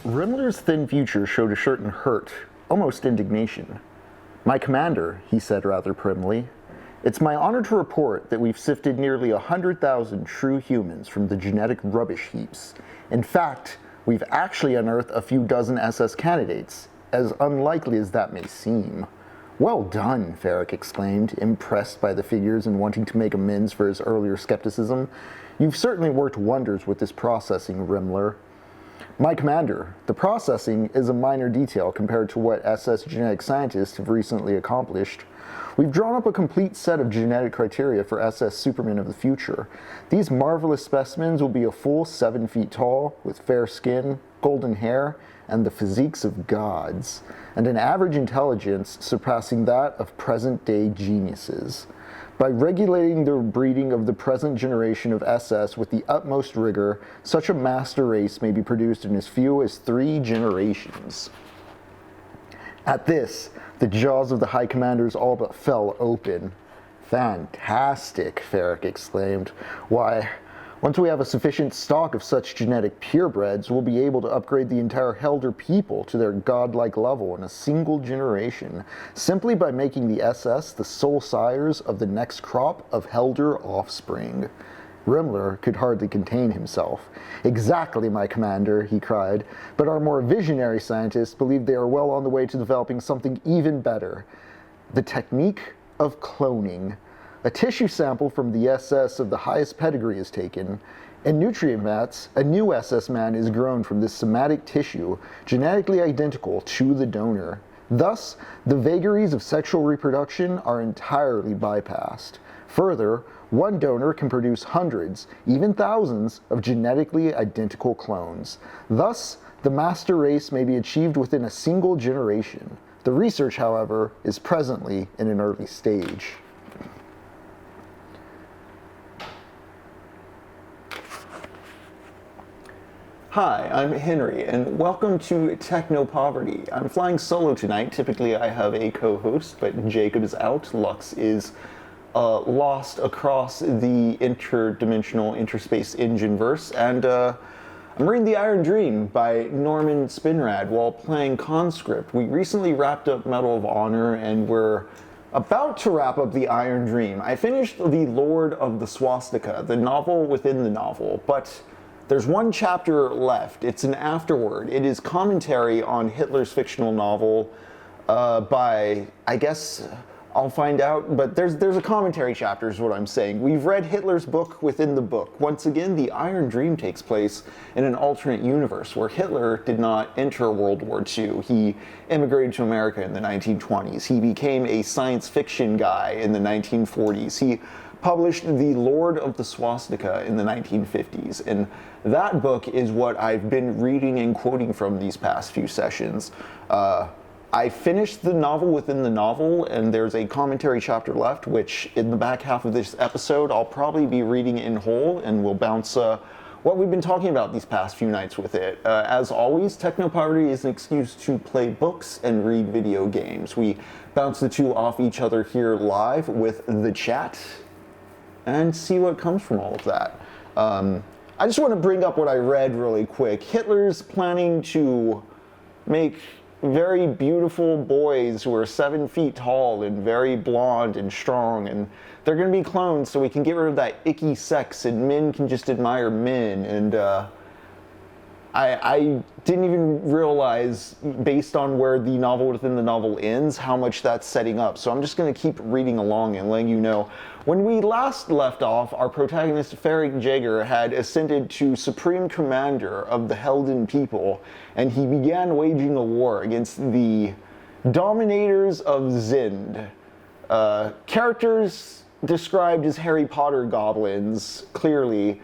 Rimler's thin features showed a certain hurt, almost indignation. "My commander," he said rather primly, "it's my honor to report that we've sifted nearly 100,000 true humans from the genetic rubbish heaps. In fact, we've actually unearthed a few dozen SS candidates, as unlikely as that may seem." "Well done," Fredric exclaimed, impressed by the figures and wanting to make amends for his earlier skepticism. "You've certainly worked wonders with this processing, Rimler." "My commander, the processing is a minor detail compared to what SS genetic scientists have recently accomplished. We've drawn up a complete set of genetic criteria for SS Supermen of the future. These marvelous specimens will be a full 7 feet tall, with fair skin, golden hair, and the physiques of gods, and an average intelligence surpassing that of present-day geniuses. By regulating the breeding of the present generation of SS with the utmost rigor, such a master race may be produced in as few as 3 generations." At this, the jaws of the High Commanders all but fell open. "Fantastic," Fredric exclaimed. "Why, once we have a sufficient stock of such genetic purebreds, we'll be able to upgrade the entire Helder people to their godlike level in a single generation, simply by making the SS the sole sires of the next crop of Helder offspring." Rimler could hardly contain himself. "Exactly, my commander," he cried, "but our more visionary scientists believe they are well on the way to developing something even better. The technique of cloning. A tissue sample from the SS of the highest pedigree is taken. In nutrient vats, a new SS man is grown from this somatic tissue, genetically identical to the donor. Thus, the vagaries of sexual reproduction are entirely bypassed. Further, one donor can produce hundreds, even thousands, of genetically identical clones. Thus, the master race may be achieved within a single generation. The research, however, is presently in an early stage." Hi, I'm Henry, and welcome to Technopoverty. I'm flying solo tonight. Typically I have a co-host, but Jacob is out. Lux is lost across the interdimensional interspace engine verse, and I'm reading The Iron Dream by Norman Spinrad while playing Conscript. We recently wrapped up Medal of Honor, and we're about to wrap up The Iron Dream. I finished The Lord of the Swastika, the novel within the novel, but there's one chapter left. It's an afterword. It is commentary on Hitler's fictional novel by, I guess, I'll find out, but there's a commentary chapter is what I'm saying. We've read Hitler's book within the book. Once again, The Iron Dream takes place in an alternate universe where Hitler did not enter World War II. He immigrated to America in the 1920s. He became a science fiction guy in the 1940s. He published The Lord of the Swastika in the 1950s, and that book is what I've been reading and quoting from these past few sessions. I finished the novel within the novel, and there's a commentary chapter left, which in the back half of this episode, I'll probably be reading in whole, and we'll bounce what we've been talking about these past few nights with it. As always, Technopoverty is an excuse to play books and read video games. We bounce the two off each other here live with the chat, and see what comes from all of that. I just want to bring up what I read really quick. Hitler's planning to make very beautiful boys who are 7 feet tall and very blonde and strong, and they're going to be clones so we can get rid of that icky sex and men can just admire men. And I didn't even realize, based on where the novel within the novel ends, how much that's setting up. So I'm just going to keep reading along and letting you know. When we last left off, our protagonist, Fredric Jaeger, had ascended to Supreme Commander of the Helden people, and he began waging a war against the Dominators of Zend. Characters described as Harry Potter goblins, clearly.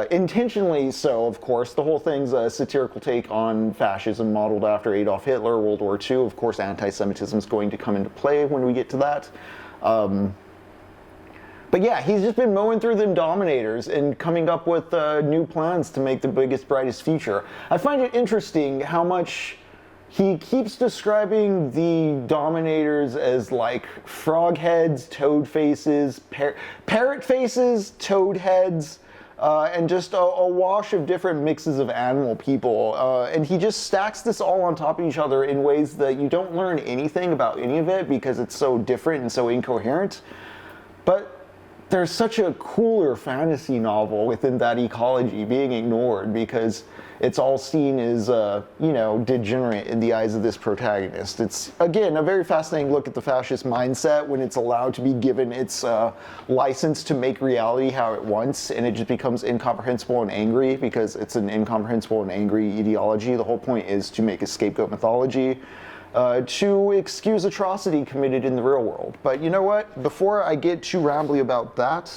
Intentionally so, of course. The whole thing's a satirical take on fascism modeled after Adolf Hitler, World War II. Of course, anti-Semitism is going to come into play when we get to that. But yeah, he's just been mowing through them Dominators and coming up with new plans to make the biggest, brightest future. I find it interesting how much he keeps describing the Dominators as like frog heads, toad faces, parrot faces, toad heads, and just a wash of different mixes of animal people. And he just stacks this all on top of each other in ways that you don't learn anything about any of it because it's so different and so incoherent. But there's such a cooler fantasy novel within that ecology being ignored because it's all seen as, degenerate in the eyes of this protagonist. It's, again, a very fascinating look at the fascist mindset when it's allowed to be given its license to make reality how it wants, and it just becomes incomprehensible and angry because it's an incomprehensible and angry ideology. The whole point is to make a scapegoat mythology. To excuse atrocity committed in the real world. But you know what? Before I get too rambly about that,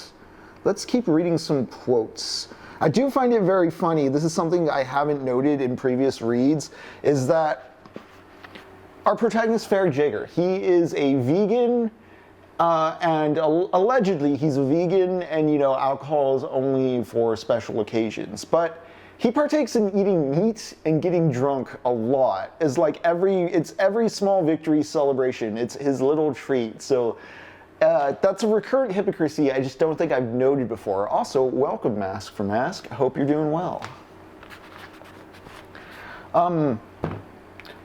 let's keep reading some quotes. I do find it very funny, this is something I haven't noted in previous reads, is that our protagonist, Fredric Jaeger, he is a vegan, and allegedly he's a vegan and, alcohol is only for special occasions. But he partakes in eating meat and getting drunk a lot. It's like every small victory celebration. It's his little treat. So that's a recurrent hypocrisy I just don't think I've noted before. Also, welcome Mask for Mask. I hope you're doing well.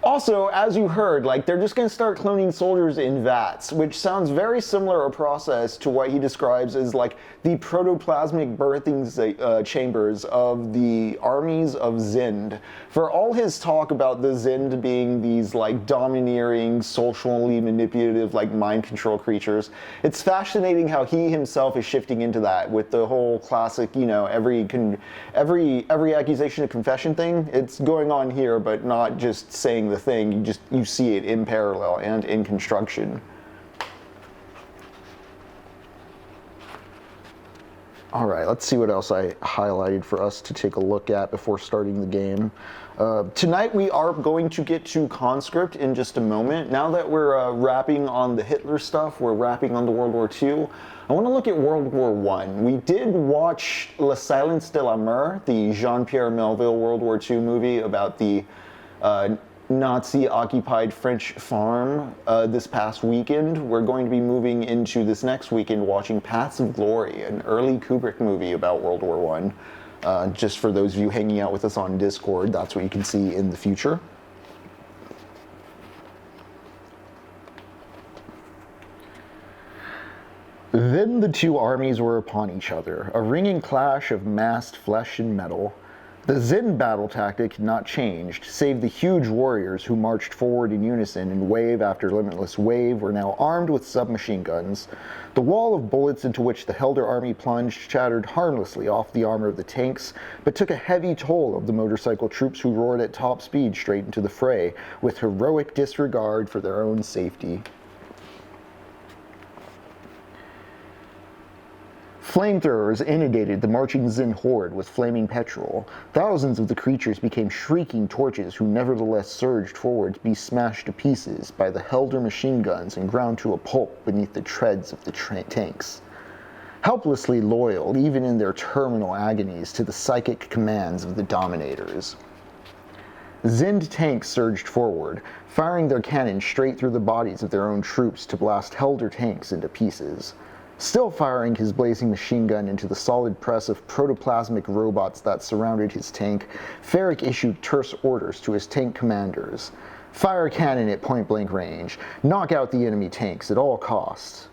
Also, as you heard, they're just going to start cloning soldiers in vats, which sounds very similar a process to what he describes as the protoplasmic birthing chambers of the armies of Zend. For all his talk about the Zend being these domineering, socially manipulative, mind control creatures, it's fascinating how he himself is shifting into that with the whole classic, every accusation of confession thing. It's going on here, but not just saying the thing, you see it in parallel and in construction. All right, let's see what else I highlighted for us to take a look at before starting the game. Tonight we are going to get to Conscript in just a moment. Now that we're wrapping on the Hitler stuff, we're wrapping on the World War II, I want to look at World War I. We did watch Le Silence de la Mer, the Jean-Pierre Melville World War II movie about the Nazi-occupied French farm this past weekend. We're going to be moving into this next weekend watching Paths of Glory, an early Kubrick movie about World War I. Just for those of you hanging out with us on Discord, that's what you can see in the future. Then the two armies were upon each other, a ringing clash of massed flesh and metal. The Zend battle tactic had not changed, save the huge warriors who marched forward in unison in wave after limitless wave were now armed with submachine guns. The wall of bullets into which the Helder army plunged shattered harmlessly off the armor of the tanks, but took a heavy toll of the motorcycle troops who roared at top speed straight into the fray, with heroic disregard for their own safety. Flamethrowers inundated the marching Zend horde with flaming petrol. Thousands of the creatures became shrieking torches who nevertheless surged forward to be smashed to pieces by the Helder machine guns and ground to a pulp beneath the treads of the tanks. Helplessly loyal, even in their terminal agonies, to the psychic commands of the dominators. Zend tanks surged forward, firing their cannons straight through the bodies of their own troops to blast Helder tanks into pieces. Still firing his blazing machine gun into the solid press of protoplasmic robots that surrounded his tank, Fredric issued terse orders to his tank commanders. Fire cannon at point-blank range. Knock out the enemy tanks at all costs.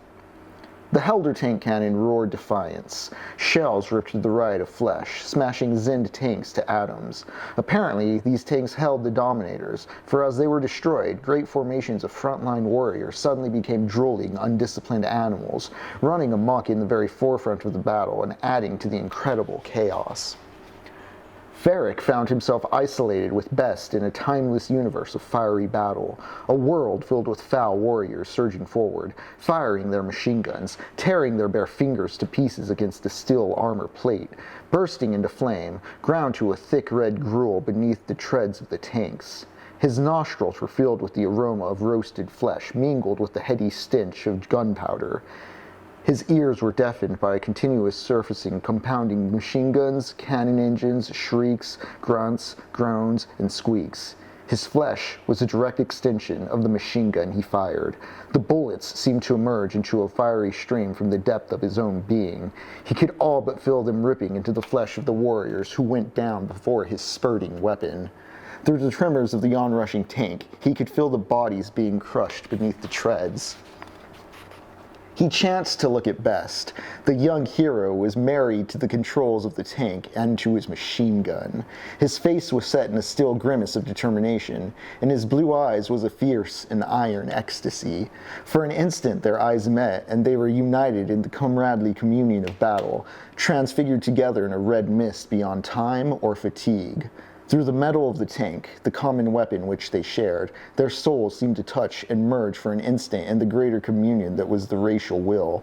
The Helder tank cannon roared defiance. Shells ripped to the right of flesh, smashing Zend tanks to atoms. Apparently, these tanks held the Dominators, for as they were destroyed, great formations of frontline warriors suddenly became drooling, undisciplined animals, running amok in the very forefront of the battle and adding to the incredible chaos. Fredric found himself isolated with Best in a timeless universe of fiery battle, a world filled with foul warriors surging forward, firing their machine guns, tearing their bare fingers to pieces against a steel armor plate, bursting into flame, ground to a thick red gruel beneath the treads of the tanks. His nostrils were filled with the aroma of roasted flesh, mingled with the heady stench of gunpowder. His ears were deafened by a continuous surfacing compounding machine guns, cannon engines, shrieks, grunts, groans, and squeaks. His flesh was a direct extension of the machine gun he fired. The bullets seemed to emerge into a fiery stream from the depth of his own being. He could all but feel them ripping into the flesh of the warriors who went down before his spurting weapon. Through the tremors of the onrushing tank, he could feel the bodies being crushed beneath the treads. He chanced to look at best. The young hero was married to the controls of the tank and to his machine gun. His face was set in a still grimace of determination. In his blue eyes was a fierce and iron ecstasy. For an instant their eyes met, and they were united in the comradely communion of battle, transfigured together in a red mist beyond time or fatigue. Through the metal of the tank, the common weapon which they shared, their souls seemed to touch and merge for an instant in the greater communion that was the racial will.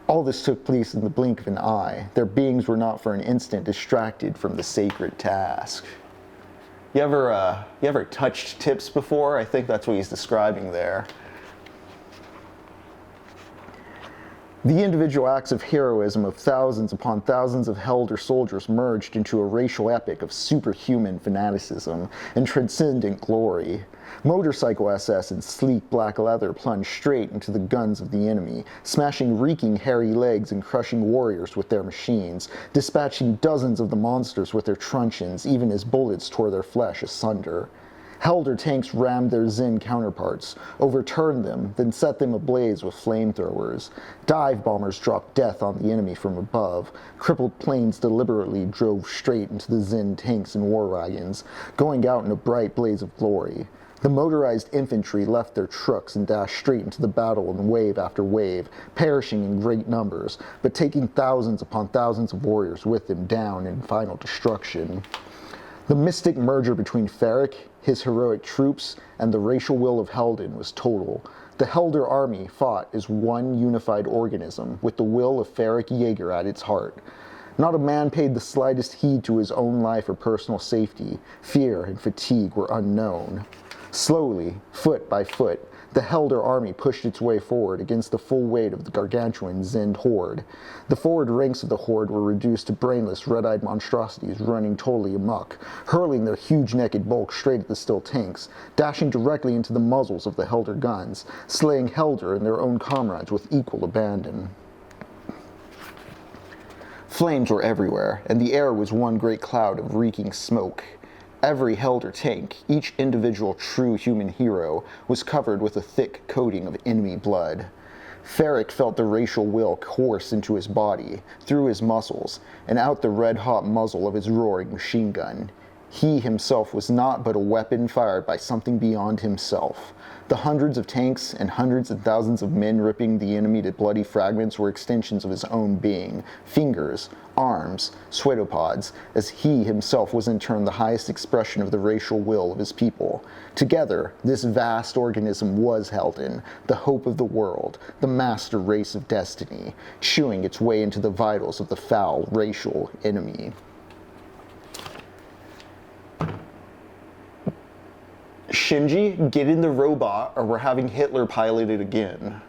All this took place in the blink of an eye. Their beings were not for an instant distracted from the sacred task. You ever touched tips before? I think that's what he's describing there. The individual acts of heroism of thousands upon thousands of Helder soldiers merged into a racial epic of superhuman fanaticism and transcendent glory. Motorcycle SS in sleek black leather plunged straight into the guns of the enemy, smashing reeking hairy legs and crushing warriors with their machines, dispatching dozens of the monsters with their truncheons even as bullets tore their flesh asunder. Helder tanks rammed their Zen counterparts, overturned them, then set them ablaze with flamethrowers. Dive bombers dropped death on the enemy from above. Crippled planes deliberately drove straight into the Zen tanks and war wagons, going out in a bright blaze of glory. The motorized infantry left their trucks and dashed straight into the battle in wave after wave, perishing in great numbers, but taking thousands upon thousands of warriors with them down in final destruction. The mystic merger between Fredric, his heroic troops, and the racial will of Helden was total. The Helder army fought as one unified organism, with the will of Fredric Jaeger at its heart. Not a man paid the slightest heed to his own life or personal safety. Fear and fatigue were unknown. Slowly, foot by foot, the Helder army pushed its way forward against the full weight of the gargantuan Zend horde. The forward ranks of the horde were reduced to brainless, red-eyed monstrosities running totally amok, hurling their huge naked bulk straight at the still tanks, dashing directly into the muzzles of the Helder guns, slaying Helder and their own comrades with equal abandon. Flames were everywhere, and the air was one great cloud of reeking smoke. Every Helder tank, each individual true human hero, was covered with a thick coating of enemy blood. Fredric felt the racial will course into his body, through his muscles, and out the red-hot muzzle of his roaring machine gun. He himself was not but a weapon fired by something beyond himself. The hundreds of tanks and hundreds and thousands of men ripping the enemy to bloody fragments were extensions of his own being, fingers, arms, pseudopods, as he himself was in turn the highest expression of the racial will of his people. Together, this vast organism was Helden, the hope of the world, the master race of destiny, chewing its way into the vitals of the foul racial enemy. Shinji, get in the robot or we're having Hitler pilot it again.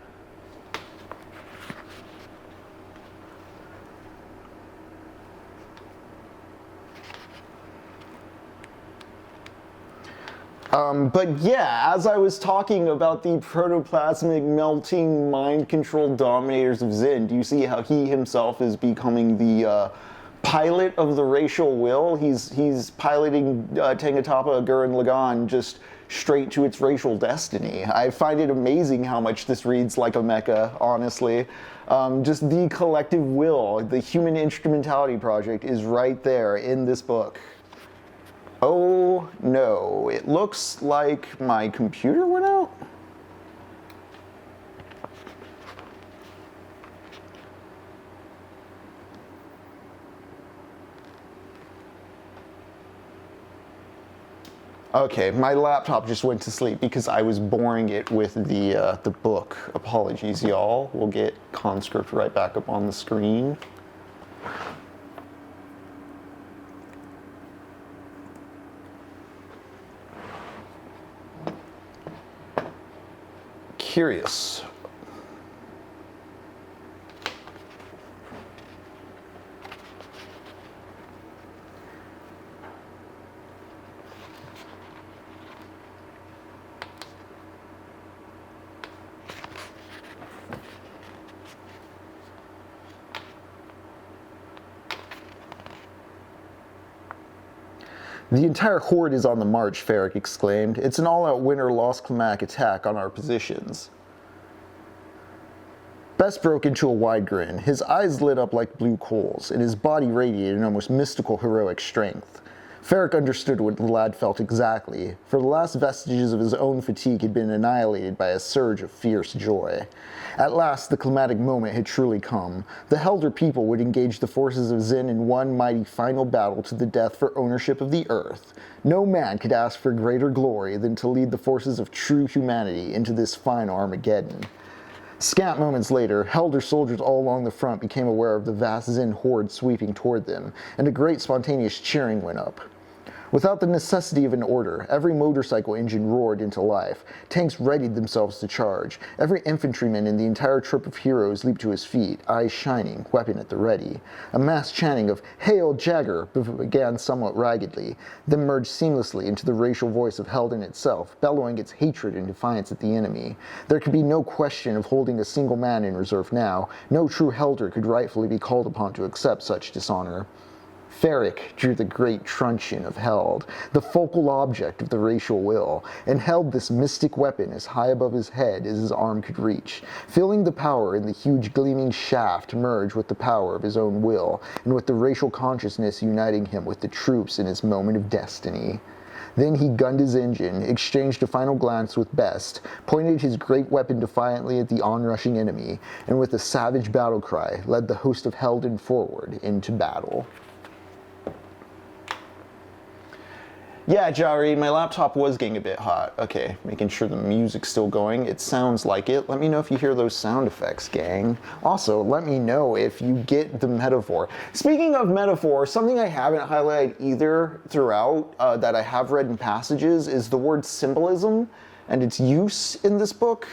But yeah, as I was talking about the protoplasmic melting mind control dominators of Zen, do you see how he himself is becoming the pilot of the racial will? He's piloting Tangatapa Gurren Lagann just straight to its racial destiny. I find it amazing how much this reads like a mecha, honestly. Just the collective will, the human instrumentality project is right there in this book. Oh no, it looks like my computer went out. Okay, my laptop just went to sleep because I was boring it with the book. Apologies, y'all. We'll get CONSCRIPT right back up on the screen. Curious. The entire horde is on the march, Fredric exclaimed. It's an all-out winter-loss climatic attack on our positions. Best broke into a wide grin. His eyes lit up like blue coals, and his body radiated an almost mystical heroic strength. Fredric understood what the lad felt exactly, for the last vestiges of his own fatigue had been annihilated by a surge of fierce joy. At last, the climatic moment had truly come. The Helder people would engage the forces of Zin in one mighty final battle to the death for ownership of the earth. No man could ask for greater glory than to lead the forces of true humanity into this final Armageddon. Scant moments later, Helder soldiers all along the front became aware of the vast Zin horde sweeping toward them, and a great spontaneous cheering went up. Without the necessity of an order, every motorcycle engine roared into life. Tanks readied themselves to charge. Every infantryman in the entire troop of heroes leaped to his feet, eyes shining, weapon at the ready. A mass chanting of "Hail Jagger" began somewhat raggedly, then merged seamlessly into the racial voice of Helden itself, bellowing its hatred and defiance at the enemy. There could be no question of holding a single man in reserve now. No true Helder could rightfully be called upon to accept such dishonor. Fredric drew the great truncheon of Held, the focal object of the racial will, and held this mystic weapon as high above his head as his arm could reach, feeling the power in the huge gleaming shaft merge with the power of his own will, and with the racial consciousness uniting him with the troops in his moment of destiny. Then he gunned his engine, exchanged a final glance with Best, pointed his great weapon defiantly at the onrushing enemy, and with a savage battle cry led the host of Helden forward into battle. Yeah, Jari, my laptop was getting a bit hot. Okay, making sure the music's still going. It sounds like it. Let me know if you hear those sound effects, gang. Also, let me know if you get the metaphor. Speaking of metaphor, something I haven't highlighted either throughout that I have read in passages is the word symbolism and its use in this book.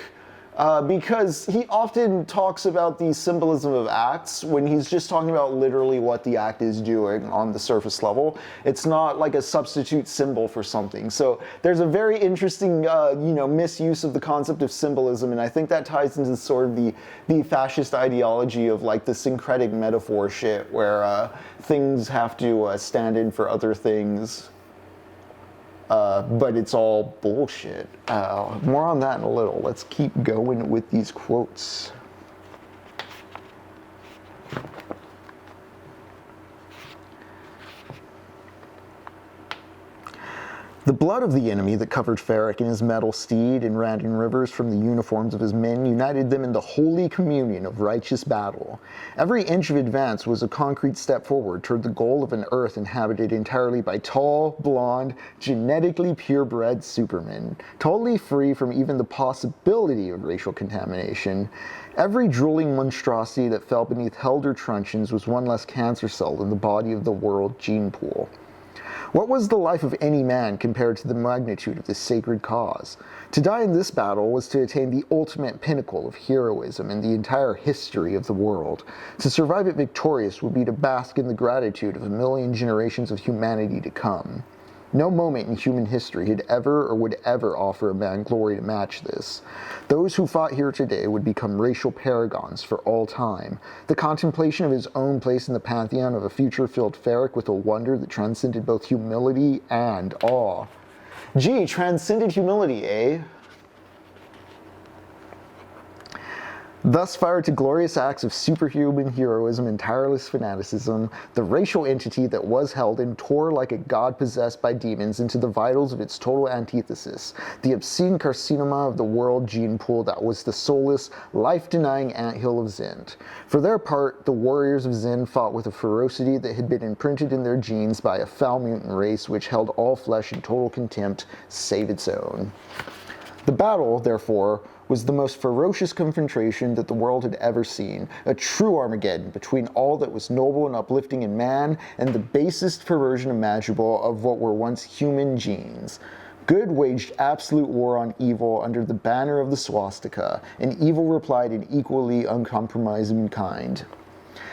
Because he often talks about the symbolism of acts when he's just talking about literally what the act is doing on the surface level. It's not like a substitute symbol for something. So there's a very interesting, misuse of the concept of symbolism, and I think that ties into sort of the fascist ideology of like the syncretic metaphor shit, where things have to stand in for other things. But it's all bullshit. More on that in a little. Let's keep going with these quotes. The blood of the enemy that covered Fredric and his metal steed and ran in rivers from the uniforms of his men united them in the holy communion of righteous battle. Every inch of advance was a concrete step forward toward the goal of an earth inhabited entirely by tall, blonde, genetically purebred supermen, totally free from even the possibility of racial contamination. Every drooling monstrosity that fell beneath Helder truncheons was one less cancer cell in the body of the world gene pool. What was the life of any man compared to the magnitude of this sacred cause? To die in this battle was to attain the ultimate pinnacle of heroism in the entire history of the world. To survive it victorious would be to bask in the gratitude of 1,000,000 generations of humanity to come. No moment in human history had ever or would ever offer a man glory to match this. Those who fought here today would become racial paragons for all time. The contemplation of his own place in the pantheon of a future filled Fredric with a wonder that transcended both humility and awe. Gee, transcended humility, eh? Thus fired to glorious acts of superhuman heroism and tireless fanaticism, the racial entity that was Helden tore like a god possessed by demons into the vitals of its total antithesis, the obscene carcinoma of the world gene pool that was the soulless, life-denying anthill of Zend. For their part, the warriors of Zend fought with a ferocity that had been imprinted in their genes by a foul mutant race which held all flesh in total contempt save its own. The battle, therefore, was the most ferocious confrontation that the world had ever seen, a true Armageddon between all that was noble and uplifting in man and the basest perversion imaginable of what were once human genes. Good waged absolute war on evil under the banner of the swastika, and evil replied in equally uncompromising kind.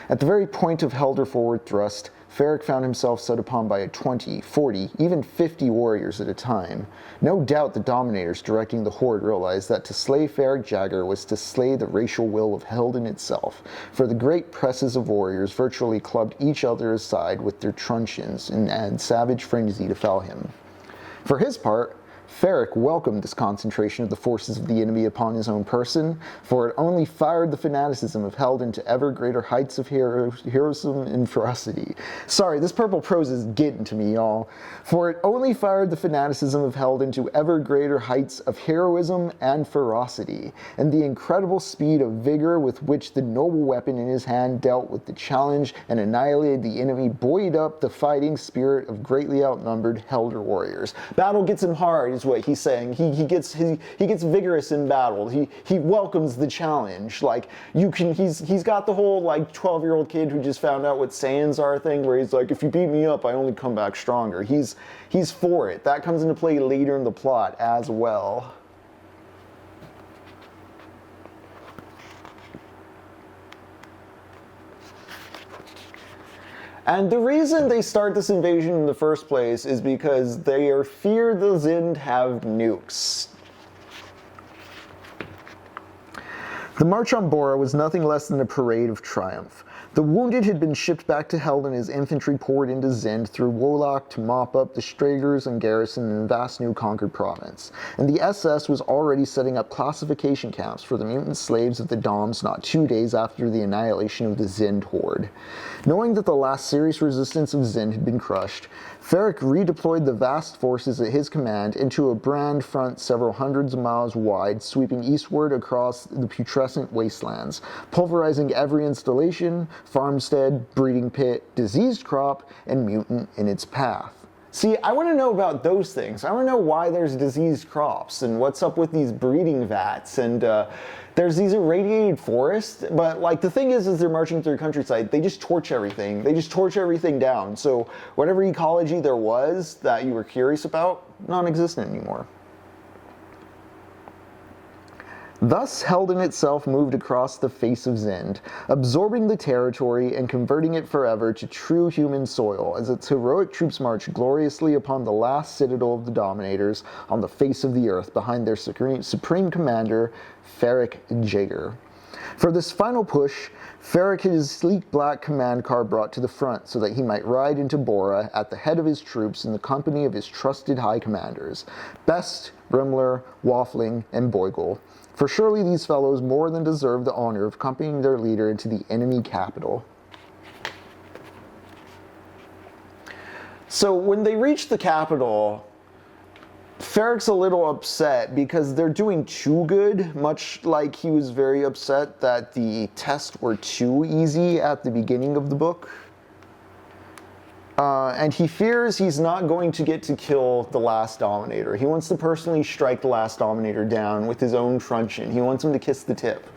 At the very point of Helder forward thrust, Fredric found himself set upon by 20, 40, even 50 warriors at a time. No doubt the dominators directing the horde realized that to slay Fredric Jaeger was to slay the racial will of Helden itself, for the great presses of warriors virtually clubbed each other aside with their truncheons and savage frenzy to fell him. For his part, Fredric welcomed this concentration of the forces of the enemy upon his own person, for it only fired the fanaticism of Helden to ever greater heights of heroism and ferocity. Sorry, this purple prose is getting to me, y'all. For it only fired the fanaticism of Helden to ever greater heights of heroism and ferocity, and the incredible speed of vigor with which the noble weapon in his hand dealt with the challenge and annihilated the enemy buoyed up the fighting spirit of greatly outnumbered Helder warriors. Battle gets him hard, is what he's saying. He gets vigorous in battle. He welcomes the challenge. Like, he's got the whole like 12-year-old kid who just found out what Saiyans are thing, where he's like, if you beat me up, I only come back stronger. He's for it. That comes into play later in the plot as well. And the reason they start this invasion in the first place is because they fear the Zend have nukes. The march on Bora was nothing less than a parade of triumph. The wounded had been shipped back to Helden as infantry poured into Zend through Wolak to mop up the Stregers and garrison in a vast new conquered province, and the SS was already setting up classification camps for the mutant slaves of the Doms not 2 days after the annihilation of the Zend horde. Knowing that the last serious resistance of Zend had been crushed, Fredric redeployed the vast forces at his command into a brand front several hundreds of miles wide, sweeping eastward across the putrescent wastelands, pulverizing every installation, farmstead, breeding pit, diseased crop, and mutant in its path. See, I want to know about those things. I want to know why there's diseased crops and what's up with these breeding vats, and there's these irradiated forests, but like the thing is they're marching through countryside, they just torch everything. They just torch everything down. So whatever ecology there was that you were curious about, non-existent anymore. Thus, Helden itself moved across the face of Zend, absorbing the territory and converting it forever to true human soil as its heroic troops marched gloriously upon the last citadel of the Dominators on the face of the earth behind their supreme commander, Fredric Jaeger. For this final push, Fredric had his sleek black command car brought to the front so that he might ride into Bora at the head of his troops in the company of his trusted high commanders, Best, Rimler, Waffling, and Boigel. For surely these fellows more than deserve the honor of accompanying their leader into the enemy capital. So when they reach the capital, Fredric's a little upset because they're doing too good, much like he was very upset that the tests were too easy at the beginning of the book. And he fears he's not going to get to kill the last Dominator. He wants to personally strike the last Dominator down with his own truncheon. He wants him to kiss the tip.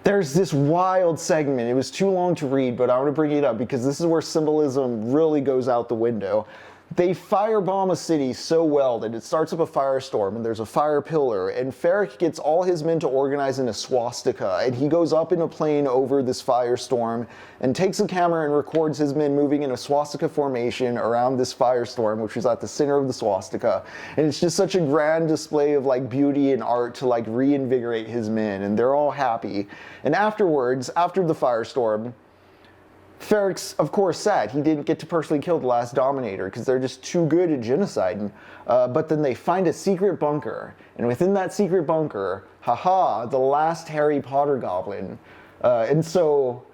There's this wild segment. It was too long to read, but I want to bring it up because this is where symbolism really goes out the window. They firebomb a city so well that it starts up a firestorm and there's a fire pillar, and Fredric gets all his men to organize in a swastika, and he goes up in a plane over this firestorm and takes a camera and records his men moving in a swastika formation around this firestorm, which is at the center of the swastika. And it's just such a grand display of like beauty and art to like reinvigorate his men, and they're all happy. And afterwards, after the firestorm, Fredric's, of course, sad. He didn't get to personally kill the last Dominator because they're just too good at genocide. But then they find a secret bunker. And within that secret bunker, haha, the last Harry Potter goblin. And so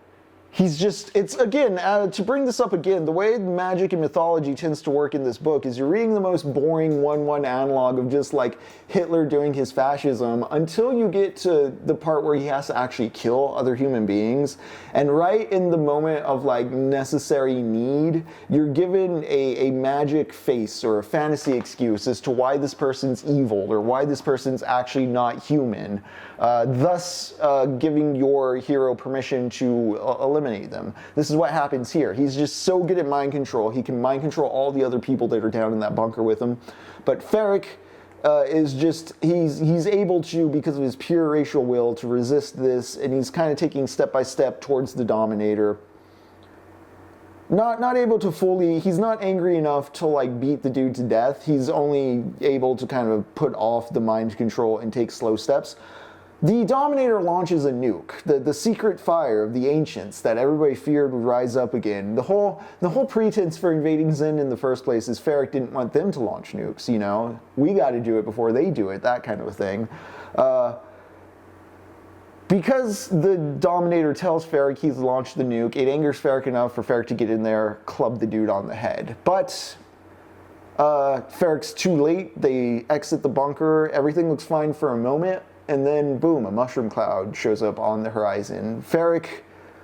he's just, it's again, to bring this up again, the way magic and mythology tends to work in this book is you're reading the most boring 1-1 analog of just like Hitler doing his fascism until you get to the part where he has to actually kill other human beings. And right in the moment of like necessary need, you're given a magic face or a fantasy excuse as to why this person's evil or why this person's actually not human, thus giving your hero permission to eliminate them. This is what happens here. He's just so good at mind control. He can mind control all the other people that are down in that bunker with him. But Fredric is just, he's able to, because of his pure racial will, to resist this, and he's kind of taking step by step towards the Dominator. not able to fully, he's not angry enough to like beat the dude to death. He's only able to kind of put off the mind control and take slow steps. The Dominator launches a nuke, the secret fire of the ancients that everybody feared would rise up again. The whole pretense for invading Zend in the first place is Fredric didn't want them to launch nukes, you know? We got to do it before they do it, that kind of a thing. Because the Dominator tells Fredric he's launched the nuke, it angers Fredric enough for Fredric to get in there, club the dude on the head. But Fredric's too late, they exit the bunker, everything looks fine for a moment, and then boom, a mushroom cloud shows up on the horizon. Fredric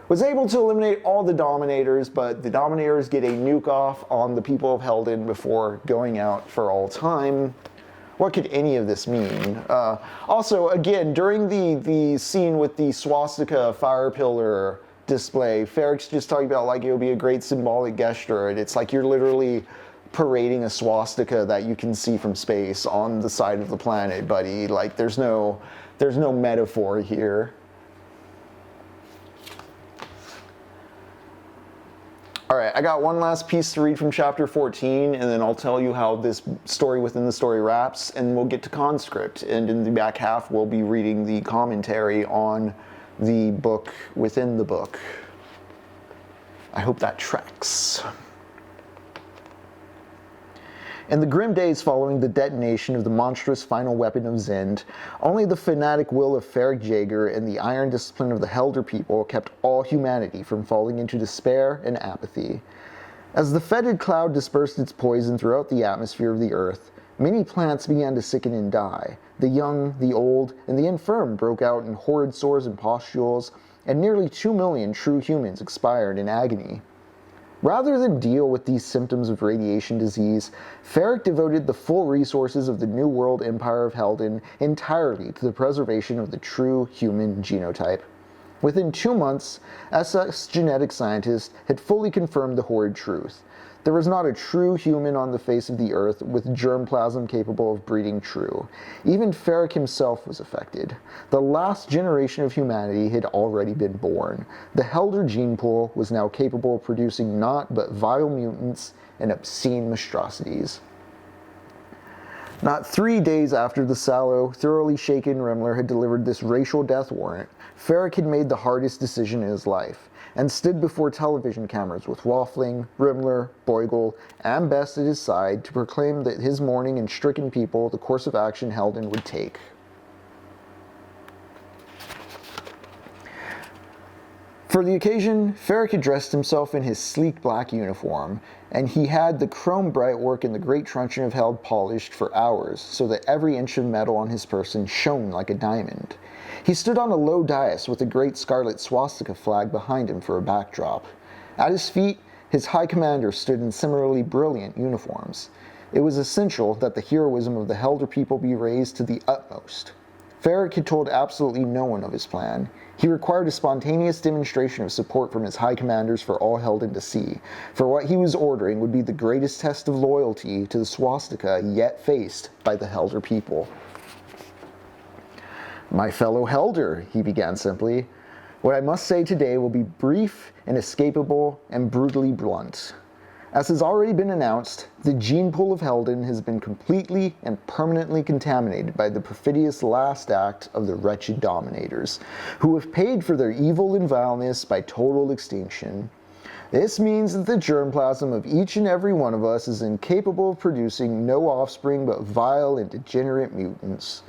was able to eliminate all the Dominators, but the Dominators get a nuke off on the people of Helden before going out for all time. What could any of this mean? Also, again, during the scene with the swastika fire pillar display, Fredric's just talking about like it would be a great symbolic gesture, and it's like you're literally parading a swastika that you can see from space on the side of the planet, buddy. Like there's no metaphor here. All right, I got one last piece to read from chapter 14, and then I'll tell you how this story within the story wraps, and we'll get to conscript. And in the back half, we'll be reading the commentary on the book within the book. I hope that tracks. In the grim days following the detonation of the monstrous final weapon of Zend, only the fanatic will of Fredric Jaeger and the iron discipline of the Helder people kept all humanity from falling into despair and apathy. As the fetid cloud dispersed its poison throughout the atmosphere of the earth, many plants began to sicken and die. The young, the old, and the infirm broke out in horrid sores and pustules, and nearly 2 million true humans expired in agony. Rather than deal with these symptoms of radiation disease, Fredric devoted the full resources of the New World Empire of Helden entirely to the preservation of the true human genotype. Within 2 months, SS genetic scientists had fully confirmed the horrid truth. There was not a true human on the face of the earth with germplasm capable of breeding true. Even Fredric himself was affected. The last generation of humanity had already been born. The Helder gene pool was now capable of producing not but vile mutants and obscene monstrosities. Not 3 days after the sallow, thoroughly shaken Rimler had delivered this racial death warrant, Fredric had made the hardest decision in his life, and stood before television cameras with Waffling, Rimler, Boigel, and Best at his side to proclaim that his mourning and stricken people the course of action Helden would take. For the occasion, Fredric had dressed himself in his sleek black uniform, and he had the chrome brightwork in the great truncheon of Held polished for hours, so that every inch of metal on his person shone like a diamond. He stood on a low dais with a great scarlet swastika flag behind him for a backdrop. At his feet, his high commander stood in similarly brilliant uniforms. It was essential that the heroism of the Helder people be raised to the utmost. Fredric had told absolutely no one of his plan. He required a spontaneous demonstration of support from his high commanders for all Helden to see, for what he was ordering would be the greatest test of loyalty to the swastika yet faced by the Helder people. "My fellow Helder," he began simply, "what I must say today will be brief, inescapable, and brutally blunt. As has already been announced, the gene pool of Helden has been completely and permanently contaminated by the perfidious last act of the wretched Dominators, who have paid for their evil and vileness by total extinction. This means that the germplasm of each and every one of us is incapable of producing no offspring but vile and degenerate mutants.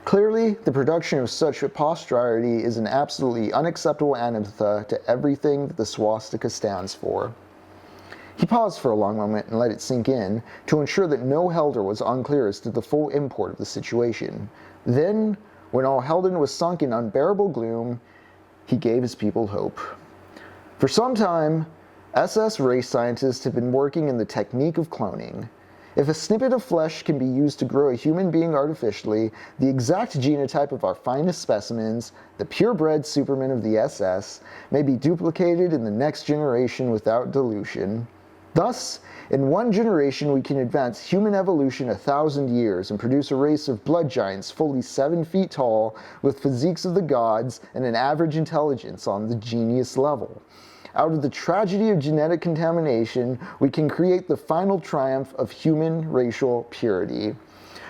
Clearly, the production of such a posterity is an absolutely unacceptable anathema to everything that the swastika stands for." He paused for a long moment and let it sink in, to ensure that no Helder was unclear as to the full import of the situation. Then, when all Helden was sunk in unbearable gloom, he gave his people hope. For some time, SS race scientists have been working in the technique of cloning. If a snippet of flesh can be used to grow a human being artificially, the exact genotype of our finest specimens, the purebred supermen of the SS, may be duplicated in the next generation without dilution. Thus, in one generation we can advance human evolution 1,000 years and produce a race of blood giants fully 7 feet tall, with physiques of the gods and an average intelligence on the genius level. Out of the tragedy of genetic contamination, we can create the final triumph of human racial purity.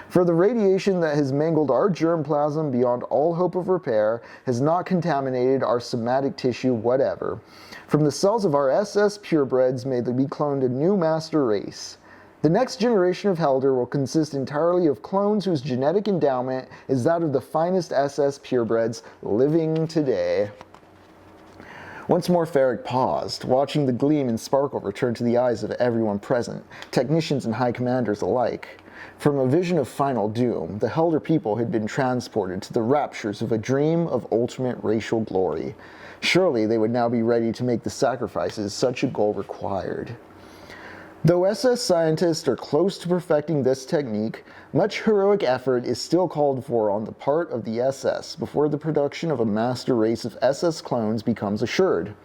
For the radiation that has mangled our germplasm beyond all hope of repair has not contaminated our somatic tissue whatever. From the cells of our SS purebreds may be cloned a new master race. The next generation of Helder will consist entirely of clones whose genetic endowment is that of the finest SS purebreds living today. Once more Fredric paused, watching the gleam and sparkle return to the eyes of everyone present, technicians and high commanders alike. From a vision of final doom, the Helder people had been transported to the raptures of a dream of ultimate racial glory. Surely they would now be ready to make the sacrifices such a goal required. Though SS scientists are close to perfecting this technique, much heroic effort is still called for on the part of the SS before the production of a master race of SS clones becomes assured.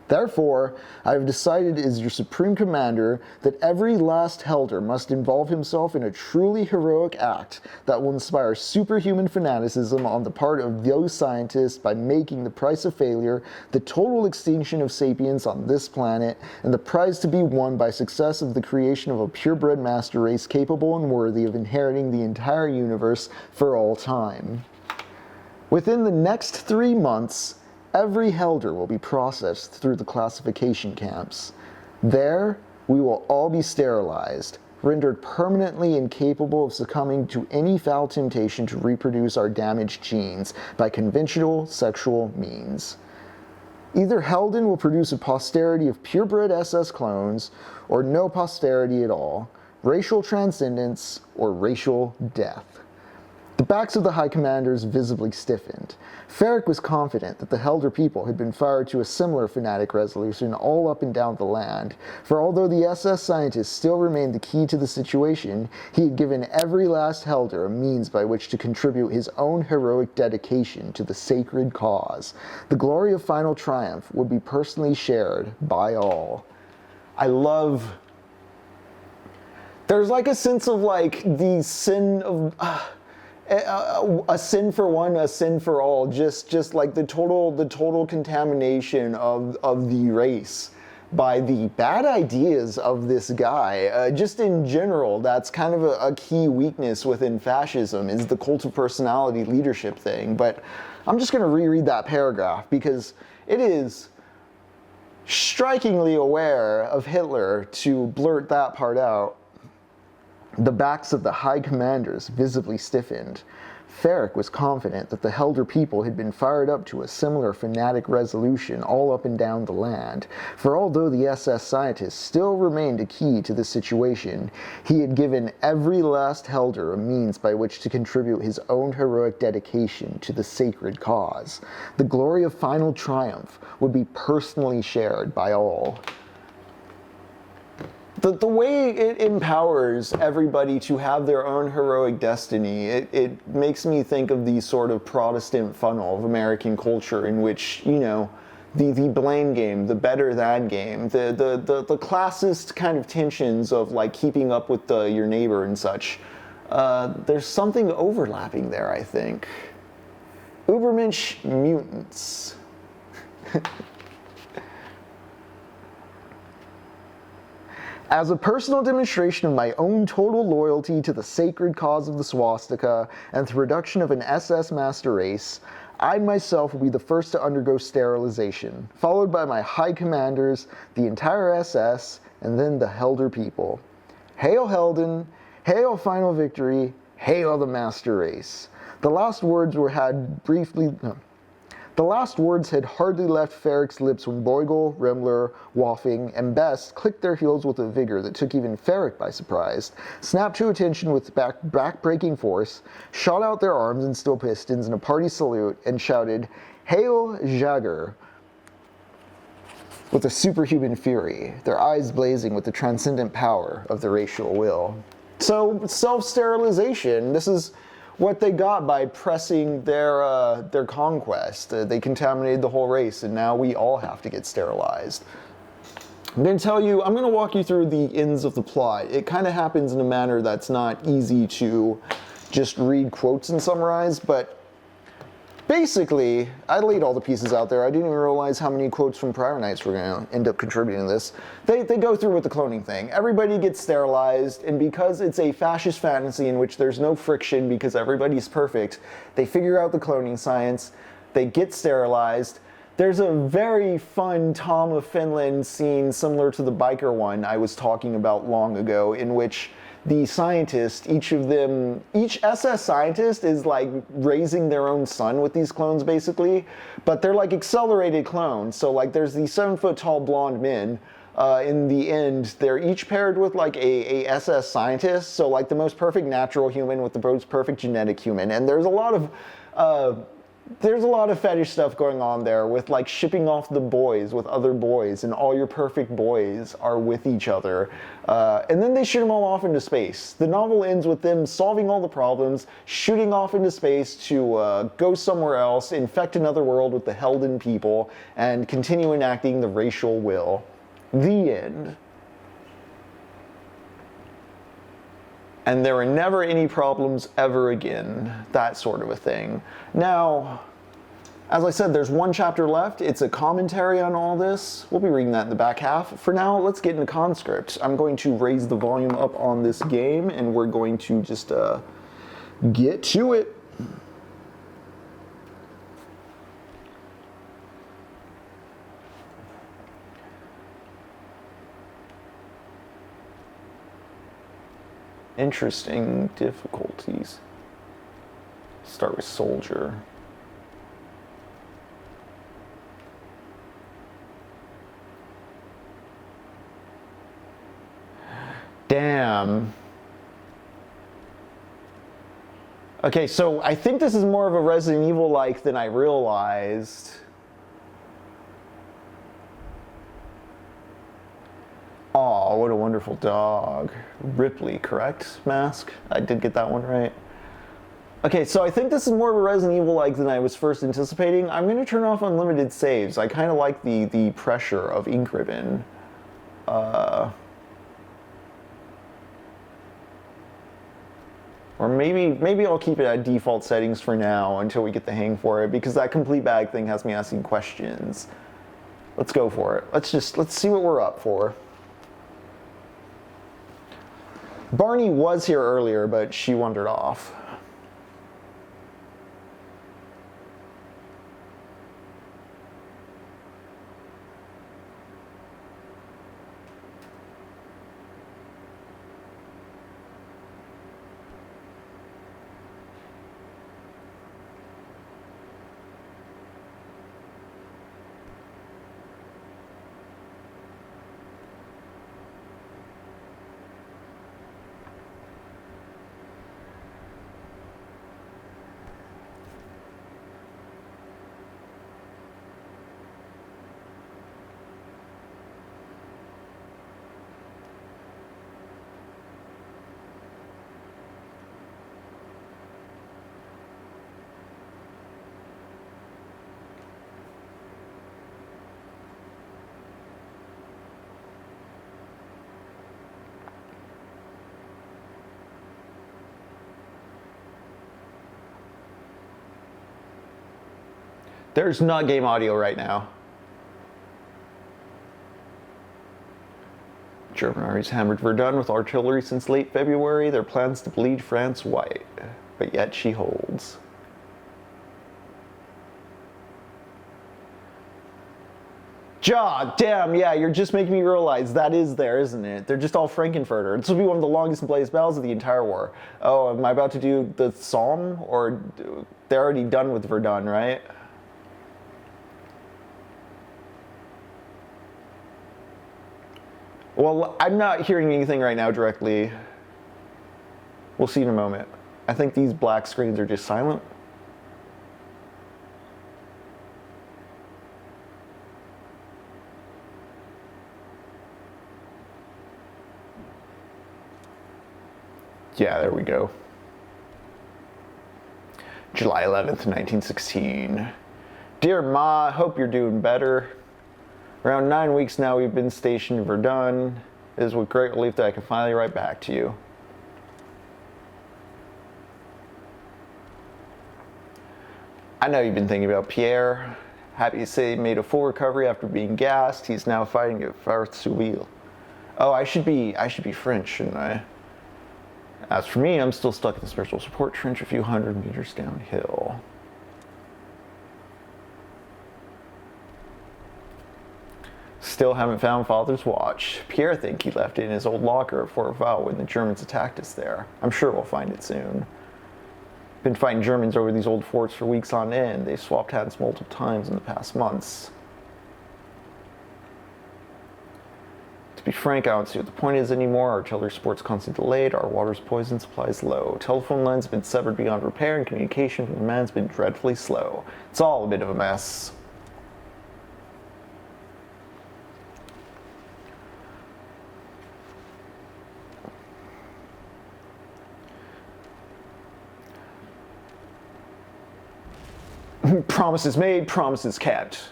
Therefore, I have decided as your supreme commander that every last Helder must involve himself in a truly heroic act that will inspire superhuman fanaticism on the part of those scientists by making the price of failure the total extinction of sapiens on this planet and the prize to be won by success of the creation of a purebred master race capable and worthy of inheriting the entire universe for all time. Within the next 3 months, every Helder will be processed through the classification camps. There, we will all be sterilized, rendered permanently incapable of succumbing to any foul temptation to reproduce our damaged genes by conventional sexual means. Either Helden will produce a posterity of purebred SS clones, or no posterity at all, racial transcendence, or racial death. The backs of the high commanders visibly stiffened. Fredric was confident that the Helder people had been fired to a similar fanatic resolution all up and down the land, for although the SS scientists still remained the key to the situation, he had given every last Helder a means by which to contribute his own heroic dedication to the sacred cause. The glory of final triumph would be personally shared by all. I love... There's like a sense of like the sin of... a sin for one, a sin for all. Just like the total contamination of the race by the bad ideas of this guy. Just in general, that's kind of a key weakness within fascism, is the cult of personality leadership thing. But I'm just going to reread that paragraph because it is strikingly aware of Hitler to blurt that part out. The backs of the high commanders visibly stiffened. Fredric was confident that the Helder people had been fired up to a similar fanatic resolution all up and down the land, for although the SS scientists still remained a key to the situation, he had given every last Helder a means by which to contribute his own heroic dedication to the sacred cause. The glory of final triumph would be personally shared by all. The way it empowers everybody to have their own heroic destiny, it makes me think of the sort of Protestant funnel of American culture in which, you know, the blame game, the better than game, the classist kind of tensions of like keeping up with your neighbor and such. There's something overlapping there, I think. Ubermensch mutants. As a personal demonstration of my own total loyalty to the sacred cause of the swastika and the production of an SS master race, I myself will be the first to undergo sterilization, followed by my high commanders, the entire SS, and then the Helder people. Hail Helden, hail final victory, hail the master race. The last words had hardly left Fredric's lips when Boigel, Remmler, Woffing, and Best clicked their heels with a vigor that took even Fredric by surprise, snapped to attention with back-breaking force, shot out their arms and steel pistons in a party salute, and shouted, "Hail Jager!" with a superhuman fury, their eyes blazing with the transcendent power of the racial will. So, self-sterilization, this is what they got by pressing their conquest. They contaminated the whole race, and now we all have to get sterilized. I'm going to walk you through the ends of the plot. It kind of happens in a manner that's not easy to just read quotes and summarize, but basically, I laid all the pieces out there. I didn't even realize how many quotes from prior nights were going to end up contributing to this. They go through with the cloning thing. Everybody gets sterilized, and because it's a fascist fantasy in which there's no friction because everybody's perfect, they figure out the cloning science, they get sterilized. There's a very fun Tom of Finland scene similar to the biker one I was talking about long ago, in which the scientists, each SS scientist is like raising their own son with these clones basically, but they're like accelerated clones. So like there's these 7-foot tall blonde men. In the end, they're each paired with like a SS scientist, so like the most perfect natural human with the most perfect genetic human. And there's a lot of fetish stuff going on there with like shipping off the boys with other boys, and all your perfect boys are with each other. And then they shoot them all off into space. The novel ends with them solving all the problems, shooting off into space to go somewhere else, infect another world with the Helden people, and continue enacting the racial will. The end. And there were never any problems ever again. That sort of a thing. Now, as I said, there's one chapter left. It's a commentary on all this. We'll be reading that in the back half. For now, let's get into CONSCRIPT. I'm going to raise the volume up on this game, and we're going to just get to it. Interesting difficulties. Start with soldier. Damn. Okay, so I think this is more of a Resident Evil-like than I realized. Aw, what a wonderful dog. Ripley, correct? Mask? I did get that one right. Okay, so I think this is more of a Resident Evil-like than I was first anticipating. I'm going to turn off unlimited saves. I kind of like the pressure of ink ribbon. Or maybe I'll keep it at default settings for now until we get the hang for it, because that complete bag thing has me asking questions. Let's go for it. Let's see what we're up for. Barney was here earlier, but she wandered off. There's not game audio right now. German armies hammered Verdun with artillery since late February. Their plans to bleed France white, but yet she holds. Damn, yeah, you're just making me realize that is there, isn't it? They're just all Frankenfurter. This will be one of the longest and bloodiest battles of the entire war. Oh, am I about to do the Somme? Or they're already done with Verdun, right? Well, I'm not hearing anything right now directly. We'll see in a moment. I think these black screens are just silent. Yeah, there we go. July 11th, 1916. Dear Ma, hope you're doing better. Around 9 weeks now we've been stationed in Verdun. It is with great relief that I can finally write back to you. I know you've been thinking about Pierre. Happy to say he made a full recovery after being gassed. He's now fighting at FORT. Oh, I should be French, shouldn't I? As for me, I'm still stuck in the spiritual support trench a few hundred meters downhill. Still haven't found Father's watch. Pierre think he left it in his old locker at Fort Val when the Germans attacked us there. I'm sure we'll find it soon. Been fighting Germans over these old forts for weeks on end. They've swapped hands multiple times in the past months. To be frank, I don't see what the point is anymore. Artillery support's constantly delayed, our water's poison supplies low. Telephone lines have been severed beyond repair, and communication from the man's been dreadfully slow. It's all a bit of a mess. Promises made, promises kept.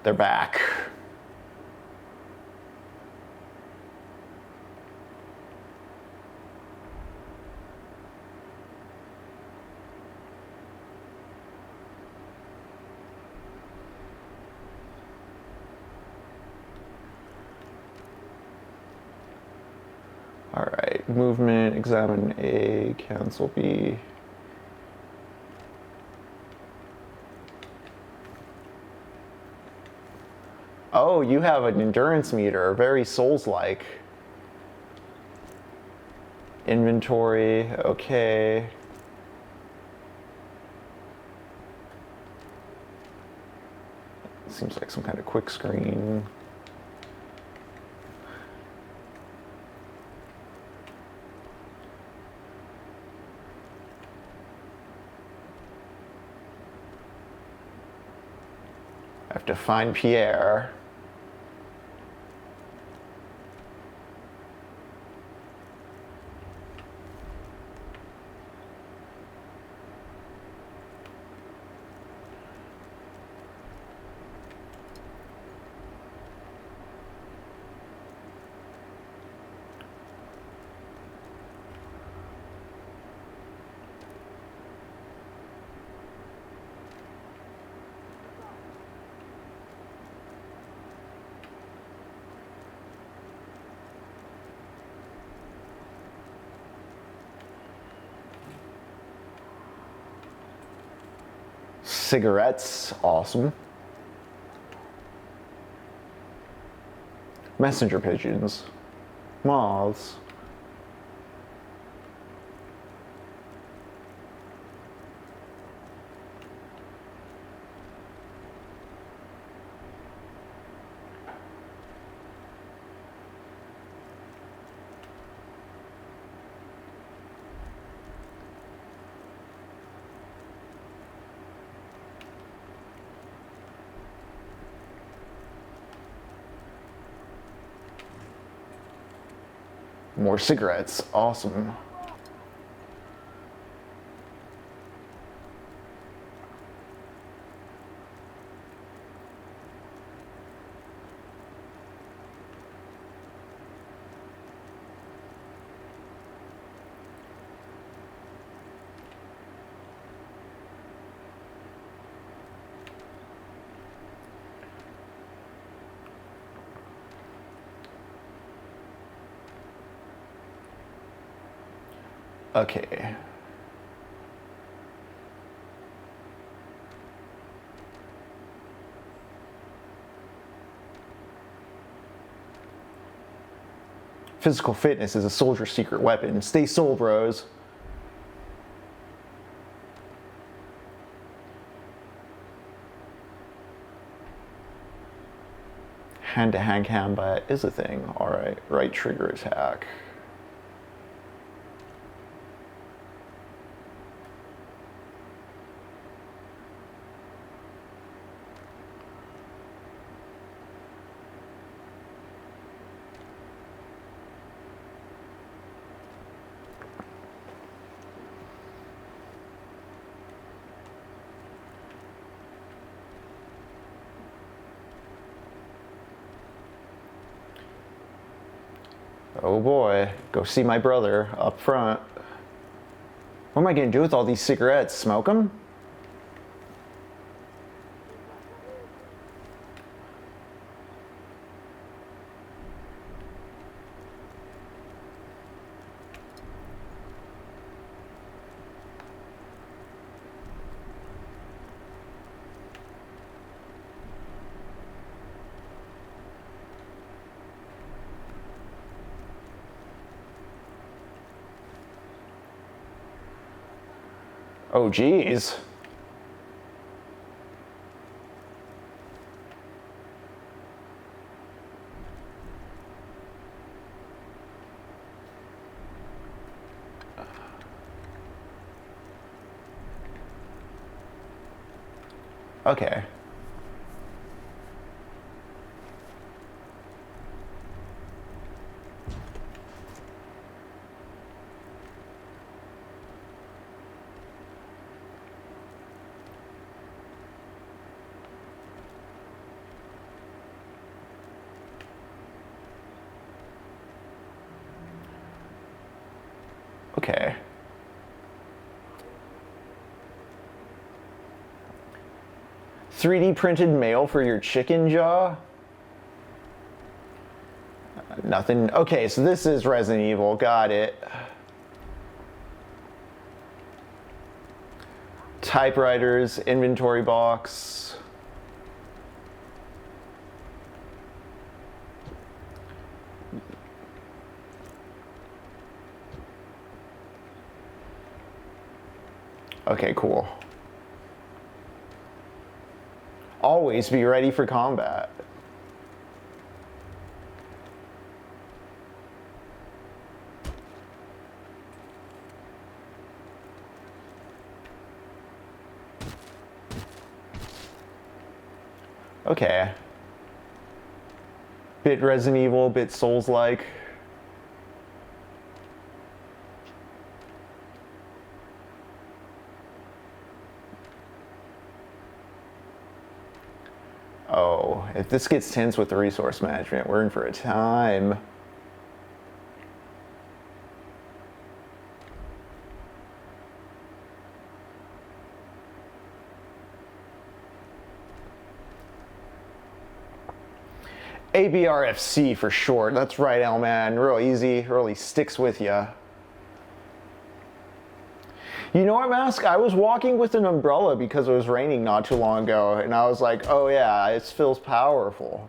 They're back. All right, movement, examine A, cancel B. Oh, you have an endurance meter, very Souls-like. Inventory, okay. Seems like some kind of quick screen. I have to find Pierre. Cigarettes, awesome. Messenger pigeons, moths. More cigarettes, awesome. Okay. Physical fitness is a soldier's secret weapon. Stay soul, bros. Hand-to-hand combat is a thing. All right, right trigger attack. Oh boy, go see my brother up front. What am I gonna do with all these cigarettes? Smoke them? Oh, geez. Okay. Okay. "3D printed mail for your chicken jaw?" Nothing. Okay, so this is Resident Evil. Got it. Typewriters, inventory box. Okay, cool. Always be ready for combat. Okay. Bit Resident Evil, bit Souls-like. Oh, if this gets tense with the resource management, we're in for a time. ABRFC for short. That's right, L-Man. Real easy, really sticks with ya. You know what, Mask? I was walking with an umbrella because it was raining not too long ago, and I was like, oh yeah, it feels powerful.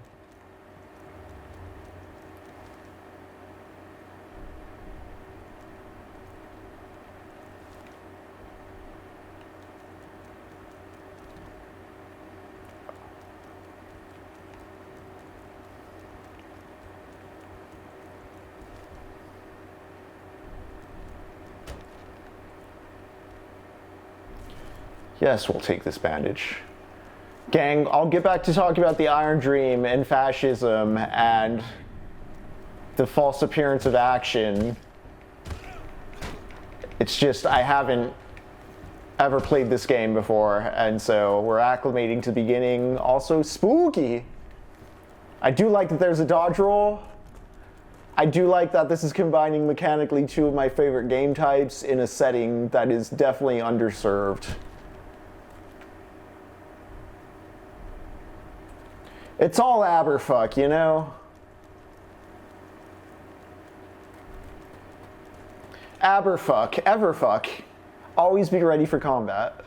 Yes, we'll take this bandage. Gang, I'll get back to talking about the Iron Dream and fascism and the false appearance of action. It's just I haven't ever played this game before, and so we're acclimating to the beginning. Also spooky. I do like that there's a dodge roll. I do like that this is combining mechanically two of my favorite game types in a setting that is definitely underserved. It's all Aberfuck, you know? Aberfuck, Everfuck. Always be ready for combat.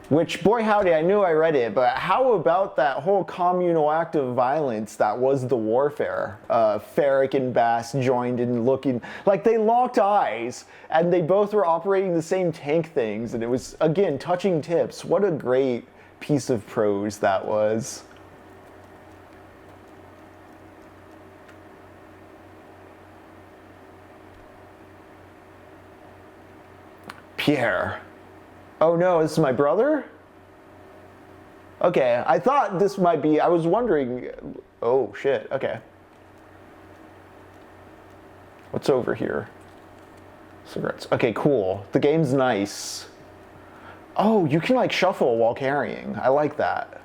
Which, boy howdy, I knew I read it, but how about that whole communal act of violence that was the warfare? Fredric and Bass joined in looking, like they locked eyes, and they both were operating the same tank things, and it was, again, touching tips. What a great piece of prose that was. Pierre. Oh no, this is my brother? Okay, I thought this might be, I was wondering, oh shit, okay. What's over here? Cigarettes. Okay, cool. The game's nice. Oh, you can like shuffle while carrying. I like that.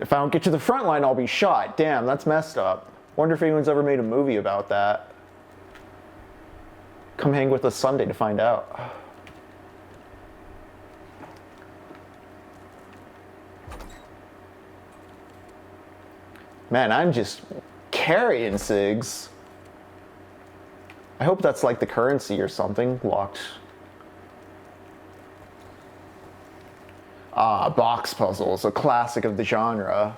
If I don't get to the front line, I'll be shot. Damn, that's messed up. Wonder if anyone's ever made a movie about that. Come hang with us Sunday to find out. Man, I'm just carrying SIGs. I hope that's like the currency or something. Locked. Ah, box puzzles, a classic of the genre.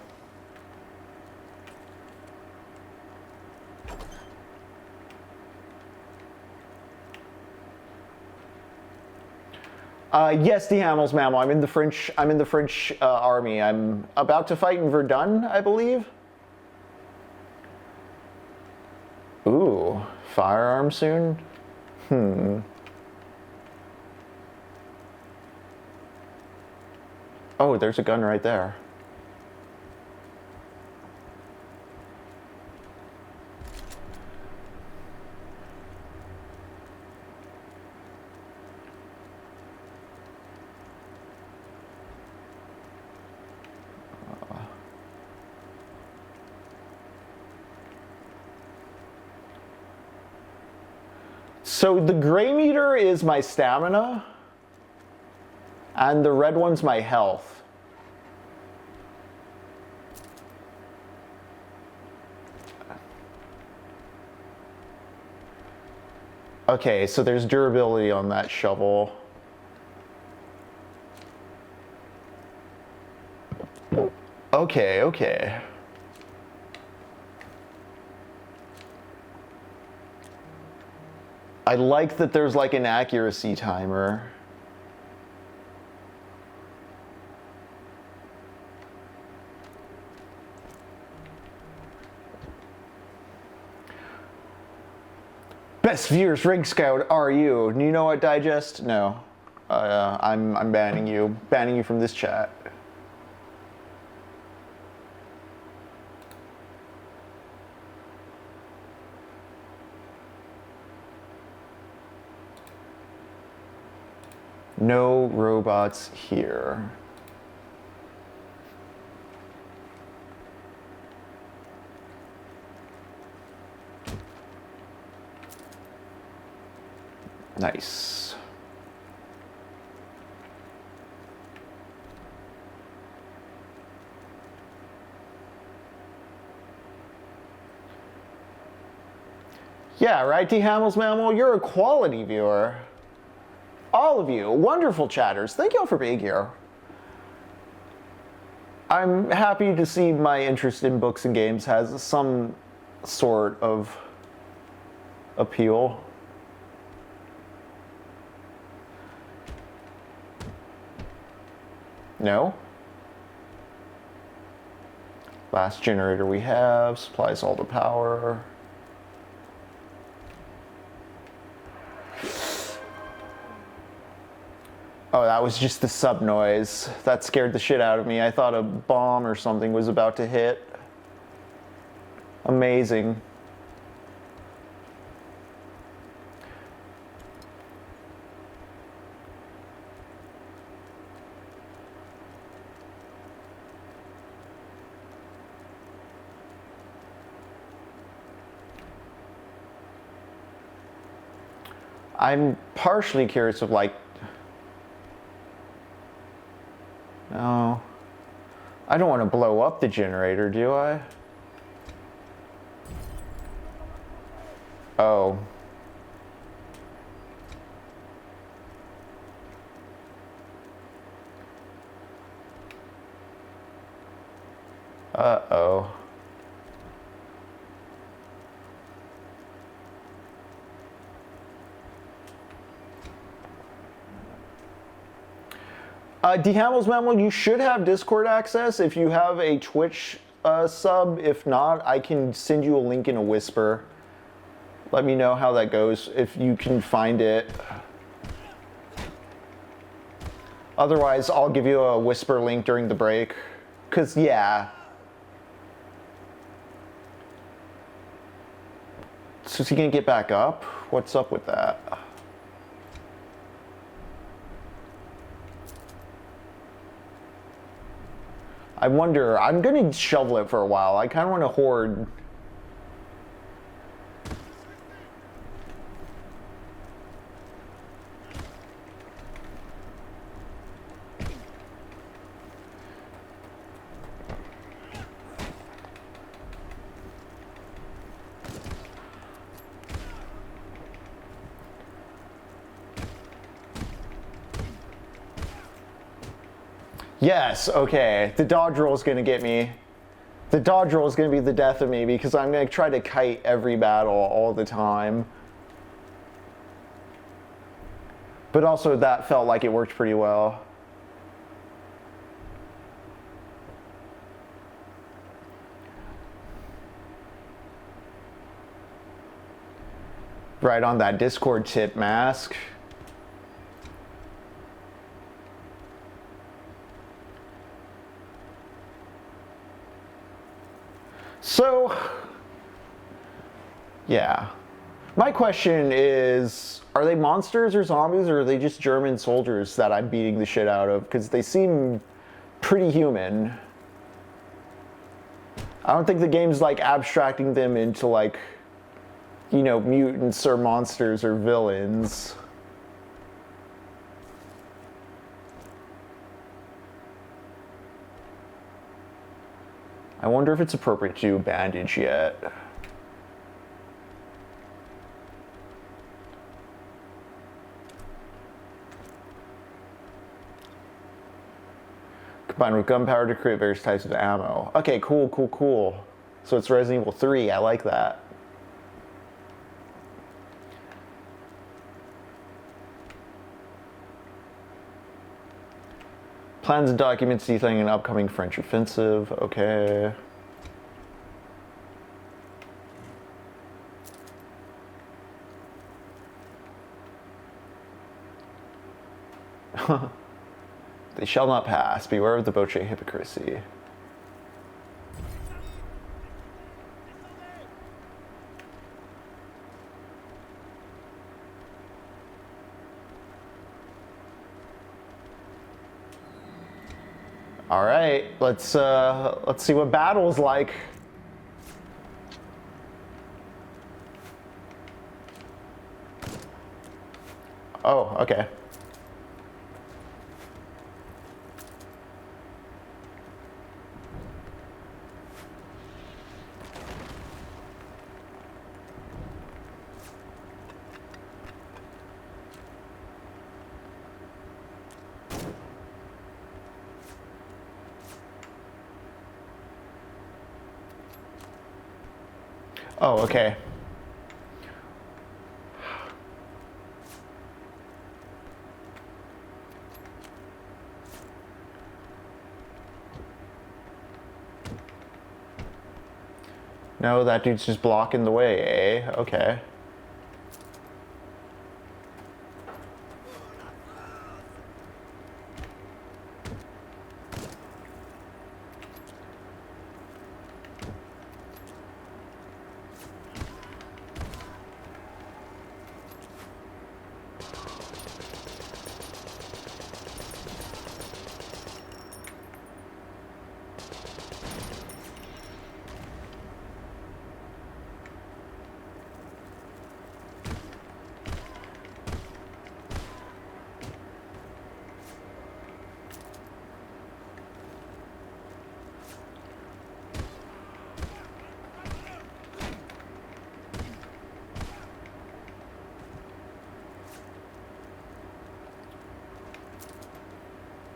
Yes, D. Hamels, mammal. I'm in the French army. I'm about to fight in Verdun, I believe. Ooh, firearm soon? Oh, there's a gun right there. So the gray meter is my stamina, and the red one's my health. Okay, so there's durability on that shovel. Okay, okay. I like that there's like an accuracy timer. Best viewers, Ring Scout, are you? Do you know what digest? No. I'm banning you. Banning you from this chat. No robots here. Nice. Yeah, right, D. Hamels Mammal? You're a quality viewer. All of you, wonderful chatters. Thank you all for being here. I'm happy to see my interest in books and games has some sort of appeal. No? Last generator we have supplies all the power. Oh, that was just the sub noise. That scared the shit out of me. I thought a bomb or something was about to hit. Amazing. I'm partially curious of like, no, I don't want to blow up the generator, do I? Oh. Uh-oh. D. Hamels Mammal, you should have Discord access if you have a Twitch sub. If not, I can send you a link in a whisper. Let me know how that goes, if you can find it. Otherwise, I'll give you a whisper link during the break. 'Cause, yeah. So is he gonna get back up? What's up with that? I wonder, I'm gonna shovel it for a while. I kind of want to hoard. Yes, okay. The dodge roll is going to get me. The dodge roll is going to be the death of me because I'm going to try to kite every battle all the time. But also that felt like it worked pretty well. Right on that Discord tip mask. So, yeah. My question is, are they monsters or zombies, or are they just German soldiers that I'm beating the shit out of? Because they seem pretty human. I don't think the game's like abstracting them into like, you know, mutants or monsters or villains. I wonder if it's appropriate to bandage yet. Combined with gunpowder to create various types of ammo. Okay, cool, cool, cool. So it's Resident Evil 3, I like that. Plans and documents detailing an upcoming French offensive. Okay. They shall not pass. Beware of the Boche hypocrisy. All right, let's see what battle's like. Oh, okay. Oh, okay. No, that dude's just blocking the way, eh? Okay.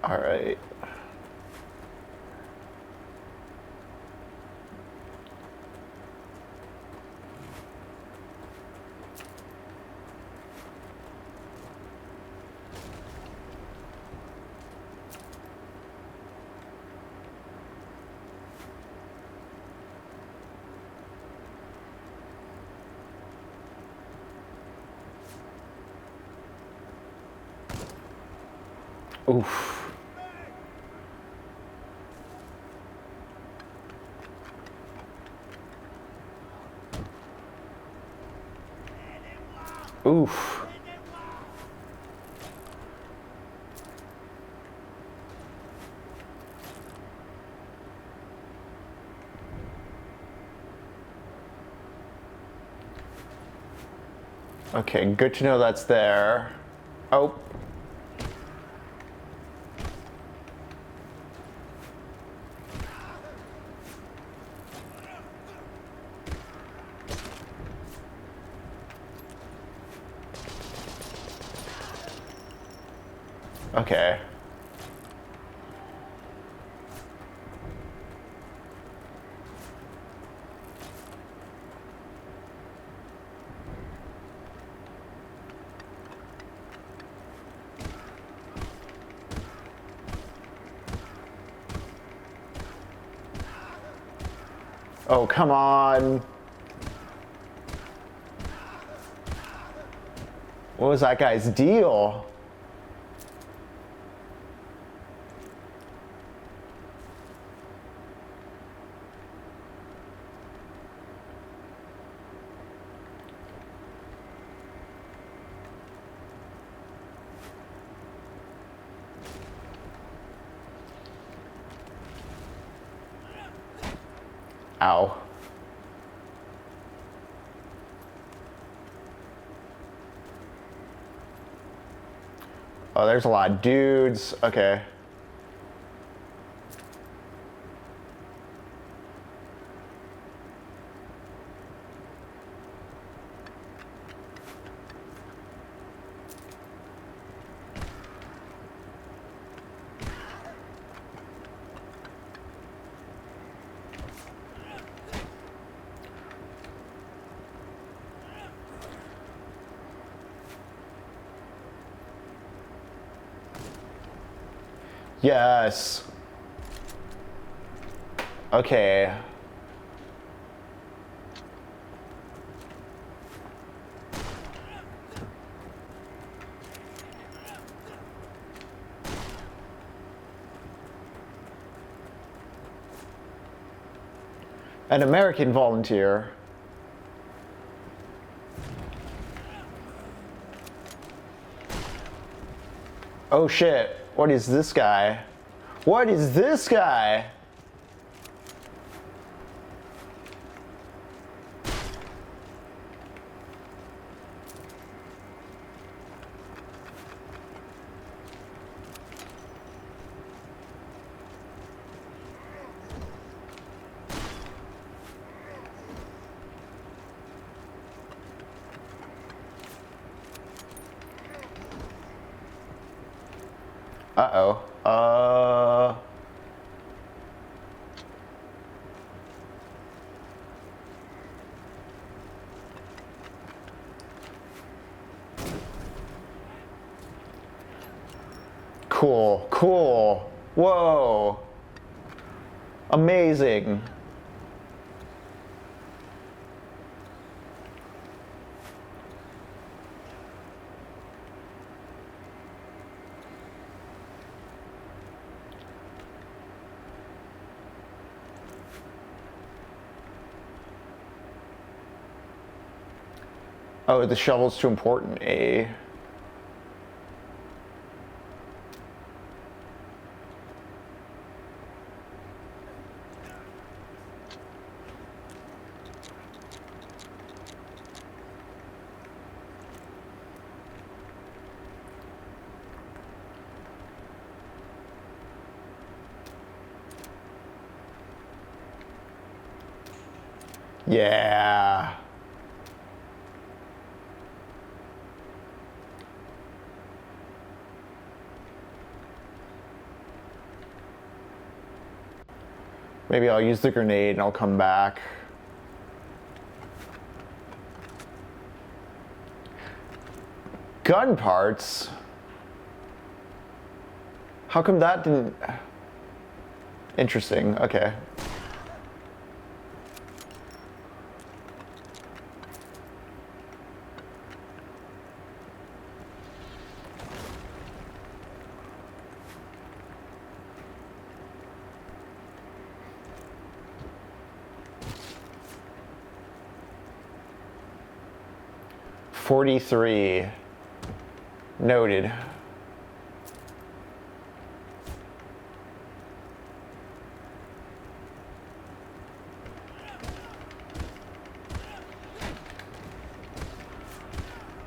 All right. Oof. Oof. Okay, good to know that's there. Oh. Okay. Oh, come on. What was that guy's deal? Ow. Oh, there's a lot of dudes. Okay. Yes. Okay. An American volunteer. Oh shit. What is this guy? What is this guy? Uh-oh. Cool, cool. Whoa. Amazing. Oh, the shovel's too important, eh? Yeah. Maybe I'll use the grenade and I'll come back. Gun parts? How come that didn't... Interesting, okay. $43. Noted.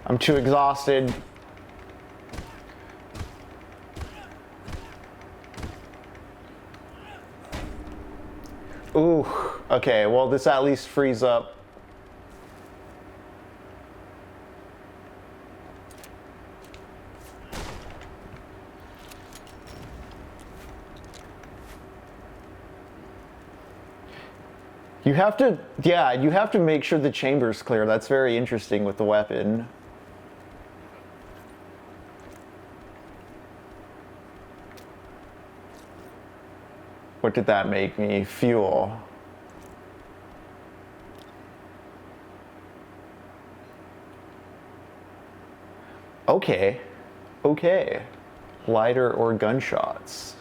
I'm too exhausted. Ooh, okay, well this at least frees up. You have to, yeah, you have to make sure the chamber's clear. That's very interesting with the weapon. What did that make me? Fuel. Okay, okay. Lighter or gunshots.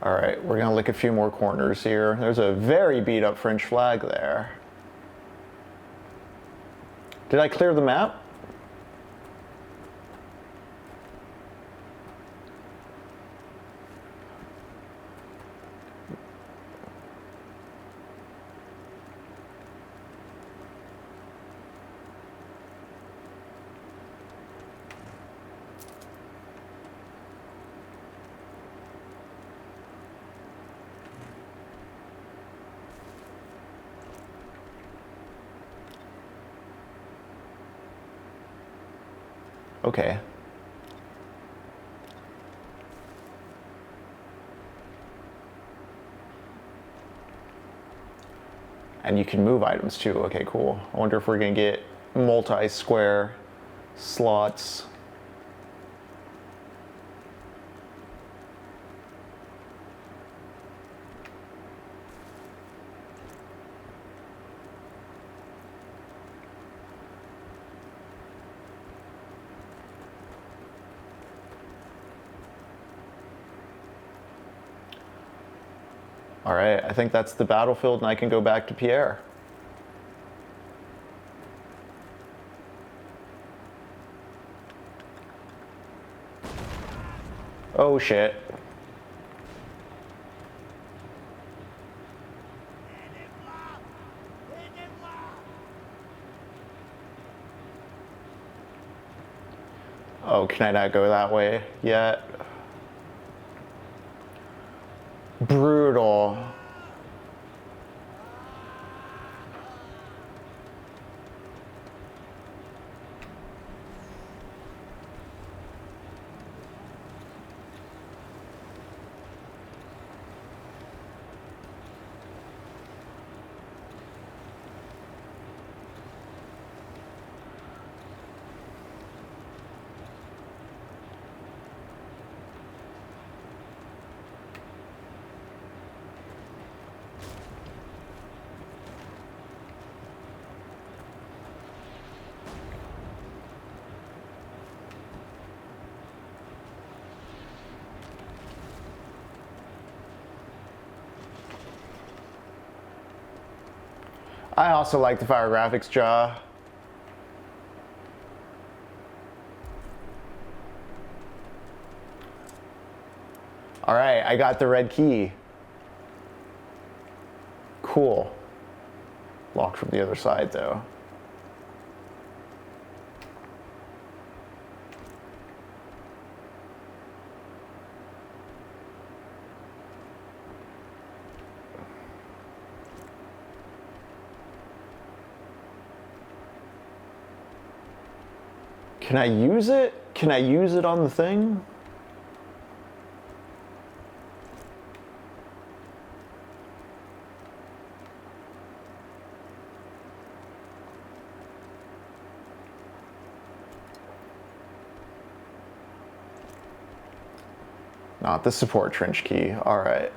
All right, we're gonna lick a few more corners here. There's a very beat up French flag there. Did I clear the map? Okay. And you can move items too. Okay, cool. I wonder if we're gonna get multi-square slots. All right, I think that's the battlefield and I can go back to Pierre. Oh shit. Oh, can I not go that way yet? Brutal. I also like the fire graphics jaw. All right, I got the red key. Cool. Locked from the other side though. Can I use it? Can I use it on the thing? Not the support trench key. All right.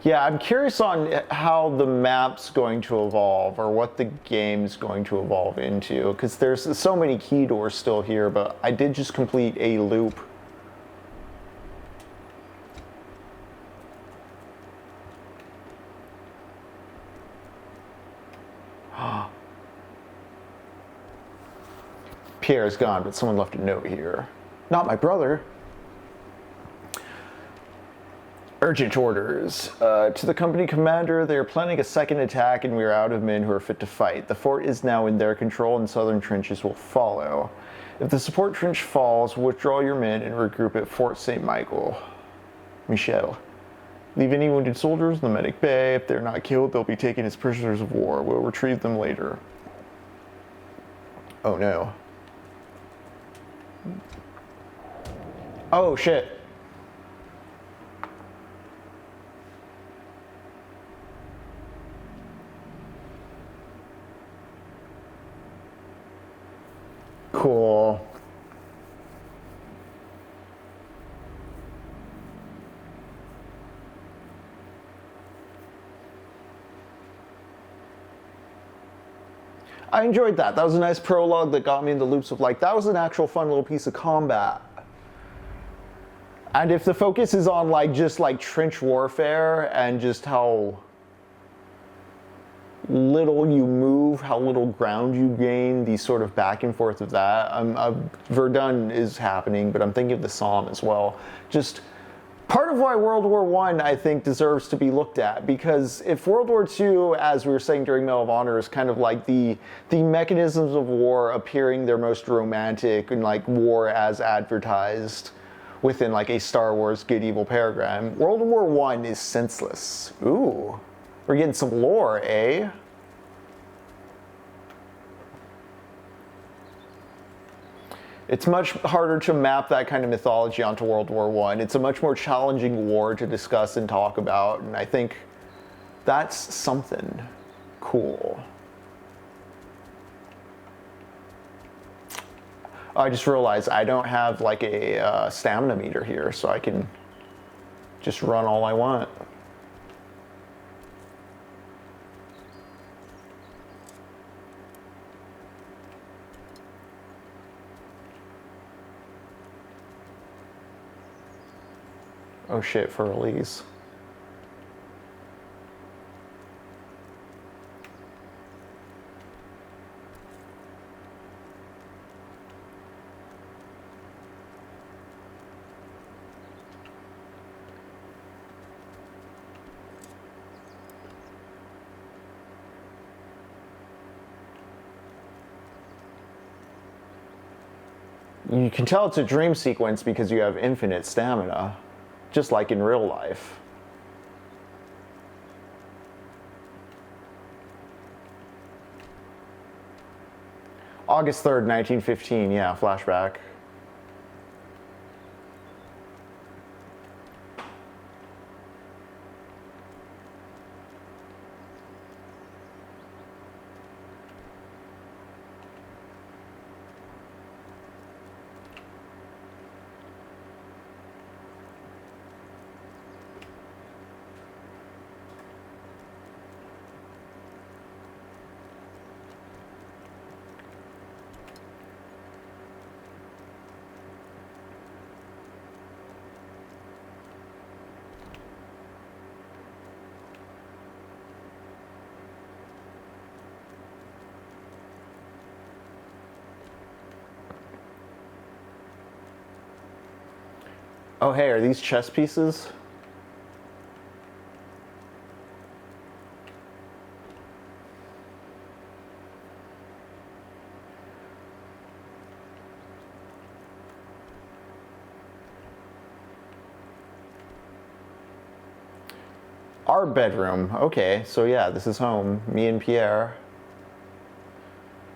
Yeah, I'm curious on how the map's going to evolve or what the game's going to evolve into, because there's so many key doors still here, but I did just complete a loop. Pierre's gone, but someone left a note here. Not my brother. Urgent orders. To the company commander, they are planning a second attack and we are out of men who are fit to fight. The fort is now in their control and southern trenches will follow. If the support trench falls, withdraw your men and regroup at Fort St. Michael. Michel. Leave any wounded soldiers in the medic bay. If they're not killed, they'll be taken as prisoners of war. We'll retrieve them later. Oh no. Oh shit. Cool. I enjoyed that. That was a nice prologue that got me in the loops of like, that was an actual fun little piece of combat. And if the focus is on like just like trench warfare and just how little you move, how little ground you gain, the sort of back and forth of that. Verdun is happening, but I'm thinking of the Somme as well. Just part of why World War I think, deserves to be looked at, because if World War II, as we were saying during Medal of Honor, is kind of like the mechanisms of war appearing their most romantic and like war as advertised within like a Star Wars good evil paradigm, World War I is senseless. Ooh. We're getting some lore, eh? It's much harder to map that kind of mythology onto World War I. It's a much more challenging war to discuss and talk about, and I think that's something cool. I just realized I don't have like a stamina meter here, so I can just run all I want. Oh shit, for release. You can tell it's a dream sequence because you have infinite stamina. Just like in real life. August 3rd, 1915, yeah, flashback. Oh hey, are these chess pieces? Our bedroom. Okay, so yeah, this is home. Me and Pierre.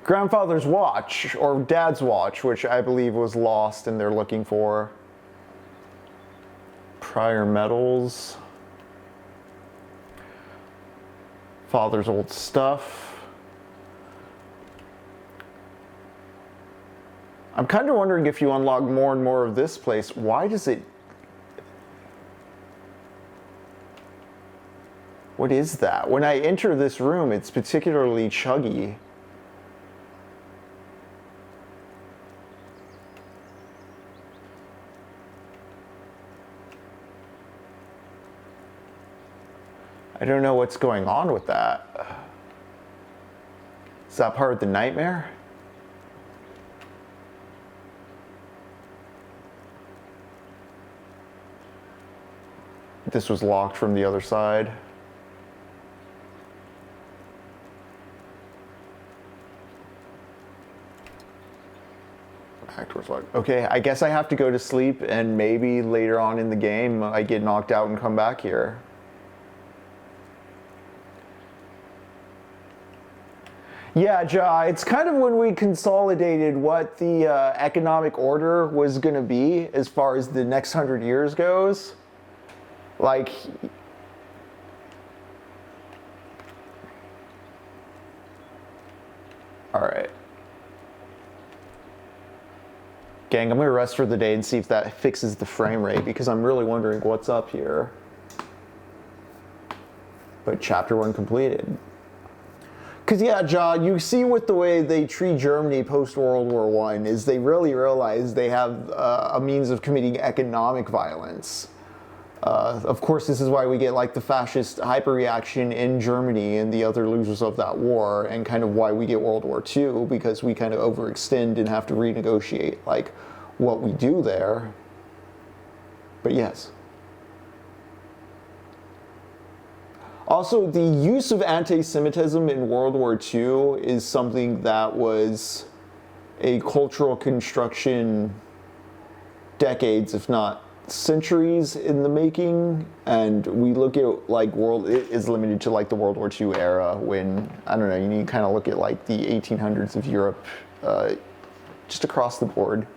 Grandfather's watch, or dad's watch, which I believe was lost and they're looking for. Prior medals. Father's old stuff. I'm kind of wondering if you unlock more and more of this place, why does it... What is that? When I enter this room, it's particularly chuggy. I don't know what's going on with that. Is that part of the nightmare? This was locked from the other side. Back towards lock. Okay, I guess I have to go to sleep, and maybe later on in the game I get knocked out and come back here. Yeah, Ja, it's kind of when we consolidated what the economic order was going to be as far as the next 100 years goes. Like, all right. Gang, I'm going to rest for the day and see if that fixes the frame rate, because I'm really wondering what's up here. But chapter 1 completed. Because, yeah, John, you see with the way they treat Germany post-World War I is they really realize they have a means of committing economic violence. Of course, this is why we get like the fascist hyperreaction in Germany and the other losers of that war, and kind of why we get World War II, because we kind of overextend and have to renegotiate like what we do there. But yes. Also, the use of anti-Semitism in World War II is something that was a cultural construction decades, if not centuries in the making, and we look at like it is limited to like the World War II era, when, I don't know, you need to kind of look at like the 1800s of Europe, just across the board,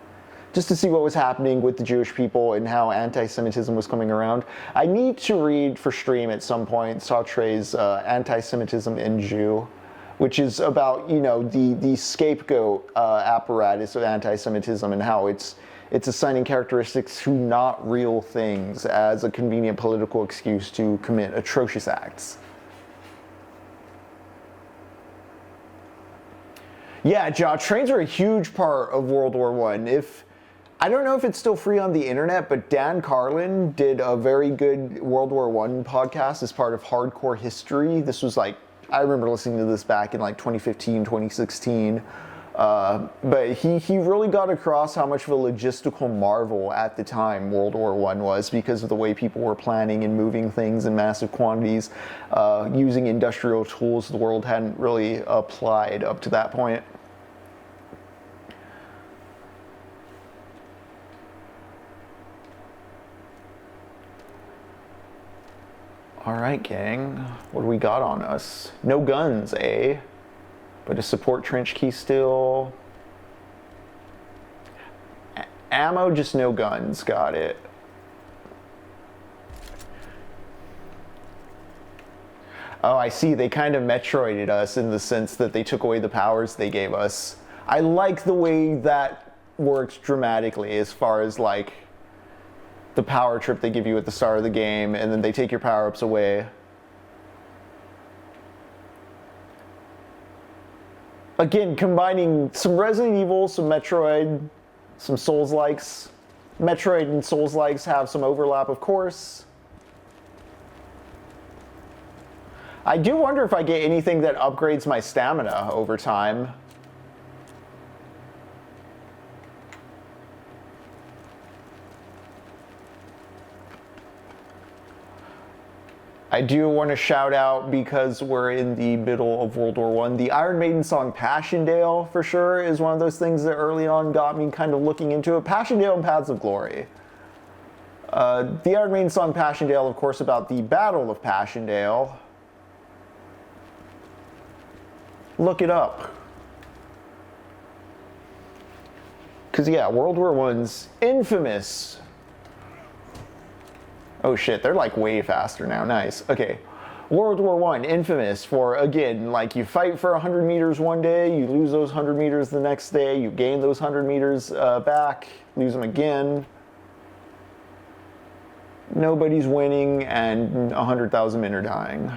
just to see what was happening with the Jewish people and how anti-Semitism was coming around. I need to read for stream at some point Sartre's Anti-Semitism and Jew, which is about, you know, the scapegoat apparatus of anti-Semitism and how it's assigning characteristics to not real things as a convenient political excuse to commit atrocious acts. Yeah, Josh, trains are a huge part of World War I. I don't know if it's still free on the internet, but Dan Carlin did a very good World War I podcast as part of Hardcore History. This was like, I remember listening to this back in like 2015, 2016. But he really got across how much of a logistical marvel at the time World War I was, because of the way people were planning and moving things in massive quantities, using industrial tools the world hadn't really applied up to that point. All right, gang, what do we got on us? No guns, eh? But a support trench key still. Ammo, just no guns, got it. Oh, I see, they kind of Metroided us in the sense that they took away the powers they gave us. I like the way that works dramatically, as far as like the power trip they give you at the start of the game, and then they take your power-ups away. Again, combining some Resident Evil, some Metroid, some Souls-likes. Metroid and Souls-likes have some overlap, of course. I do wonder if I get anything that upgrades my stamina over time. I do want to shout out, because we're in the middle of World War I, the Iron Maiden song Passchendaele, for sure, is one of those things that early on got me kind of looking into it. Passchendaele and Paths of Glory. The Iron Maiden song Passchendaele, of course, about the Battle of Passchendaele. Look it up. Because, yeah, World War I's infamous. Oh shit, they're like way faster now, nice. Okay, World War I, infamous for, again, like you fight for 100 meters one day, you lose those 100 meters the next day, you gain those 100 meters back, lose them again. Nobody's winning, and 100,000 men are dying.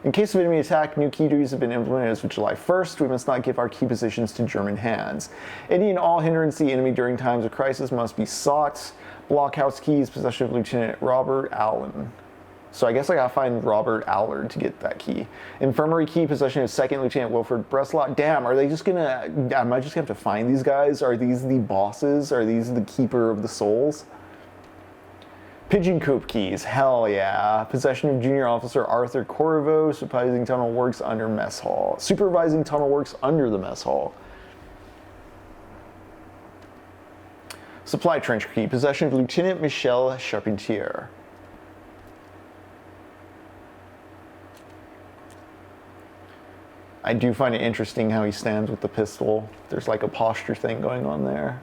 In case of enemy attack, new key duties have been implemented as of July 1st. We must not give our key positions to German hands. Any and all hindrance the enemy during times of crisis must be sought. Blockhouse keys, possession of Lieutenant Robert Allen. So I guess I gotta find Robert Allard to get that key. Infirmary key, possession of 2nd Lieutenant Wilfred Breslot. Damn, are they just gonna, am I just gonna have to find these guys? Are these the bosses? Are these the keeper of the souls? Pigeon cope keys, hell yeah. Possession of junior officer Arthur Corvo, supervising tunnel works under mess hall. Supervising tunnel works under the mess hall. Supply trench key, possession of Lieutenant Michel Charpentier. I do find it interesting how he stands with the pistol. There's like a posture thing going on there.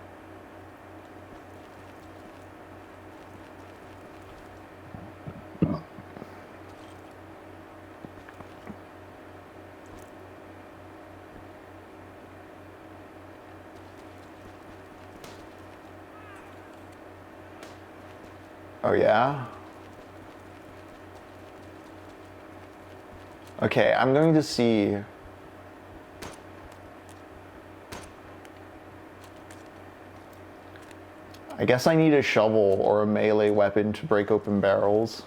Oh yeah? Okay, I'm going to see. I guess I need a shovel or a melee weapon to break open barrels.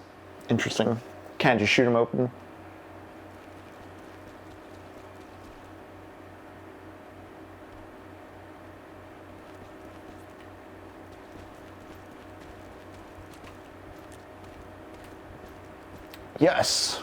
Interesting. Can't just shoot them open. Yes.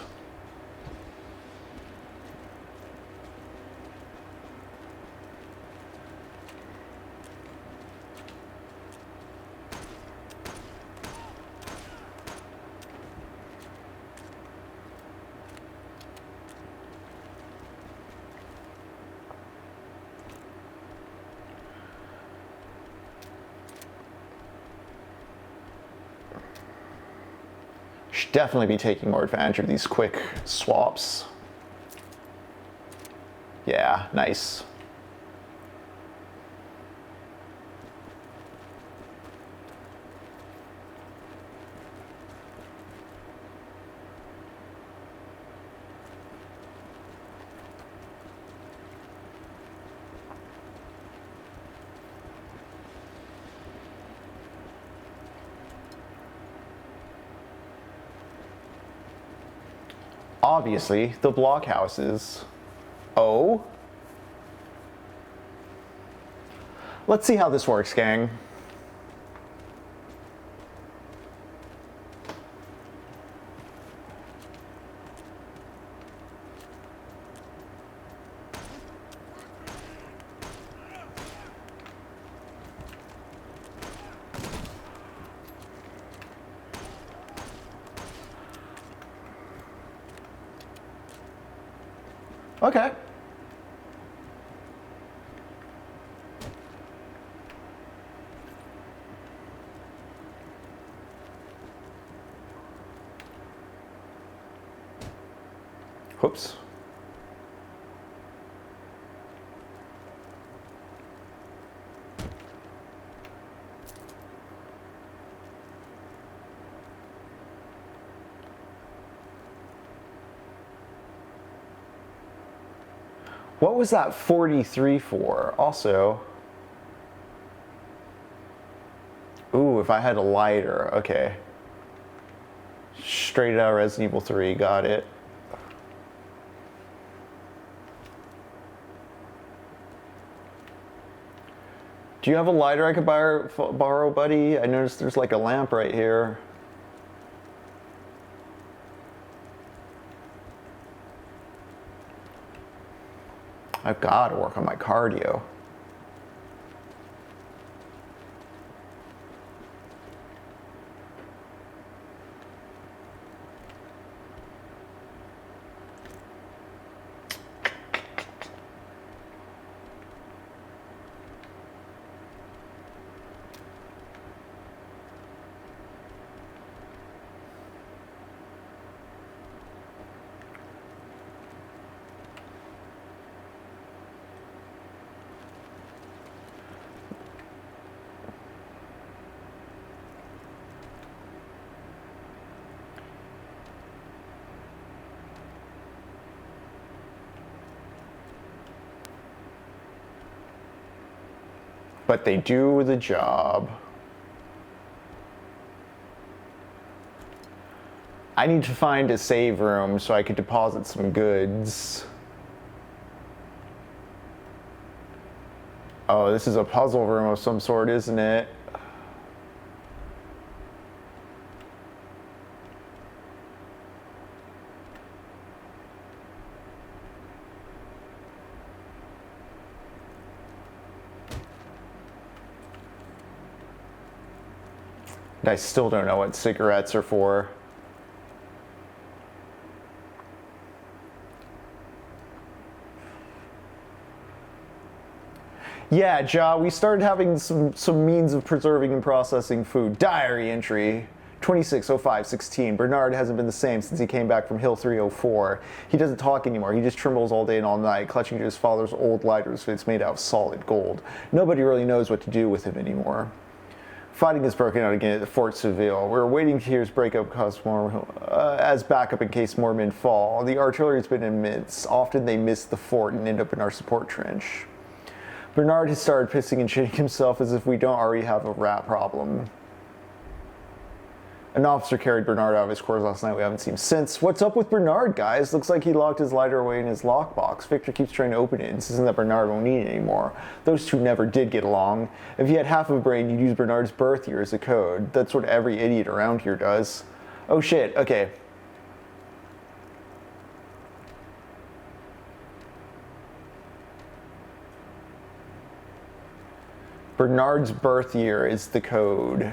Should definitely be taking more advantage of these quick swaps. Yeah, nice. Obviously, the blockhouses. Oh? Let's see how this works, gang. Okay. Whoops. What was that 43 for? Also, ooh, if I had a lighter, okay. Straight out of Resident Evil 3, got it. Do you have a lighter I could borrow, buddy? I noticed there's like a lamp right here. I've got to work on my cardio. But they do the job. I need to find a save room so I could deposit some goods. Oh, this is a puzzle room of some sort, isn't it? And I still don't know what cigarettes are for. Yeah, Ja, we started having some means of preserving and processing food. Diary entry 26:05:16. Bernard hasn't been the same since he came back from Hill 304. He doesn't talk anymore. He just trembles all day and all night, clutching to his father's old lighters that's made out of solid gold. Nobody really knows what to do with him anymore. Fighting has broken out again at Fort Seville. We're waiting to hear his breakup cause more as backup in case more men fall. The artillery's been immense. Often they miss the fort and end up in our support trench. Bernard has started pissing and shitting himself as if we don't already have a rat problem. An officer carried Bernard out of his quarters last night. We haven't seen him since. What's up with Bernard, guys? Looks like he locked his lighter away in his lockbox. Victor keeps trying to open it, insisting that Bernard won't need it anymore. Those two never did get along. If you had half of a brain, you'd use Bernard's birth year as a code. That's what every idiot around here does. Oh shit, okay. Bernard's birth year is the code.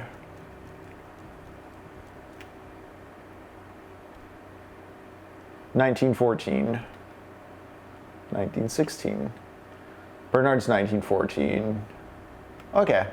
(1914) 1916. Bernard's 1914. Okay.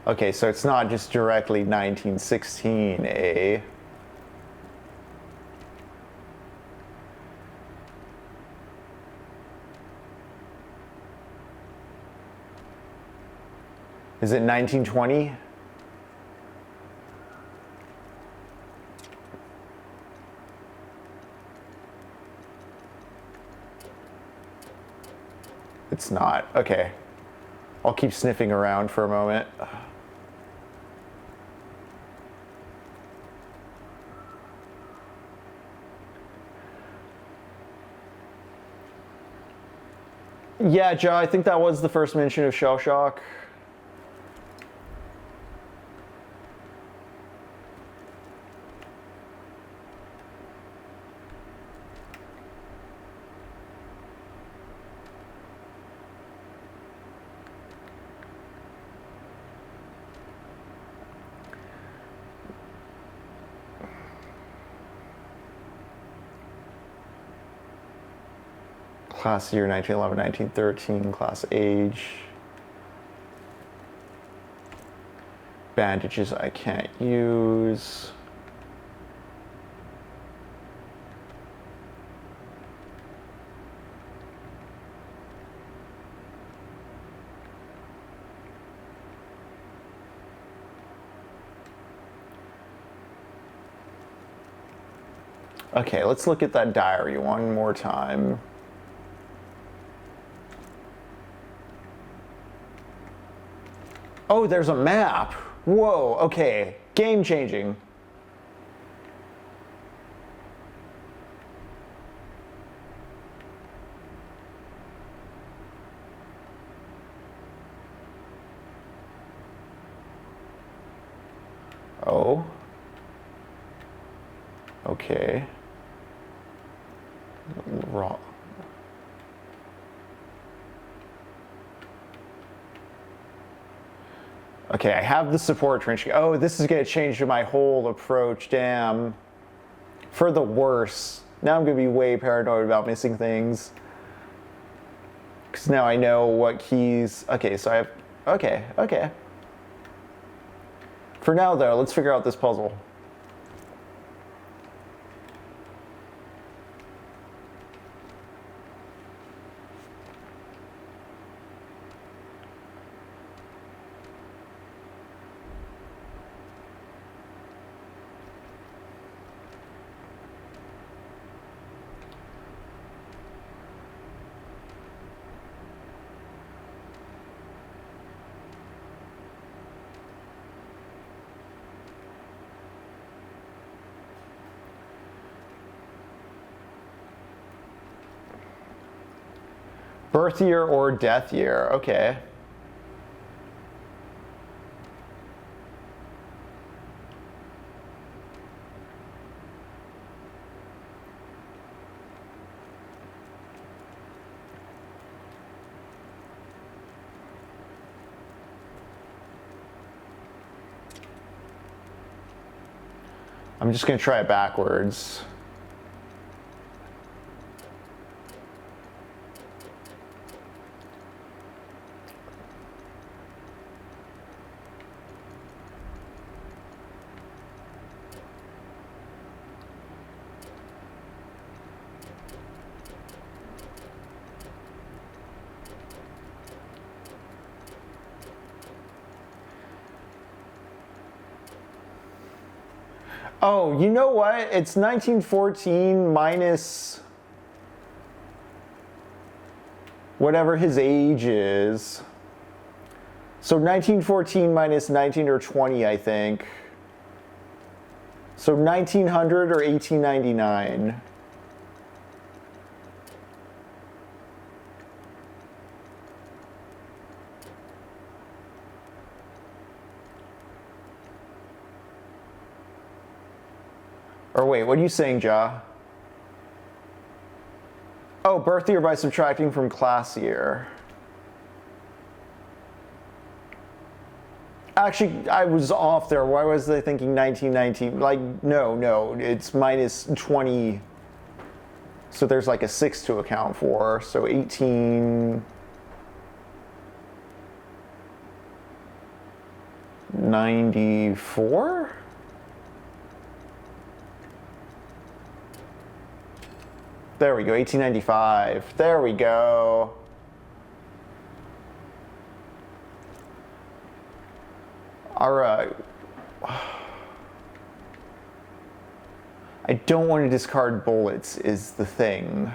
Okay, so it's not just directly 1916, eh? Is it 1920? It's not. Okay. I'll keep sniffing around for a moment. Yeah, Joe, I think that was the first mention of shell shock. Class year 1911, 1913, class age. Bandages I can't use. Okay, let's look at that diary one more time. Oh, there's a map. Whoa, okay. Game changing. Oh. Okay. Raw. Okay, I have the support trench. Oh, this is going to change my whole approach. Damn. For the worse. Now I'm going to be way paranoid about missing things. Because now I know what keys... Okay, so I have... Okay. For now, though, let's figure out this puzzle. Birth year or death year, okay. I'm just going to try it backwards. Oh, you know what? It's 1914 minus whatever his age is. So 1914 minus 19 or 20, I think. So 1900 or 1899. Or wait, what are you saying, Ja? Oh, birth year by subtracting from class year. Actually, I was off there. Why was I thinking 1919? Like, no, it's minus 20. So there's like a 6 to account for. So 1894? There we go, 1895. There we go. All right. I don't want to discard bullets is the thing.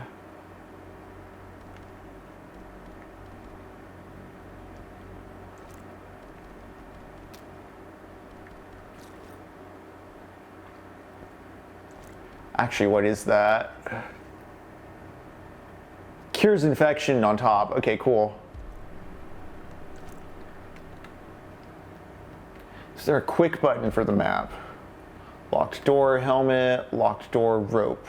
Actually, what is that? Cures infection on top. Okay, cool. Is there a quick button for the map? Locked door, helmet, locked door, rope.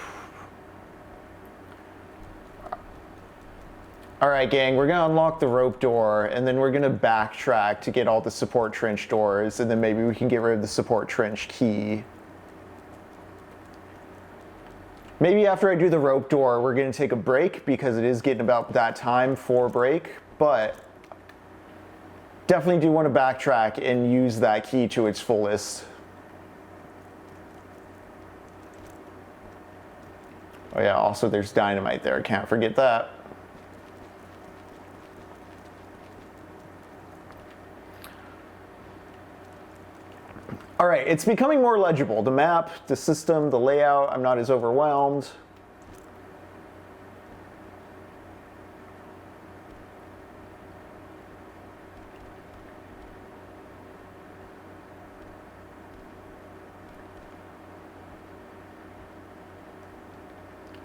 All right, gang, we're gonna unlock the rope door and then we're gonna backtrack to get all the support trench doors and then maybe we can get rid of the support trench key. Maybe after I do the rope door, we're going to take a break because it is getting about that time for break, but definitely do want to backtrack and use that key to its fullest. Oh yeah, also there's dynamite there, can't forget that. All right, it's becoming more legible. The map, the system, the layout, I'm not as overwhelmed.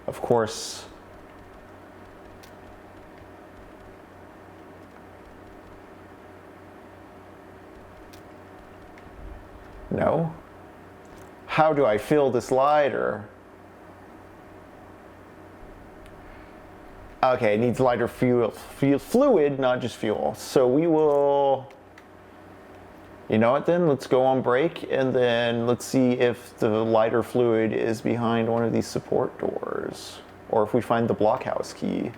Of course, no. How do I fill this lighter? Okay, it needs lighter fluid, not just fuel. So we will, you know what then, let's go on break and then let's see if the lighter fluid is behind one of these support doors or if we find the blockhouse key.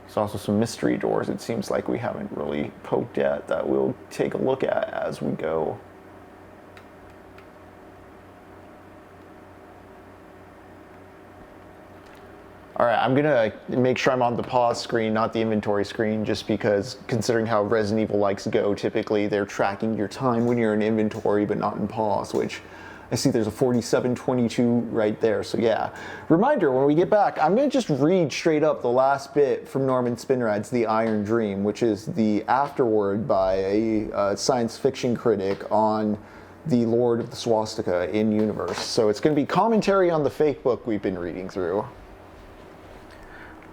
There's also some mystery doors it seems like we haven't really poked at that we'll take a look at as we go. All right, I'm gonna make sure I'm on the pause screen, not the inventory screen, just because considering how Resident Evil likes go, typically they're tracking your time when you're in inventory but not in pause, which I see there's a 4722 right there, so yeah. Reminder, when we get back, I'm gonna just read straight up the last bit from Norman Spinrad's The Iron Dream, which is the afterword by a science fiction critic on the Lord of the Swastika in universe. So it's gonna be commentary on the fake book we've been reading through.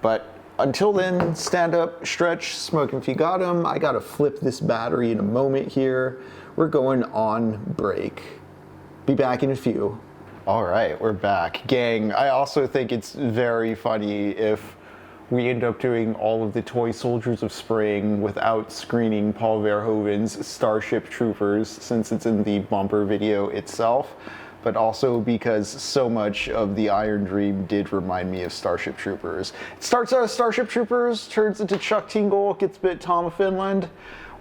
But until then, stand up, stretch, smoke if you got 'em. I gotta flip this battery in a moment here. We're going on break. Be back in a few. All right, we're back. Gang, I also think it's very funny if we end up doing all of the Toy Soldiers of Spring without screening Paul Verhoeven's Starship Troopers, since it's in the bumper video itself, but also because so much of the Iron Dream did remind me of Starship Troopers. It starts out as Starship Troopers, turns into Chuck Tingle, gets bit Tom of Finland.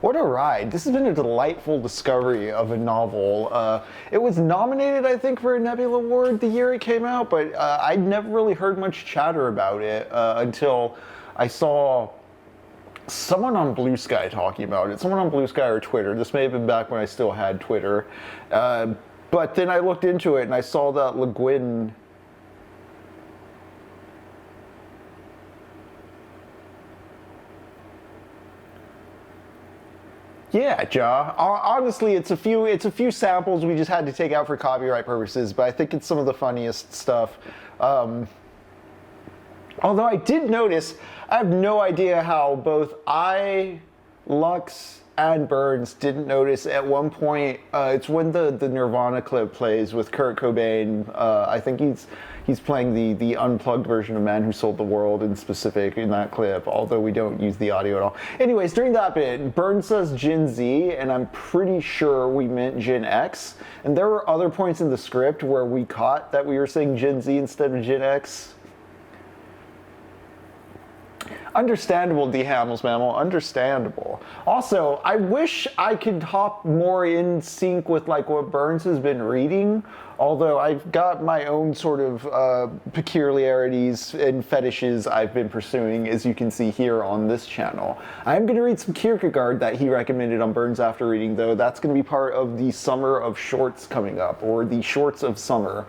What a ride. This has been a delightful discovery of a novel. It was nominated, I think, for a Nebula Award the year it came out, but I'd never really heard much chatter about it until I saw someone on Blue Sky talking about it. Someone on Blue Sky or Twitter. This may have been back when I still had Twitter. But then I looked into it and I saw that Le Guin... Yeah, Ja. Honestly, it's a few samples we just had to take out for copyright purposes, but I think it's some of the funniest stuff. Although I did notice, I have no idea how both Lux, and Burns didn't notice at one point. It's when the Nirvana clip plays with Kurt Cobain. I think he's playing the unplugged version of Man Who Sold the World in specific in that clip, although we don't use the audio at all. Anyways, during that bit, Burns says Gen Z, and I'm pretty sure we meant Gen X. And there were other points in the script where we caught that we were saying Gen Z instead of Gen X. Understandable, D. Hamels Mammal, understandable. Also, I wish I could hop more in sync with like what Burns has been reading, although I've got my own sort of peculiarities and fetishes I've been pursuing, as you can see here on this channel. I'm going to read some Kierkegaard that he recommended on Burns After Reading, though. That's going to be part of the Summer of Shorts coming up, or the Shorts of Summer.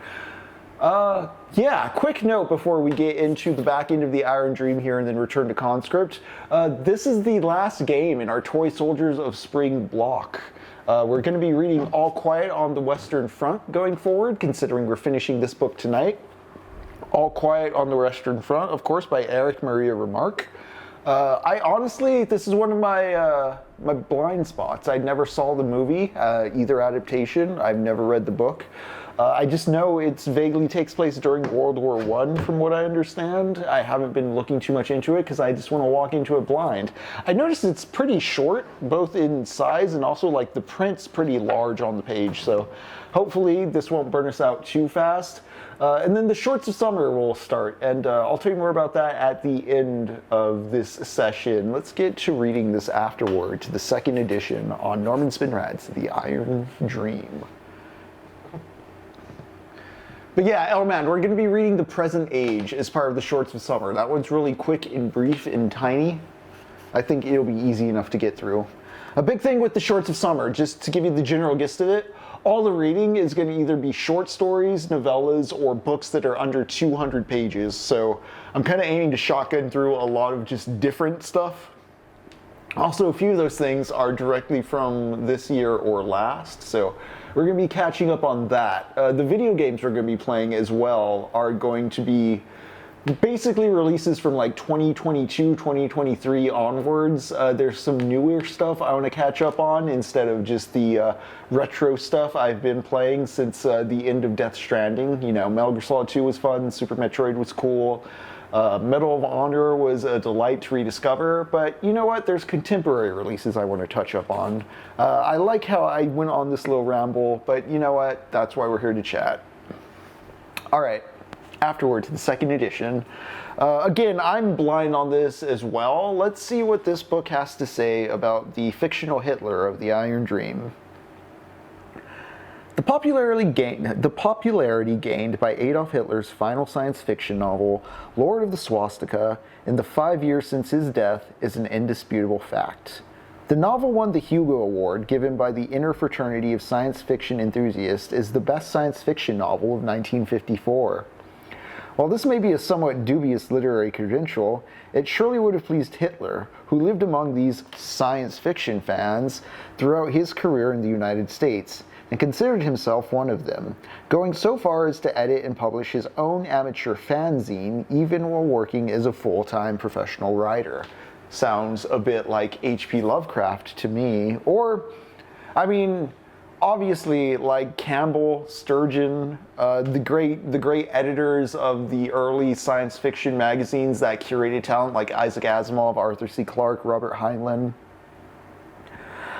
Yeah, quick note before we get into the back end of the Iron Dream here and then return to Conscript. This is the last game in our Toy Soldiers of Spring block. We're going to be reading All Quiet on the Western Front going forward, considering we're finishing this book tonight. All Quiet on the Western Front, of course, by Erich Maria Remarque. I honestly, this is one of my my blind spots. I never saw the movie, either adaptation. I've never read the book. I just know it vaguely takes place during World War I, from what I understand. I haven't been looking too much into it because I just want to walk into it blind. I noticed it's pretty short, both in size and also like the print's pretty large on the page. So hopefully this won't burn us out too fast. And then the Shorts of Summer will start, and I'll tell you more about that at the end of this session. Let's get to reading this afterward to the second edition on Norman Spinrad's The Iron Dream. But yeah, Elrond, we're going to be reading The Present Age as part of the Shorts of Summer. That one's really quick and brief and tiny. I think it'll be easy enough to get through. A big thing with the Shorts of Summer, just to give you the general gist of it, all the reading is going to either be short stories, novellas, or books that are under 200 pages. So I'm kind of aiming to shotgun through a lot of just different stuff. Also, a few of those things are directly from this year or last, so we're going to be catching up on that. The video games we're going to be playing as well are going to be basically releases from like 2022, 2023 onwards. There's some newer stuff I want to catch up on instead of just the retro stuff I've been playing since the end of Death Stranding. You know, Metal Gear Solid 2 was fun, Super Metroid was cool. Medal of Honor was a delight to rediscover, but you know what? There's contemporary releases I want to touch up on. I like how I went on this little ramble, but you know what? That's why we're here to chat. All right, afterward to the second edition. Again, I'm blind on this as well. Let's see what this book has to say about the fictional Hitler of the Iron Dream. The popularity gained by Adolf Hitler's final science fiction novel, Lord of the Swastika, in the 5 years since his death is an indisputable fact. The novel won the Hugo Award given by the Inner Fraternity of Science Fiction Enthusiasts as the best science fiction novel of 1954. While this may be a somewhat dubious literary credential, it surely would have pleased Hitler, who lived among these science fiction fans throughout his career in the United States, and considered himself one of them, going so far as to edit and publish his own amateur fanzine even while working as a full-time professional writer. Sounds a bit like H.P. Lovecraft to me, or, I mean, obviously like Campbell, Sturgeon, the great editors of the early science fiction magazines that curated talent, like Isaac Asimov, Arthur C. Clarke, Robert Heinlein.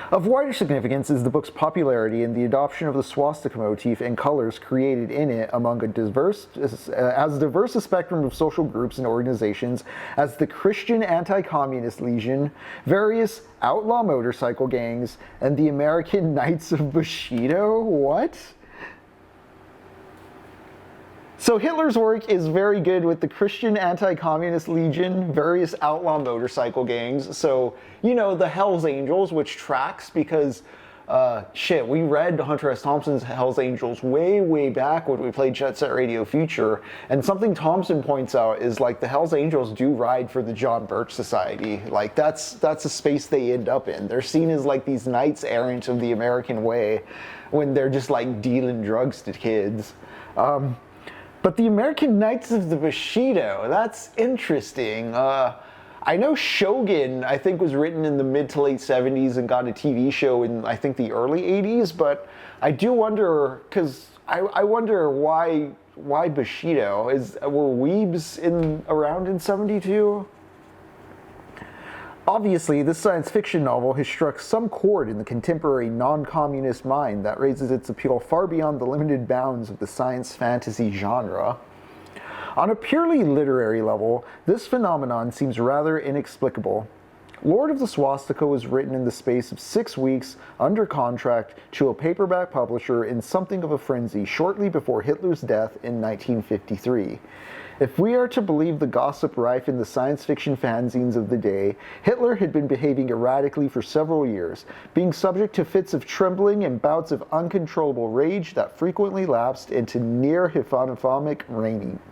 Of wider significance is the book's popularity and the adoption of the swastika motif and colors created in it among as diverse a spectrum of social groups and organizations as the Christian Anti-Communist Legion, various outlaw motorcycle gangs, and the American Knights of Bushido. What? So Hitler's work is very good with the Christian Anti-Communist Legion, various outlaw motorcycle gangs. So, you know, the Hells Angels, which tracks because, we read Hunter S. Thompson's Hells Angels way back when we played Jet Set Radio Future. And something Thompson points out is, like, the Hells Angels do ride for the John Birch Society. Like, that's a space they end up in. They're seen as, like, these knights errant of the American way when they're just, like, dealing drugs to kids. But the American Knights of the Bushido, that's interesting. I know Shogun, I think, was written in the mid to late 70s and got a TV show in, I think, the early 80s, but I do wonder, because I wonder why Bushido? Were weebs around in 72? Obviously, this science fiction novel has struck some chord in the contemporary non-communist mind that raises its appeal far beyond the limited bounds of the science fantasy genre. On a purely literary level, this phenomenon seems rather inexplicable. Lord of the Swastika was written in the space of 6 weeks under contract to a paperback publisher in something of a frenzy shortly before Hitler's death in 1953. If we are to believe the gossip rife in the science fiction fanzines of the day, Hitler had been behaving erratically for several years, being subject to fits of trembling and bouts of uncontrollable rage that frequently lapsed into near hebephrenic rantings.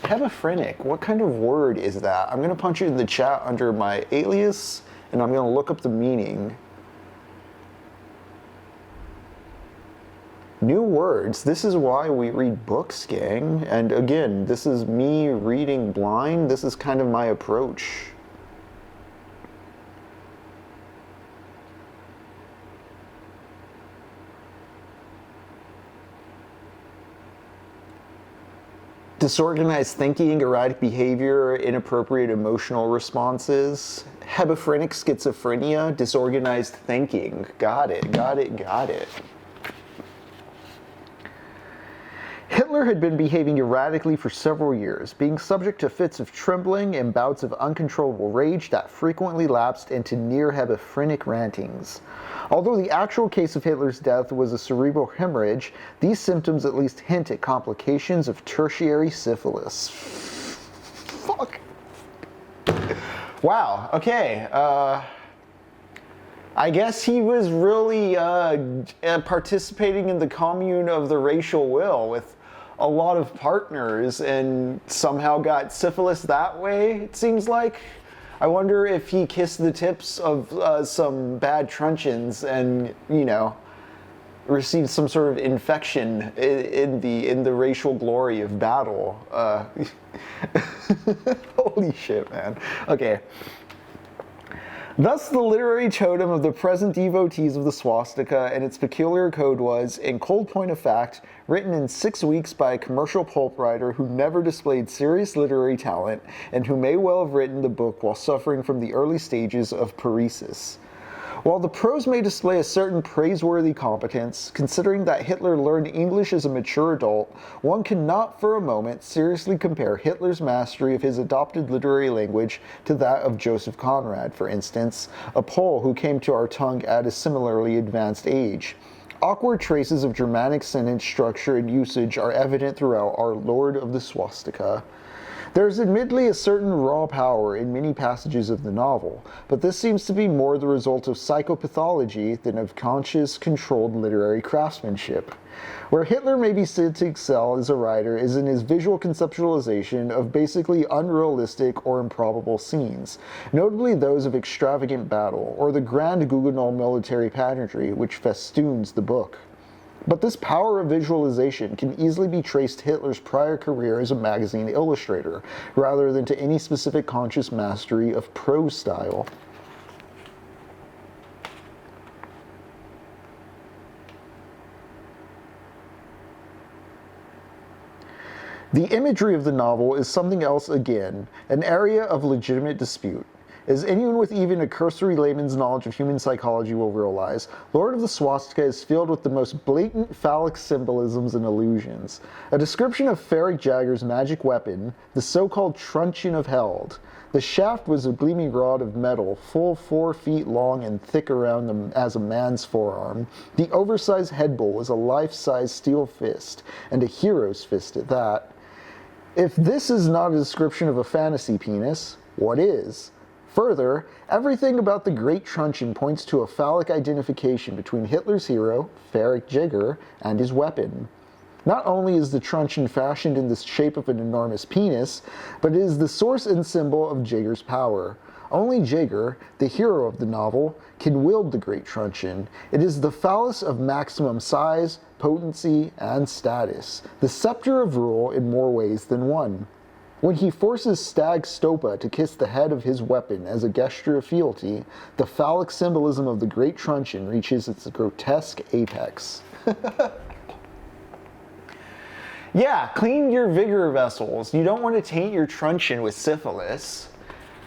Hebephrenic, what kind of word is that? I'm going to punch it in the chat under my alias, and I'm going to look up the meaning. New words. This is why we read books, gang. And again, this is me reading blind. This is kind of my approach. Disorganized thinking, erratic behavior, inappropriate emotional responses. Hebephrenic schizophrenia, disorganized thinking. Got it. Hitler had been behaving erratically for several years, being subject to fits of trembling and bouts of uncontrollable rage that frequently lapsed into near hebephrenic rantings. Although the actual case of Hitler's death was a cerebral hemorrhage, these symptoms at least hint at complications of tertiary syphilis. Fuck. Wow, okay. I guess he was really participating in the commune of the racial will with a lot of partners and somehow got syphilis that way, it seems like. I wonder if he kissed the tips of some bad truncheons and, you know, received some sort of infection in the racial glory of battle. Holy shit, man. Okay. Thus, the literary totem of the present devotees of the swastika and its peculiar code was, in cold point of fact, written in 6 weeks by a commercial pulp writer who never displayed serious literary talent and who may well have written the book while suffering from the early stages of paresis. While the prose may display a certain praiseworthy competence, considering that Hitler learned English as a mature adult, one cannot for a moment seriously compare Hitler's mastery of his adopted literary language to that of Joseph Conrad, for instance, a Pole who came to our tongue at a similarly advanced age. Awkward traces of Germanic sentence structure and usage are evident throughout our Lord of the Swastika. There's admittedly a certain raw power in many passages of the novel, but this seems to be more the result of psychopathology than of conscious, controlled literary craftsmanship. Where Hitler may be said to excel as a writer is in his visual conceptualization of basically unrealistic or improbable scenes, notably those of extravagant battle, or the grand Guggenol military pageantry which festoons the book. But this power of visualization can easily be traced to Hitler's prior career as a magazine illustrator, rather than to any specific conscious mastery of prose style. The imagery of the novel is something else again, an area of legitimate dispute. As anyone with even a cursory layman's knowledge of human psychology will realize, Lord of the Swastika is filled with the most blatant phallic symbolisms and illusions. A description of Fredric Jager's magic weapon, the so-called truncheon of Held. The shaft was a gleaming rod of metal, full 4 feet long and thick around them as a man's forearm. The oversized head bowl was a life-size steel fist, and a hero's fist at that. If this is not a description of a fantasy penis, what is? Further, everything about the Great Truncheon points to a phallic identification between Hitler's hero, Fredric Jager, and his weapon. Not only is the truncheon fashioned in the shape of an enormous penis, but it is the source and symbol of Jager's power. Only Jager, the hero of the novel, can wield the Great Truncheon. It is the phallus of maximum size, potency, and status, the scepter of rule in more ways than one. When he forces Stag Stopa to kiss the head of his weapon as a gesture of fealty, the phallic symbolism of the Great Truncheon reaches its grotesque apex. Yeah, clean your vigor vessels. You don't want to taint your truncheon with syphilis.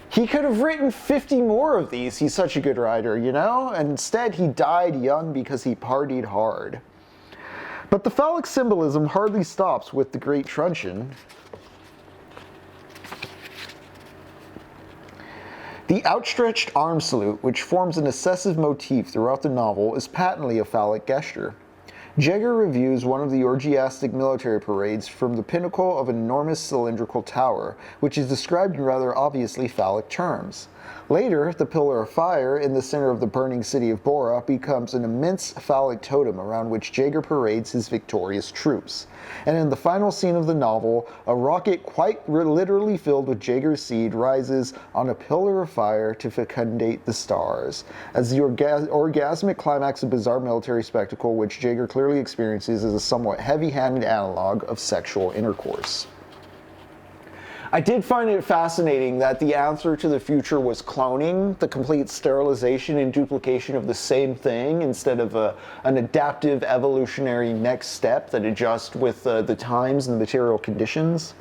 He could have written 50 more of these. He's such a good writer, you know? And instead, he died young because he partied hard. But the phallic symbolism hardly stops with the Great Truncheon. The outstretched arm salute, which forms an obsessive motif throughout the novel, is patently a phallic gesture. Jager reviews one of the orgiastic military parades from the pinnacle of an enormous cylindrical tower, which is described in rather obviously phallic terms. Later, the Pillar of Fire in the center of the burning city of Bora becomes an immense phallic totem around which Jager parades his victorious troops. And in the final scene of the novel, a rocket quite literally filled with Jager's seed rises on a pillar of fire to fecundate the stars, as the orgasmic climax of bizarre military spectacle which Jager clearly experiences as a somewhat heavy-handed analog of sexual intercourse. I did find it fascinating that the answer to the future was cloning, the complete sterilization and duplication of the same thing instead of an adaptive evolutionary next step that adjusts with the times and the material conditions.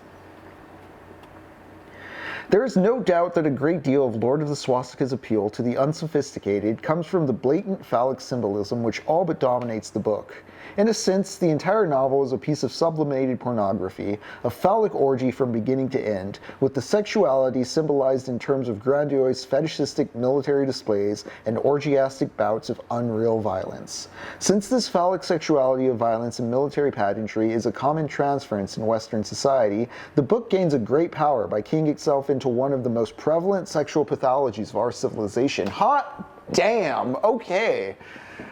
There is no doubt that a great deal of Lord of the Swastika's appeal to the unsophisticated comes from the blatant phallic symbolism which all but dominates the book. In a sense, the entire novel is a piece of sublimated pornography, a phallic orgy from beginning to end, with the sexuality symbolized in terms of grandiose fetishistic military displays and orgiastic bouts of unreal violence. Since this phallic sexuality of violence and military pageantry is a common transference in Western society, the book gains a great power by keying itself into one of the most prevalent sexual pathologies of our civilization. Hot damn, okay.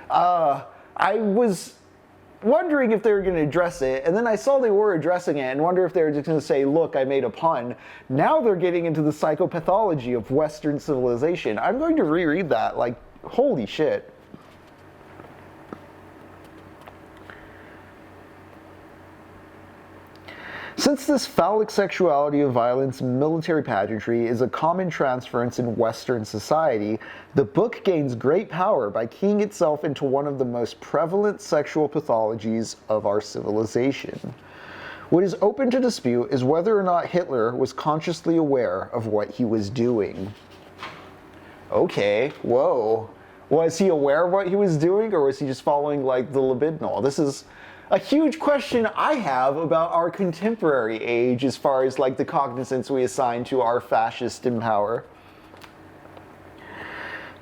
I was wondering if they were going to address it, and then I saw they were addressing it and wonder if they were just going to say, look, I made a pun. Now they're getting into the psychopathology of Western civilization. I'm going to reread that, like, holy shit. Since this phallic sexuality of violence and military pageantry is a common transference in Western society, the book gains great power by keying itself into one of the most prevalent sexual pathologies of our civilization. What is open to dispute is whether or not Hitler was consciously aware of what he was doing. Okay, whoa. Was he aware of what he was doing, or was he just following, like, the libidinal? This is a huge question I have about our contemporary age as far as, like, the cognizance we assign to our fascist in power.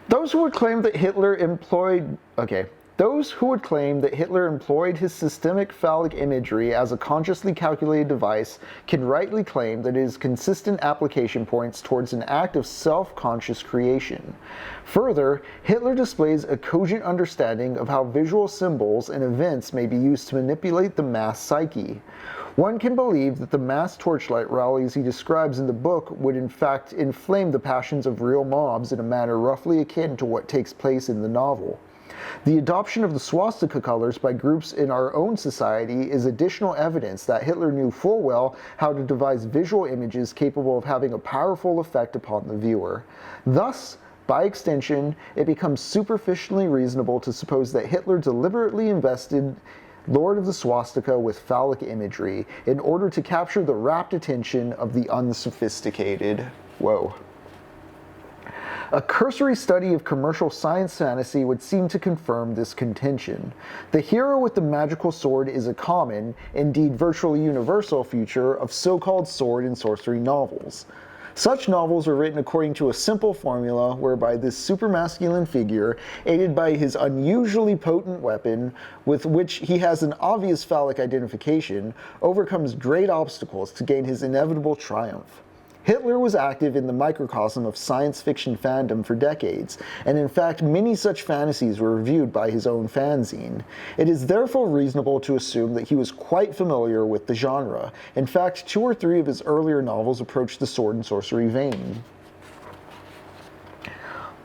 Those who would claim that Hitler employed... Okay, Those who would claim that Hitler employed his systemic phallic imagery as a consciously calculated device can rightly claim that it is consistent application points towards an act of self-conscious creation. Further, Hitler displays a cogent understanding of how visual symbols and events may be used to manipulate the mass psyche. One can believe that the mass torchlight rallies he describes in the book would in fact inflame the passions of real mobs in a manner roughly akin to what takes place in the novel. The adoption of the swastika colors by groups in our own society is additional evidence that Hitler knew full well how to devise visual images capable of having a powerful effect upon the viewer. Thus, by extension, it becomes superficially reasonable to suppose that Hitler deliberately invested Lord of the Swastika with phallic imagery in order to capture the rapt attention of the unsophisticated. Whoa. A cursory study of commercial science fantasy would seem to confirm this contention. The hero with the magical sword is a common, indeed virtually universal feature of so-called sword and sorcery novels. Such novels are written according to a simple formula whereby this supermasculine figure, aided by his unusually potent weapon, with which he has an obvious phallic identification, overcomes great obstacles to gain his inevitable triumph. Hitler was active in the microcosm of science fiction fandom for decades, and in fact many such fantasies were reviewed by his own fanzine. It is therefore reasonable to assume that he was quite familiar with the genre. In fact, 2 or 3 of his earlier novels approached the sword and sorcery vein.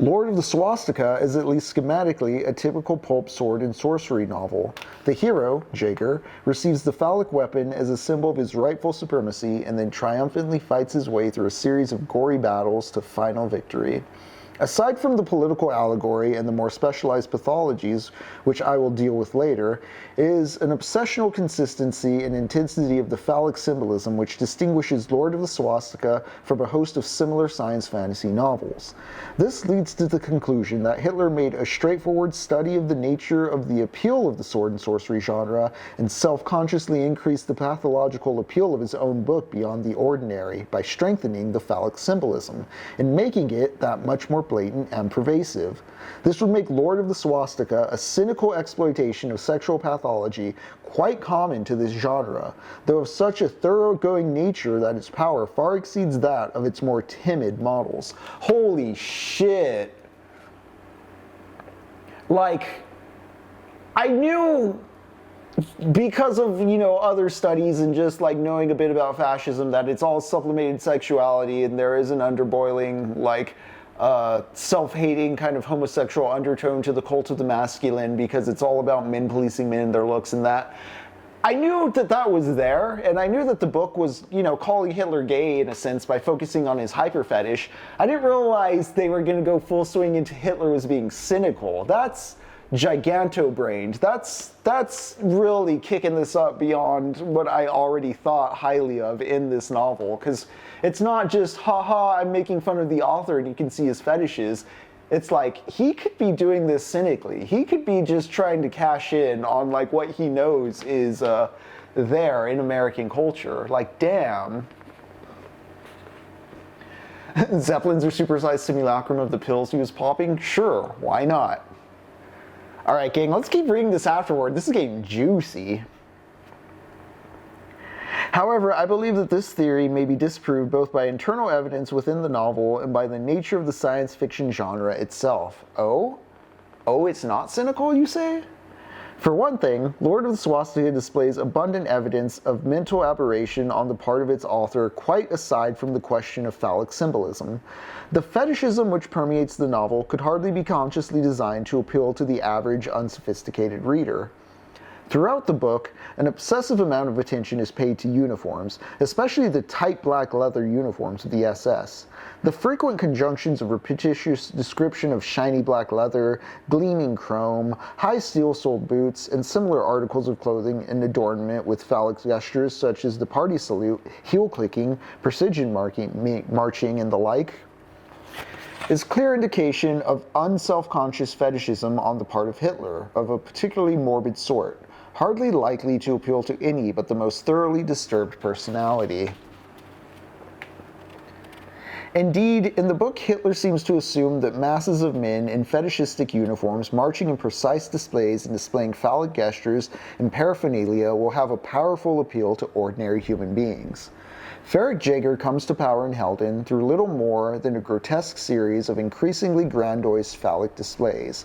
Lord of the Swastika is at least schematically a typical pulp sword and sorcery novel. The hero, Jaeger, receives the phallic weapon as a symbol of his rightful supremacy and then triumphantly fights his way through a series of gory battles to final victory. Aside from the political allegory and the more specialized pathologies, which I will deal with later, is an obsessional consistency and intensity of the phallic symbolism which distinguishes Lord of the Swastika from a host of similar science fantasy novels. This leads to the conclusion that Hitler made a straightforward study of the nature of the appeal of the sword and sorcery genre and self-consciously increased the pathological appeal of his own book beyond the ordinary by strengthening the phallic symbolism and making it that much more blatant and pervasive. This would make Lord of the Swastika a cynical exploitation of sexual pathology quite common to this genre, though of such a thoroughgoing nature that its power far exceeds that of its more timid models. Holy shit! Like, I knew because of, other studies and just like knowing a bit about fascism that it's all sublimated sexuality and there is an underboiling, self-hating kind of homosexual undertone to the cult of the masculine because it's all about men policing men and their looks and that. I knew that that was there, and I knew that the book was, calling Hitler gay in a sense by focusing on his hyper fetish. I didn't realize they were going to go full swing into Hitler as being cynical. That's giganto-brained. That's really kicking this up beyond what I already thought highly of in this novel, because it's not just, haha, I'm making fun of the author and you can see his fetishes. It's like, he could be doing this cynically. He could be just trying to cash in on what he knows is there in American culture. Like, damn. Zeppelins are supersized simulacrum of the pills he was popping? Sure, why not? Alright, gang, let's keep reading this afterward. This is getting juicy. However, I believe that this theory may be disproved both by internal evidence within the novel and by the nature of the science fiction genre itself. Oh? Oh, it's not cynical, you say? For one thing, Lord of the Swastika displays abundant evidence of mental aberration on the part of its author, quite aside from the question of phallic symbolism. The fetishism which permeates the novel could hardly be consciously designed to appeal to the average unsophisticated reader. Throughout the book, an obsessive amount of attention is paid to uniforms, especially the tight black leather uniforms of the SS. The frequent conjunctions of repetitious description of shiny black leather, gleaming chrome, high steel-soled boots, and similar articles of clothing and adornment with phallic gestures such as the party salute, heel-clicking, precision marching, and the like, is clear indication of unself-conscious fetishism on the part of Hitler, of a particularly morbid sort, hardly likely to appeal to any but the most thoroughly disturbed personality. Indeed, in the book, Hitler seems to assume that masses of men in fetishistic uniforms marching in precise displays and displaying phallic gestures and paraphernalia will have a powerful appeal to ordinary human beings. Fredric Jaeger comes to power in Helden through little more than a grotesque series of increasingly grandiose phallic displays.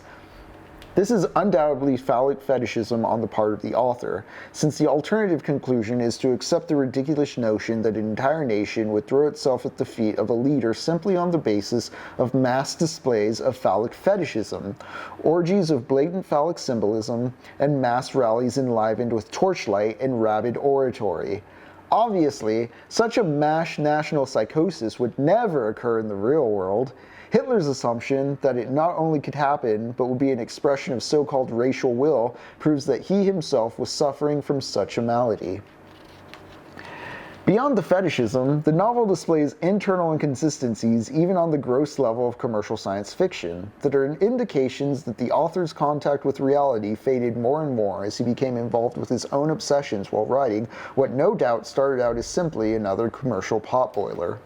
This is undoubtedly phallic fetishism on the part of the author, since the alternative conclusion is to accept the ridiculous notion that an entire nation would throw itself at the feet of a leader simply on the basis of mass displays of phallic fetishism, orgies of blatant phallic symbolism, and mass rallies enlivened with torchlight and rabid oratory. Obviously, such a mass national psychosis would never occur in the real world. Hitler's assumption that it not only could happen, but would be an expression of so-called racial will, proves that he himself was suffering from such a malady. Beyond the fetishism, the novel displays internal inconsistencies even on the gross level of commercial science fiction, that are indications that the author's contact with reality faded more and more as he became involved with his own obsessions while writing what no doubt started out as simply another commercial potboiler.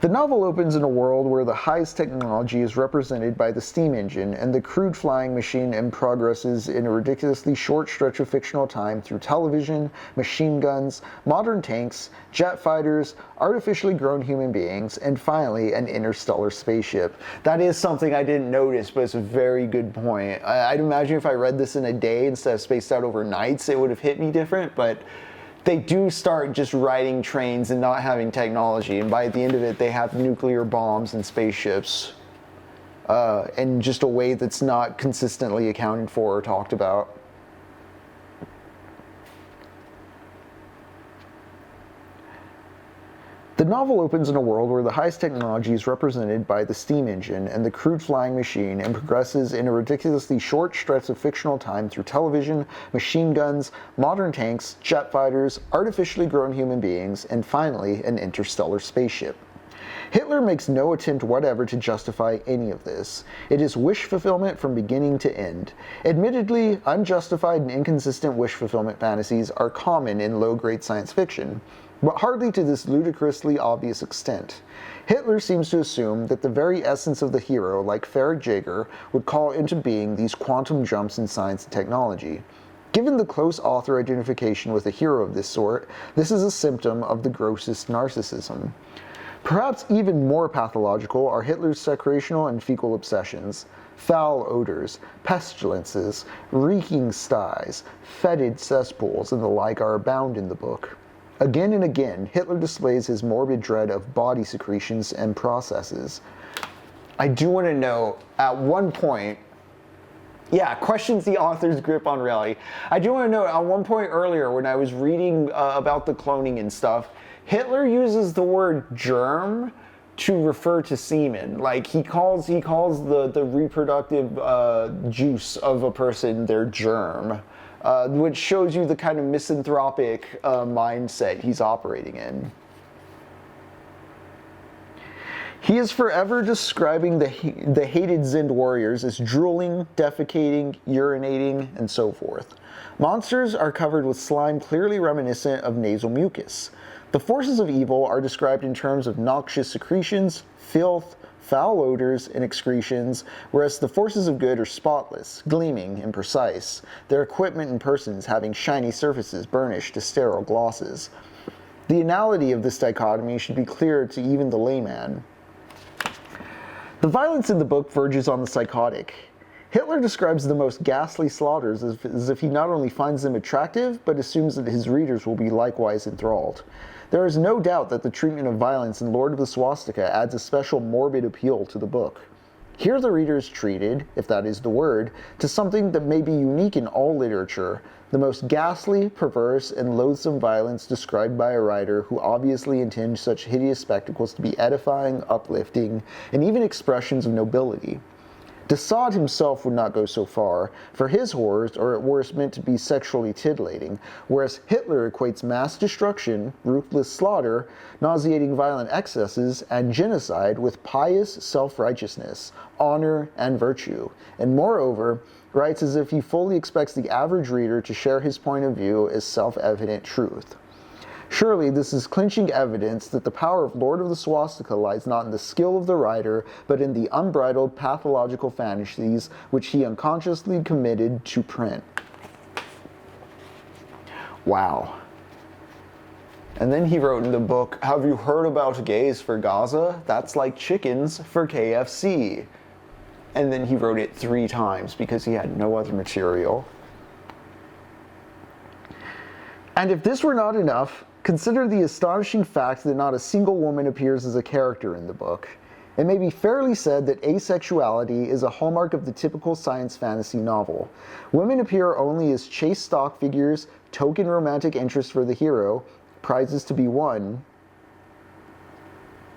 The novel opens in a world where the highest technology is represented by the steam engine and the crude flying machine and progresses in a ridiculously short stretch of fictional time through television, machine guns, modern tanks, jet fighters, artificially grown human beings, and finally an interstellar spaceship. That is something I didn't notice, but it's a very good point. I'd imagine if I read this in a day instead of spaced out over nights, it would have hit me different, but they do start just riding trains and not having technology, and by the end of it they have nuclear bombs and spaceships in just a way that's not consistently accounted for or talked about. The novel opens in a world where the highest technology is represented by the steam engine and the crude flying machine and progresses in a ridiculously short stretch of fictional time through television, machine guns, modern tanks, jet fighters, artificially grown human beings, and finally an interstellar spaceship. Hitler makes no attempt whatever to justify any of this. It is wish fulfillment from beginning to end. Admittedly, unjustified and inconsistent wish fulfillment fantasies are common in low-grade science fiction, but hardly to this ludicrously obvious extent. Hitler seems to assume that the very essence of the hero, like Fredric Jaeger, would call into being these quantum jumps in science and technology. Given the close author identification with a hero of this sort, this is a symptom of the grossest narcissism. Perhaps even more pathological are Hitler's secretional and fecal obsessions. Foul odors, pestilences, reeking sties, fetid cesspools, and the like are abound in the book. Again and again, Hitler displays his morbid dread of body secretions and processes. I do want to know, at one point, questions the author's grip on reality. I do want to note, at one point earlier when I was reading about the cloning and stuff, Hitler uses the word germ to refer to semen. Like he calls the reproductive juice of a person their germ. Which shows you the kind of misanthropic mindset he's operating in. He is forever describing the hated Zend warriors as drooling, defecating, urinating, and so forth. Monsters are covered with slime clearly reminiscent of nasal mucus. The forces of evil are described in terms of noxious secretions, filth, foul odors, and excretions, whereas the forces of good are spotless, gleaming, and precise, their equipment and persons having shiny surfaces burnished to sterile glosses. The anality of this dichotomy should be clear to even the layman. The violence in the book verges on the psychotic. Hitler describes the most ghastly slaughters as if he not only finds them attractive, but assumes that his readers will be likewise enthralled. There is no doubt that the treatment of violence in Lord of the Swastika adds a special morbid appeal to the book. Here the reader is treated, if that is the word, to something that may be unique in all literature, the most ghastly, perverse, and loathsome violence described by a writer who obviously intends such hideous spectacles to be edifying, uplifting, and even expressions of nobility. De Sade himself would not go so far, for his horrors are at worst meant to be sexually titillating, whereas Hitler equates mass destruction, ruthless slaughter, nauseating violent excesses, and genocide with pious self-righteousness, honor, and virtue, and moreover, writes as if he fully expects the average reader to share his point of view as self-evident truth. Surely this is clinching evidence that the power of Lord of the Swastika lies not in the skill of the writer, but in the unbridled pathological fantasies which he unconsciously committed to print. Wow. And then he wrote in the book, have you heard about gays for Gaza? That's like chickens for KFC. And then he wrote it 3 times because he had no other material. And if this were not enough, consider the astonishing fact that not a single woman appears as a character in the book. It may be fairly said that asexuality is a hallmark of the typical science fantasy novel. Women appear only as chaste stock figures, token romantic interest for the hero, prizes to be won.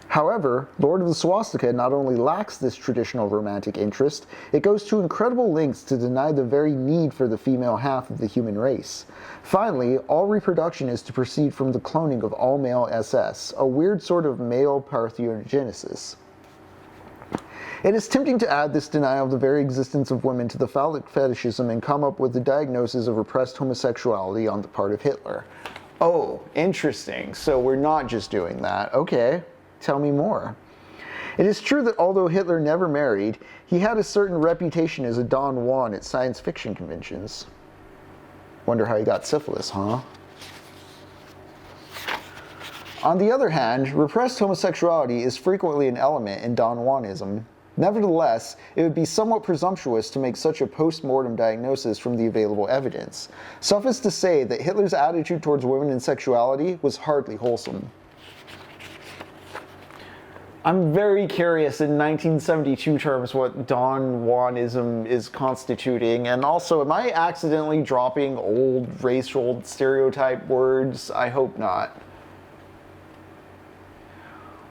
However, Lord of the Swastika not only lacks this traditional romantic interest, it goes to incredible lengths to deny the very need for the female half of the human race. Finally, all reproduction is to proceed from the cloning of all male SS, a weird sort of male parthenogenesis. It is tempting to add this denial of the very existence of women to the phallic fetishism and come up with the diagnosis of repressed homosexuality on the part of Hitler. Oh, interesting. So we're not just doing that. Okay, tell me more. It is true that although Hitler never married, he had a certain reputation as a Don Juan at science fiction conventions. Wonder how he got syphilis, huh? On the other hand, repressed homosexuality is frequently an element in Don Juanism. Nevertheless, it would be somewhat presumptuous to make such a post-mortem diagnosis from the available evidence. Suffice to say that Hitler's attitude towards women and sexuality was hardly wholesome. I'm very curious in 1972 terms what Don Juanism is constituting, and also, am I accidentally dropping old racial stereotype words? I hope not.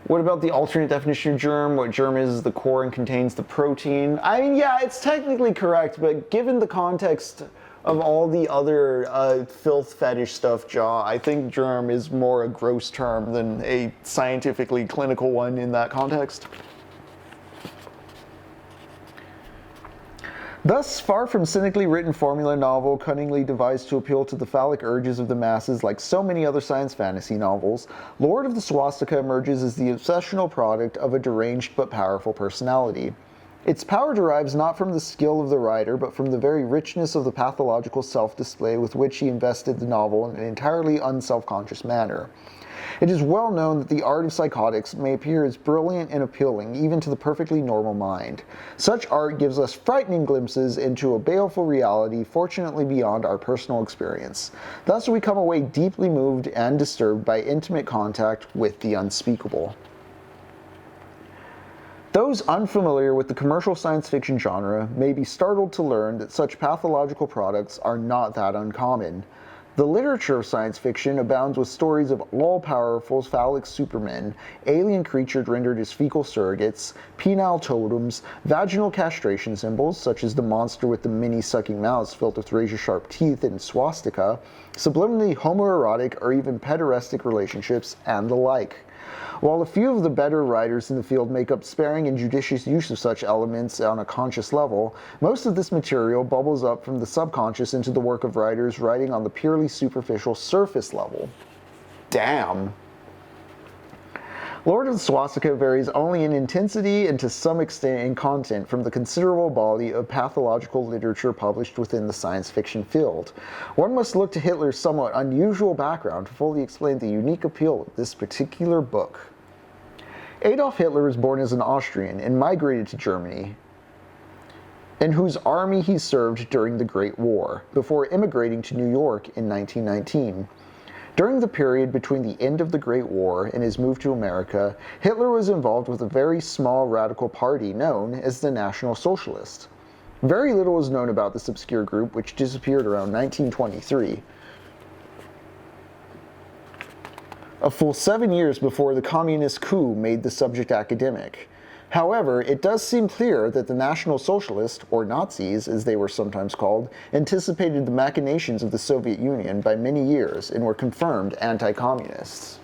What about the alternate definition of germ? What germ is the core and contains the protein? I mean, yeah, it's technically correct, but given the context of all the other filth fetish stuff, Jaw, I think germ is more a gross term than a scientifically clinical one in that context. Thus, far from cynically written formula novel cunningly devised to appeal to the phallic urges of the masses like so many other science fantasy novels, Lord of the Swastika emerges as the obsessional product of a deranged but powerful personality. Its power derives not from the skill of the writer, but from the very richness of the pathological self-display with which he invested the novel in an entirely unself-conscious manner. It is well known that the art of psychotics may appear as brilliant and appealing even to the perfectly normal mind. Such art gives us frightening glimpses into a baleful reality fortunately beyond our personal experience. Thus we come away deeply moved and disturbed by intimate contact with the unspeakable. Those unfamiliar with the commercial science fiction genre may be startled to learn that such pathological products are not that uncommon. The literature of science fiction abounds with stories of all-powerful phallic supermen, alien creatures rendered as fecal surrogates, penile totems, vaginal castration symbols, such as the monster with the mini-sucking mouths filled with razor-sharp teeth and swastika, subliminally homoerotic or even pederastic relationships, and the like. While a few of the better writers in the field make up sparing and judicious use of such elements on a conscious level, most of this material bubbles up from the subconscious into the work of writers writing on the purely superficial surface level. Damn. Lord of the Swastika varies only in intensity and to some extent in content from the considerable body of pathological literature published within the science fiction field. One must look to Hitler's somewhat unusual background to fully explain the unique appeal of this particular book. Adolf Hitler was born as an Austrian and migrated to Germany, in whose army he served during the Great War, before immigrating to New York in 1919. During the period between the end of the Great War and his move to America, Hitler was involved with a very small radical party known as the National Socialists. Very little is known about this obscure group, which disappeared around 1923. A full 7 years before the communist coup made the subject academic. However, it does seem clear that the National Socialists, or Nazis as they were sometimes called, anticipated the machinations of the Soviet Union by many years and were confirmed anti-communists.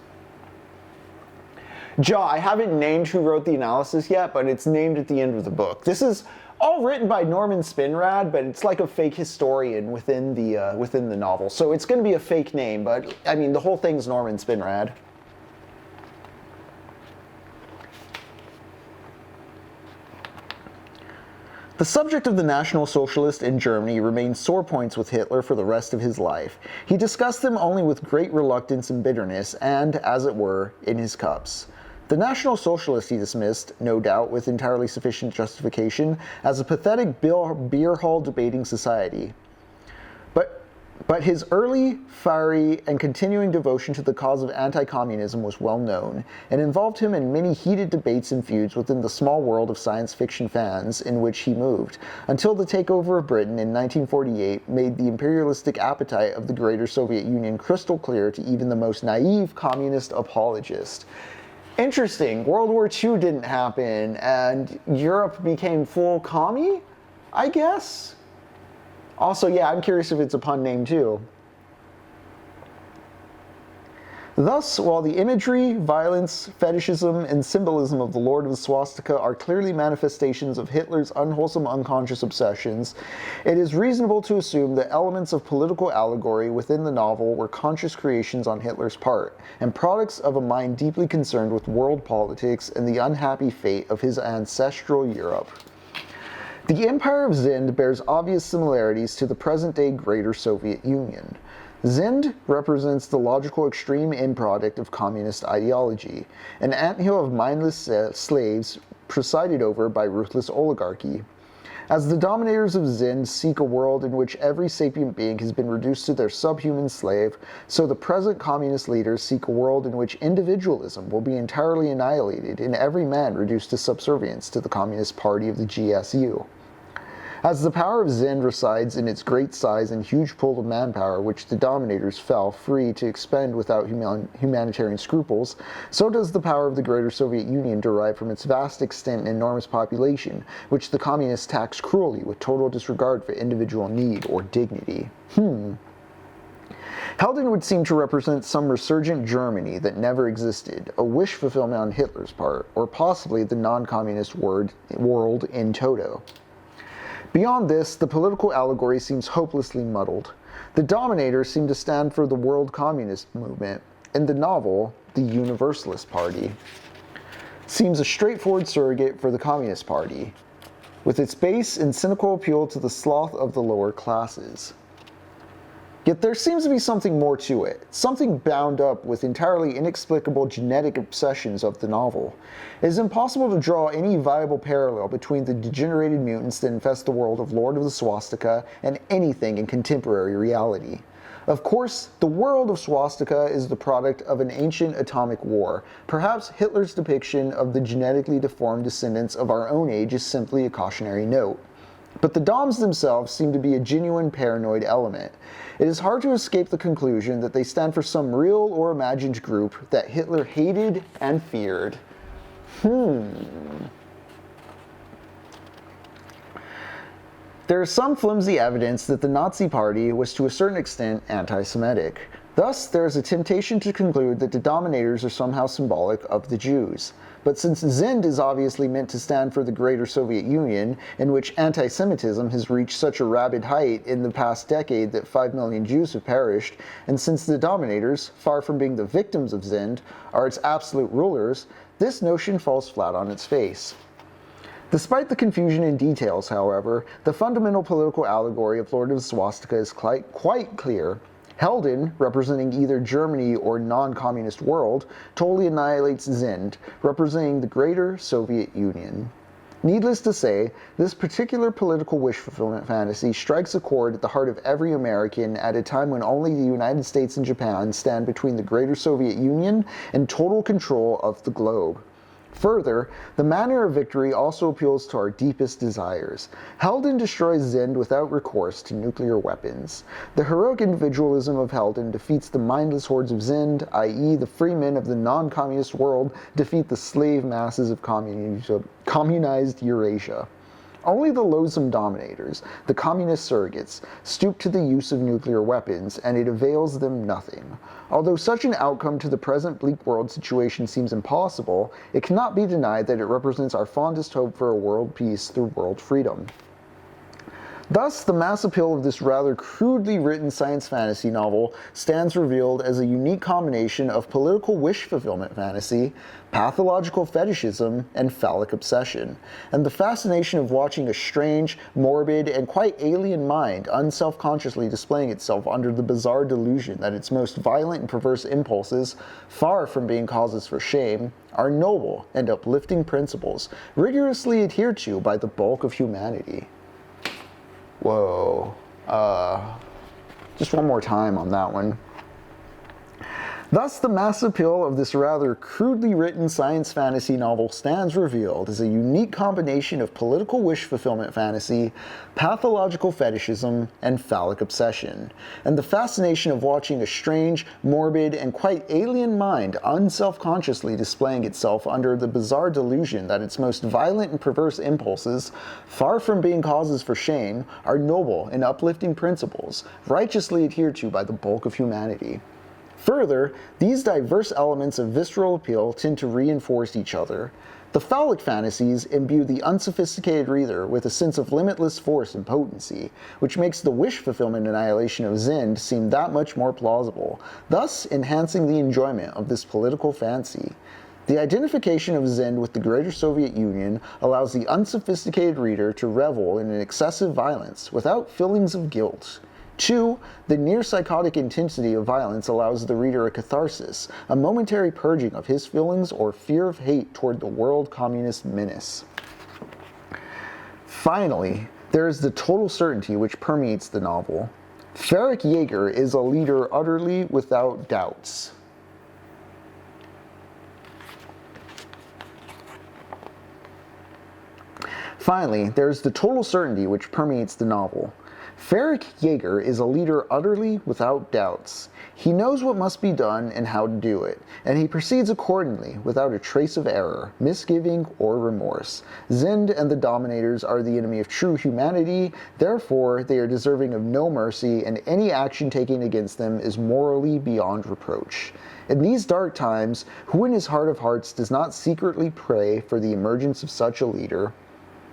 Ja, I haven't named who wrote the analysis yet, but it's named at the end of the book. This is all written by Norman Spinrad, but it's like a fake historian within the novel. So it's going to be a fake name, but I mean the whole thing's Norman Spinrad. The subject of the National Socialist in Germany remained sore points with Hitler for the rest of his life. He discussed them only with great reluctance and bitterness, and, as it were, in his cups. The National Socialist he dismissed, no doubt with entirely sufficient justification, as a pathetic beer hall debating society. But his early, fiery, and continuing devotion to the cause of anti-communism was well known, and involved him in many heated debates and feuds within the small world of science fiction fans in which he moved, until the takeover of Britain in 1948 made the imperialistic appetite of the greater Soviet Union crystal clear to even the most naive communist apologist. Interesting, World War II didn't happen, and Europe became full commie, I guess? Also, yeah, I'm curious if it's a pun name too. Thus, while the imagery, violence, fetishism, and symbolism of the Lord of the Swastika are clearly manifestations of Hitler's unwholesome unconscious obsessions, it is reasonable to assume that elements of political allegory within the novel were conscious creations on Hitler's part, and products of a mind deeply concerned with world politics and the unhappy fate of his ancestral Europe. The Empire of Zend bears obvious similarities to the present-day Greater Soviet Union. Zend represents the logical extreme end product of communist ideology, an anthill of mindless slaves presided over by ruthless oligarchy. As the dominators of Zend seek a world in which every sapient being has been reduced to their subhuman slave, so the present communist leaders seek a world in which individualism will be entirely annihilated and every man reduced to subservience to the Communist Party of the GSU. As the power of Zend resides in its great size and huge pool of manpower which the dominators felt free to expend without humanitarian scruples, so does the power of the Greater Soviet Union derive from its vast extent and enormous population, which the communists tax cruelly with total disregard for individual need or dignity. Helden would seem to represent some resurgent Germany that never existed, a wish fulfillment on Hitler's part, or possibly the non-communist world in toto. Beyond this, the political allegory seems hopelessly muddled. The dominators seem to stand for the world communist movement. In the novel, the Universalist Party seems a straightforward surrogate for the Communist Party, with its base and cynical appeal to the sloth of the lower classes. Yet there seems to be something more to it, something bound up with entirely inexplicable genetic obsessions of the novel. It is impossible to draw any viable parallel between the degenerated mutants that infest the world of Lord of the Swastika and anything in contemporary reality. Of course, the world of Swastika is the product of an ancient atomic war. Perhaps Hitler's depiction of the genetically deformed descendants of our own age is simply a cautionary note. But the Doms themselves seem to be a genuine paranoid element. It is hard to escape the conclusion that they stand for some real or imagined group that Hitler hated and feared. There is some flimsy evidence that the Nazi Party was to a certain extent anti-Semitic. Thus, there is a temptation to conclude that the dominators are somehow symbolic of the Jews. But since Zend is obviously meant to stand for the Greater Soviet Union, in which anti-Semitism has reached such a rabid height in the past decade that 5 million Jews have perished, and since the dominators, far from being the victims of Zend, are its absolute rulers, this notion falls flat on its face. Despite the confusion in details, however, the fundamental political allegory of Lord of the Swastika is quite clear. Helden, representing either Germany or non-communist world, totally annihilates Zend, representing the Greater Soviet Union. Needless to say, this particular political wish fulfillment fantasy strikes a chord at the heart of every American at a time when only the United States and Japan stand between the Greater Soviet Union and total control of the globe. Further, the manner of victory also appeals to our deepest desires. Helden destroys Zend without recourse to nuclear weapons. The heroic individualism of Helden defeats the mindless hordes of Zend, i.e. the free men of the non-communist world defeat the slave masses of communized Eurasia. Only the loathsome dominators, the communist surrogates, stoop to the use of nuclear weapons, and it avails them nothing. Although such an outcome to the present bleak world situation seems impossible, it cannot be denied that it represents our fondest hope for a world peace through world freedom. Thus, the mass appeal of this rather crudely written science fantasy novel stands revealed as a unique combination of political wish fulfillment fantasy, pathological fetishism, and phallic obsession, and the fascination of watching a strange, morbid, and quite alien mind unself-consciously displaying itself under the bizarre delusion that its most violent and perverse impulses, far from being causes for shame, are noble and uplifting principles, rigorously adhered to by the bulk of humanity. Whoa. Just one more time on that one. Thus, the mass appeal of this rather crudely written science fantasy novel stands revealed as a unique combination of political wish fulfillment fantasy, pathological fetishism, and phallic obsession, and the fascination of watching a strange, morbid, and quite alien mind unself-consciously displaying itself under the bizarre delusion that its most violent and perverse impulses, far from being causes for shame, are noble and uplifting principles, righteously adhered to by the bulk of humanity. Further, these diverse elements of visceral appeal tend to reinforce each other. The phallic fantasies imbue the unsophisticated reader with a sense of limitless force and potency, which makes the wish fulfillment annihilation of Zend seem that much more plausible, thus enhancing the enjoyment of this political fancy. The identification of Zend with the Greater Soviet Union allows the unsophisticated reader to revel in an excessive violence without feelings of guilt. 2. The near-psychotic intensity of violence allows the reader a catharsis, a momentary purging of his feelings or fear of hate toward the world communist menace. Finally, there is the total certainty which permeates the novel. Fredric Jaeger is a leader utterly without doubts. Finally, there is the total certainty which permeates the novel. Fredric Jaeger is a leader utterly without doubts. He knows what must be done and how to do it, and he proceeds accordingly without a trace of error, misgiving, or remorse. Zend and the Dominators are the enemy of true humanity, therefore they are deserving of no mercy, and any action taken against them is morally beyond reproach. In these dark times, who in his heart of hearts does not secretly pray for the emergence of such a leader?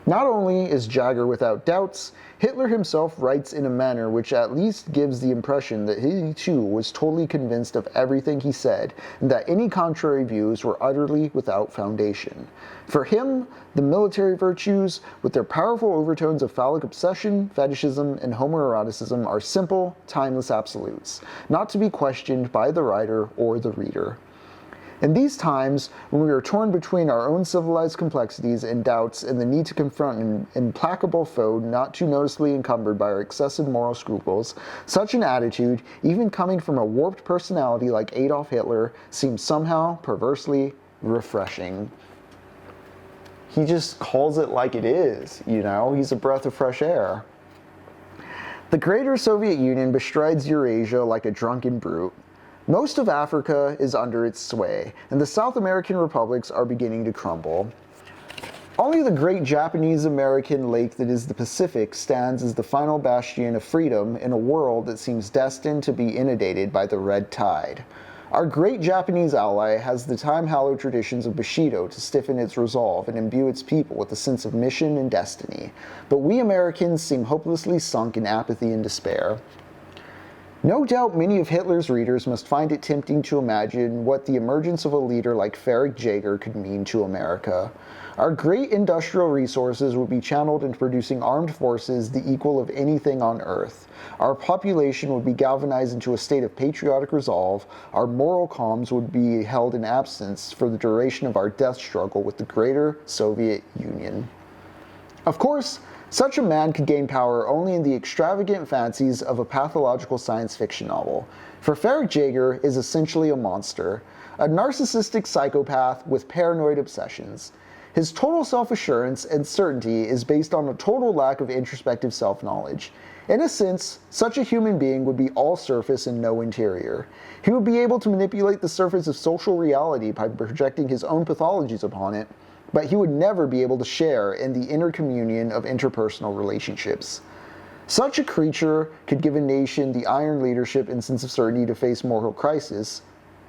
Not only is Jaeger without doubts, Hitler himself writes in a manner which at least gives the impression that he too was totally convinced of everything he said, and that any contrary views were utterly without foundation. For him, the military virtues, with their powerful overtones of phallic obsession, fetishism, and homoeroticism, are simple, timeless absolutes, not to be questioned by the writer or the reader. In these times, when we are torn between our own civilized complexities and doubts and the need to confront an implacable foe not too noticeably encumbered by our excessive moral scruples, such an attitude, even coming from a warped personality like Adolf Hitler, seems somehow perversely refreshing. He just calls it like it is, you know? He's a breath of fresh air. The Greater Soviet Union bestrides Eurasia like a drunken brute. Most of Africa is under its sway, and the South American republics are beginning to crumble. Only the great Japanese-American lake that is the Pacific stands as the final bastion of freedom in a world that seems destined to be inundated by the red tide. Our great Japanese ally has the time-hallowed traditions of Bushido to stiffen its resolve and imbue its people with a sense of mission and destiny, but we Americans seem hopelessly sunk in apathy and despair. No doubt many of Hitler's readers must find it tempting to imagine what the emergence of a leader like Fredric Jaeger could mean to America. Our great industrial resources would be channeled into producing armed forces the equal of anything on earth. Our population would be galvanized into a state of patriotic resolve. Our moral calms would be held in absence for the duration of our death struggle with the Greater Soviet Union. Of course, such a man could gain power only in the extravagant fancies of a pathological science fiction novel. For Fredric Jaeger is essentially a monster, a narcissistic psychopath with paranoid obsessions. His total self-assurance and certainty is based on a total lack of introspective self-knowledge. In a sense, such a human being would be all surface and no interior. He would be able to manipulate the surface of social reality by projecting his own pathologies upon it, but he would never be able to share in the inner communion of interpersonal relationships. Such a creature could give a nation the iron leadership and sense of certainty to face moral crisis,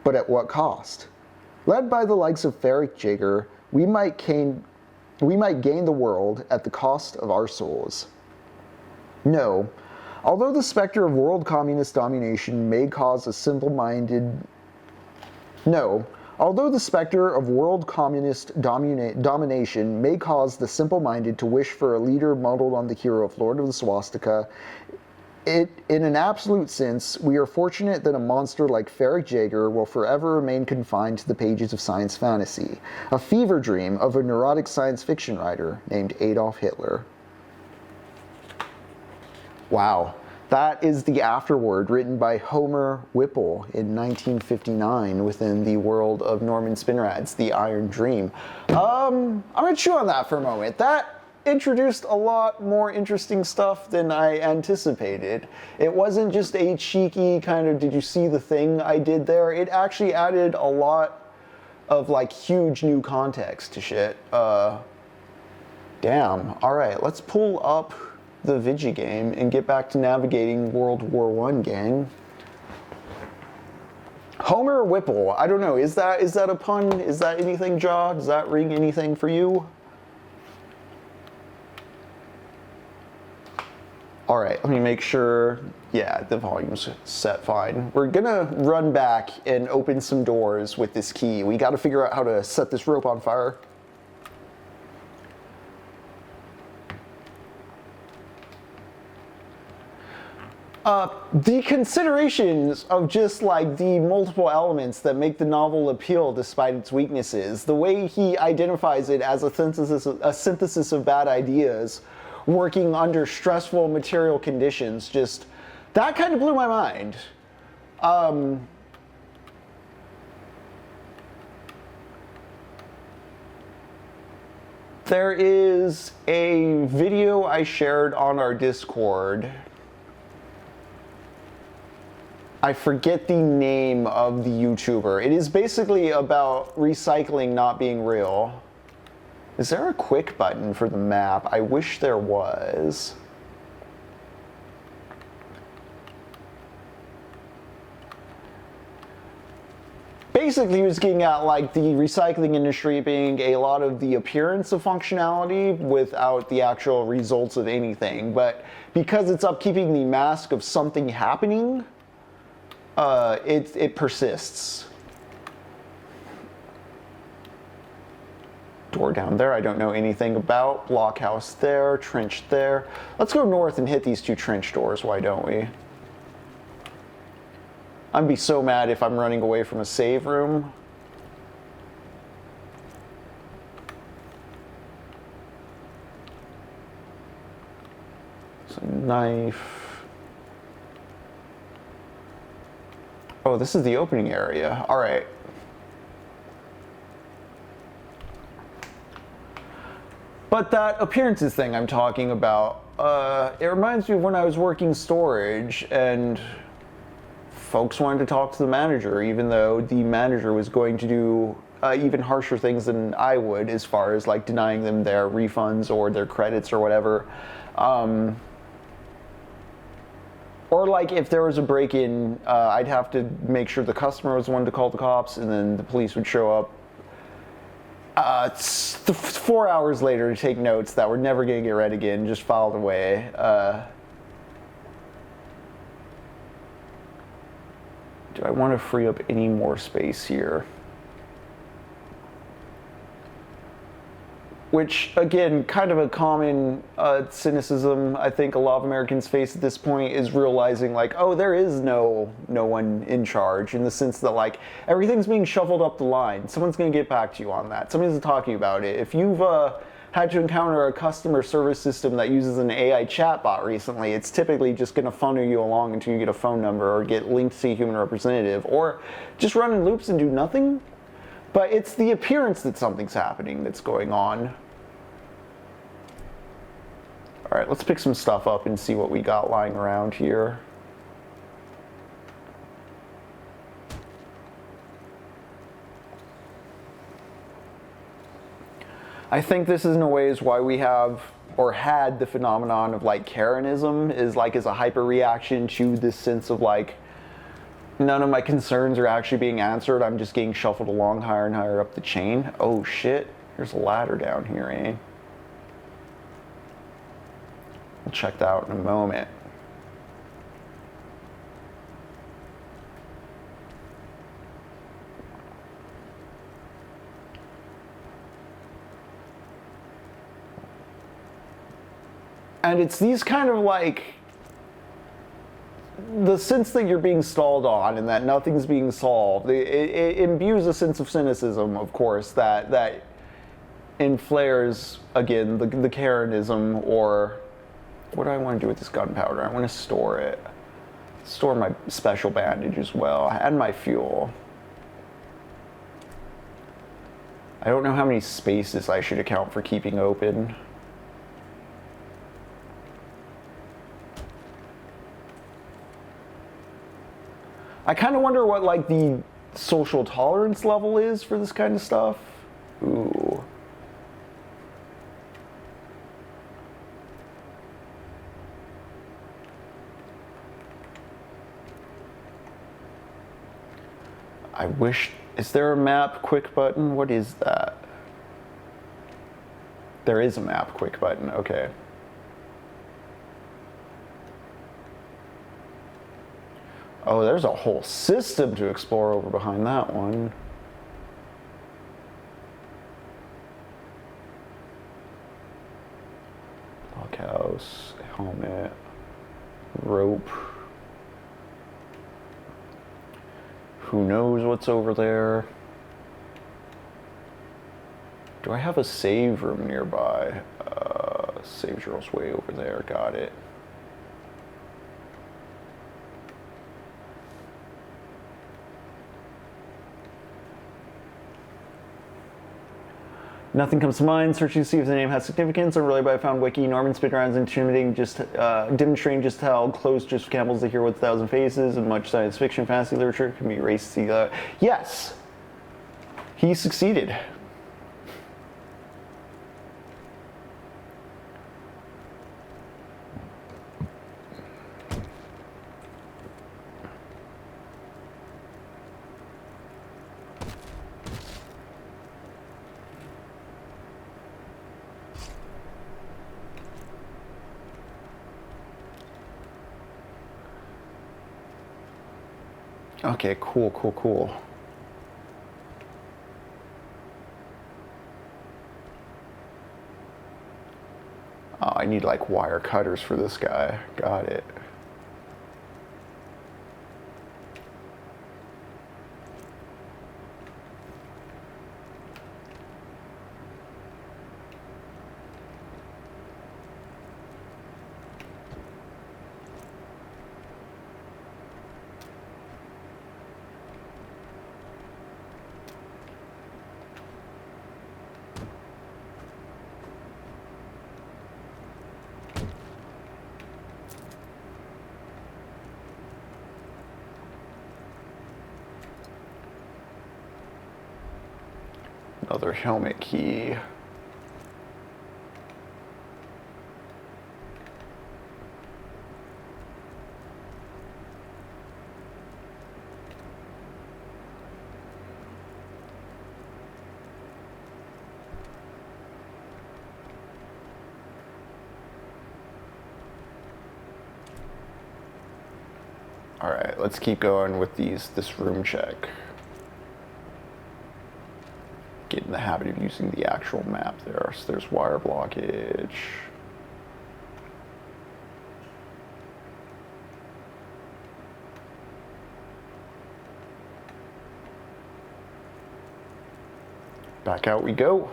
but at what cost? Led by the likes of Fredric Jaeger, we might gain the world at the cost of our souls. No, although the specter of world communist domination may cause a simple-minded Although the specter of world communist domination may cause the simple-minded to wish for a leader modeled on the hero of Lord of the Swastika, in an absolute sense, we are fortunate that a monster like Fredric Jaeger will forever remain confined to the pages of science fantasy, a fever dream of a neurotic science fiction writer named Adolf Hitler. Wow. That is the afterword written by Homer Whipple in 1959 within the world of Norman Spinrad's The Iron Dream. I'm going to chew on that for a moment. That introduced a lot more interesting stuff than I anticipated. It wasn't just a cheeky kind of, did you see the thing I did there? It actually added a lot of like huge new context to shit. Damn. Alright, let's pull up the Vigi game and get back to navigating World War I, gang. Homer Whipple, I don't know, is that a pun? Is that anything, Jaw? Does that ring anything for you? Alright, let me make sure, yeah, the volume's set fine. We're gonna run back and open some doors with this key. We gotta figure out how to set this rope on fire. The considerations of just like the multiple elements that make the novel appeal despite its weaknesses, the way he identifies it as a synthesis of bad ideas working under stressful material conditions, just that kind of blew my mind. There is a video I shared on our Discord. I forget the name of the YouTuber. It is basically about recycling not being real. Is there a quick button for the map? I wish there was. Basically, he was getting at like the recycling industry being a lot of the appearance of functionality without the actual results of anything. But because it's upkeeping the mask of something happening, it persists. Door down there I don't know anything about. Blockhouse there, trench there. Let's go north and hit these two trench doors, why don't we? I'd be so mad if I'm running away from a save room. So knife. Oh, this is the opening area. All right. But that appearances thing I'm talking about, it reminds me of when I was working storage and folks wanted to talk to the manager, even though the manager was going to do even harsher things than I would as far as like denying them their refunds or their credits or whatever. Or like if there was a break-in, I'd have to make sure the customer was the one to call the cops, and then the police would show up 4 hours later to take notes that were never going to get read again, just filed away. Do I want to free up any more space here? Which, again, kind of a common cynicism I think a lot of Americans face at this point is realizing, like, oh, there is no one in charge, in the sense that, like, everything's being shuffled up the line. Someone's going to get back to you on that. Somebody's talking about it. If you've had to encounter a customer service system that uses an AI chatbot recently, it's typically just going to funnel you along until you get a phone number or get linked to a human representative, or just run in loops and do nothing. But it's the appearance that something's happening that's going on. All right, let's pick some stuff up and see what we got lying around here. I think this is in a ways why we have or had the phenomenon of like Karenism is like as a hyper reaction to this sense of like none of my concerns are actually being answered. I'm just getting shuffled along higher and higher up the chain. Oh shit, there's a ladder down here, eh? We'll check that out in a moment. And it's these kind of like, the sense that you're being stalled on and that nothing's being solved, it imbues a sense of cynicism, of course, that inflares, again, the Karenism, or what do I want to do with this gunpowder? I want to store it. Store my special bandage as well, and my fuel. I don't know how many spaces I should account for keeping open. I kind of wonder what like the social tolerance level is for this kind of stuff. Ooh. I wish, is there a map quick button? What is that? There is a map quick button, okay. Oh, there's a whole system to explore over behind that one. Blockhouse, helmet, rope. Who knows what's over there? Do I have a save room nearby? Save journal's way over there, got it. Nothing comes to mind. Searching to see if the name has significance. Unrelated, but I found wiki. Norman Spinrad's intimidating, demonstrating just how close just Campbell's to hear with 1,000 faces, and much science fiction, fantasy literature can be erased. Yes, he succeeded. Okay, cool. Oh, I need like wire cutters for this guy. Got it. Another helmet key. All right, let's keep going with this room check. Get in the habit of using the actual map there. So there's wire blockage. Back out we go.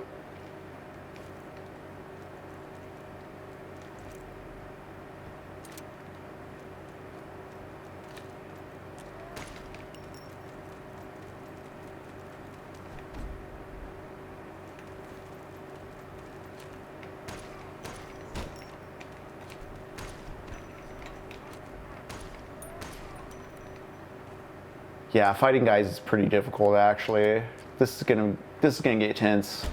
Yeah, fighting guys is pretty difficult actually. This is gonna get tense.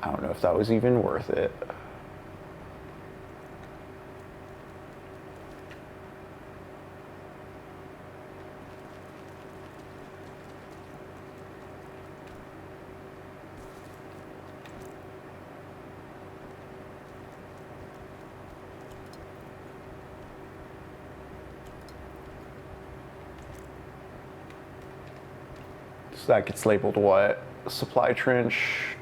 I don't know if that was even worth it. So that gets labeled what? Supply trench.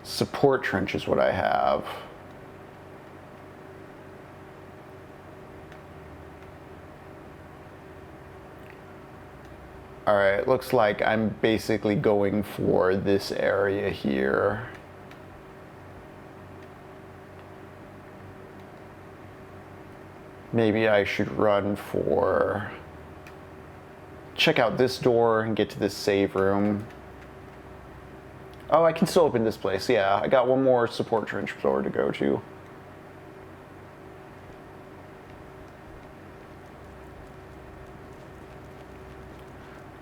Support trench is what I have. All right, looks like I'm basically going for this area here. Maybe I should run for, check out this door and get to this save room. Oh, I can still open this place. Yeah, I got one more support trench door to go to.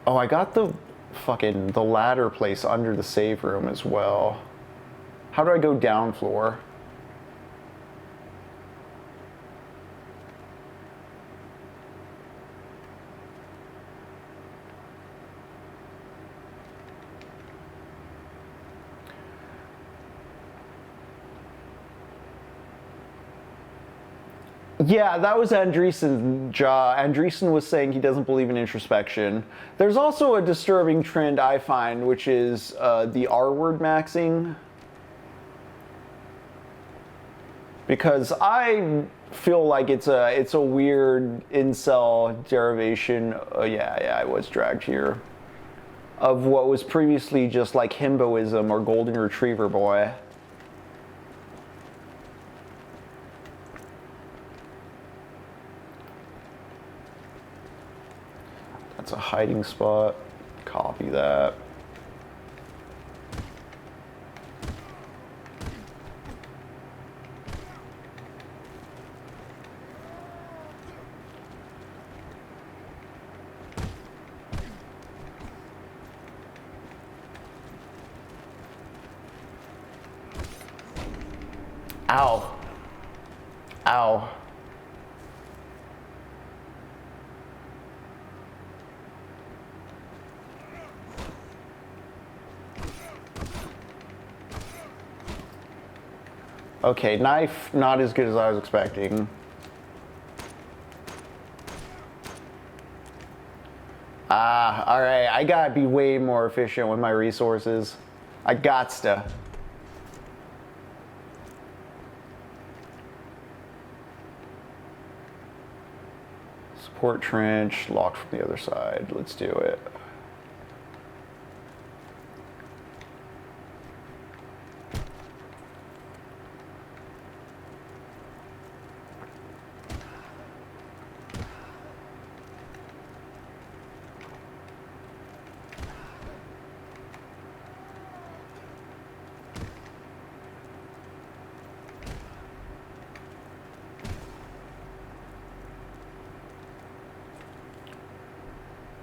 Oh, I got the ladder place under the save room as well. How do I go down floor? Yeah, that was Andreessen's jaw. Andreessen was saying he doesn't believe in introspection. There's also a disturbing trend I find, which is the R-word maxing. Because I feel like it's a weird incel derivation. Yeah, I was dragged here. Of what was previously just like himboism or golden retriever boy. That's a hiding spot. Copy that. Ow. Ow. Okay, knife, not as good as I was expecting. Ah, alright, I gotta be way more efficient with my resources. I gots to. Support trench, locked from the other side. Let's do it.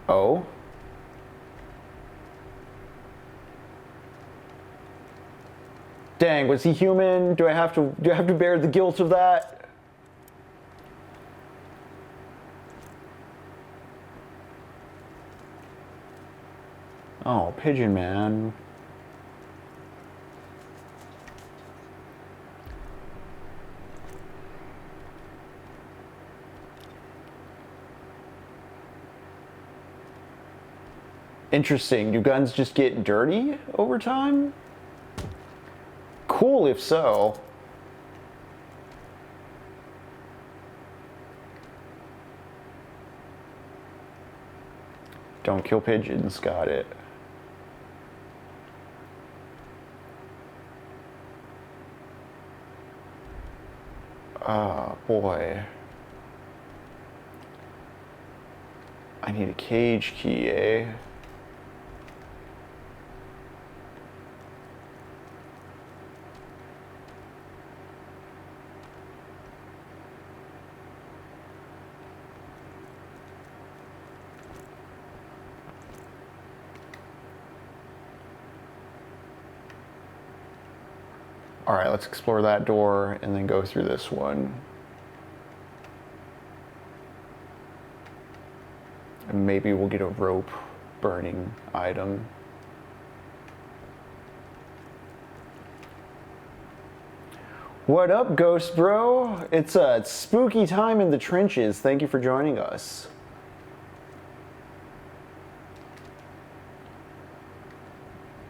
Oh. Dang, was he human? Do I have to bear the guilt of that? Oh, Pigeon Man. Interesting. Do guns just get dirty over time? Cool if so. Don't kill pigeons. Got it. Oh, boy. I need a cage key, eh? All right, let's explore that door and then go through this one. And maybe we'll get a rope burning item. What up, Ghost Bro? It's a spooky time in the trenches. Thank you for joining us.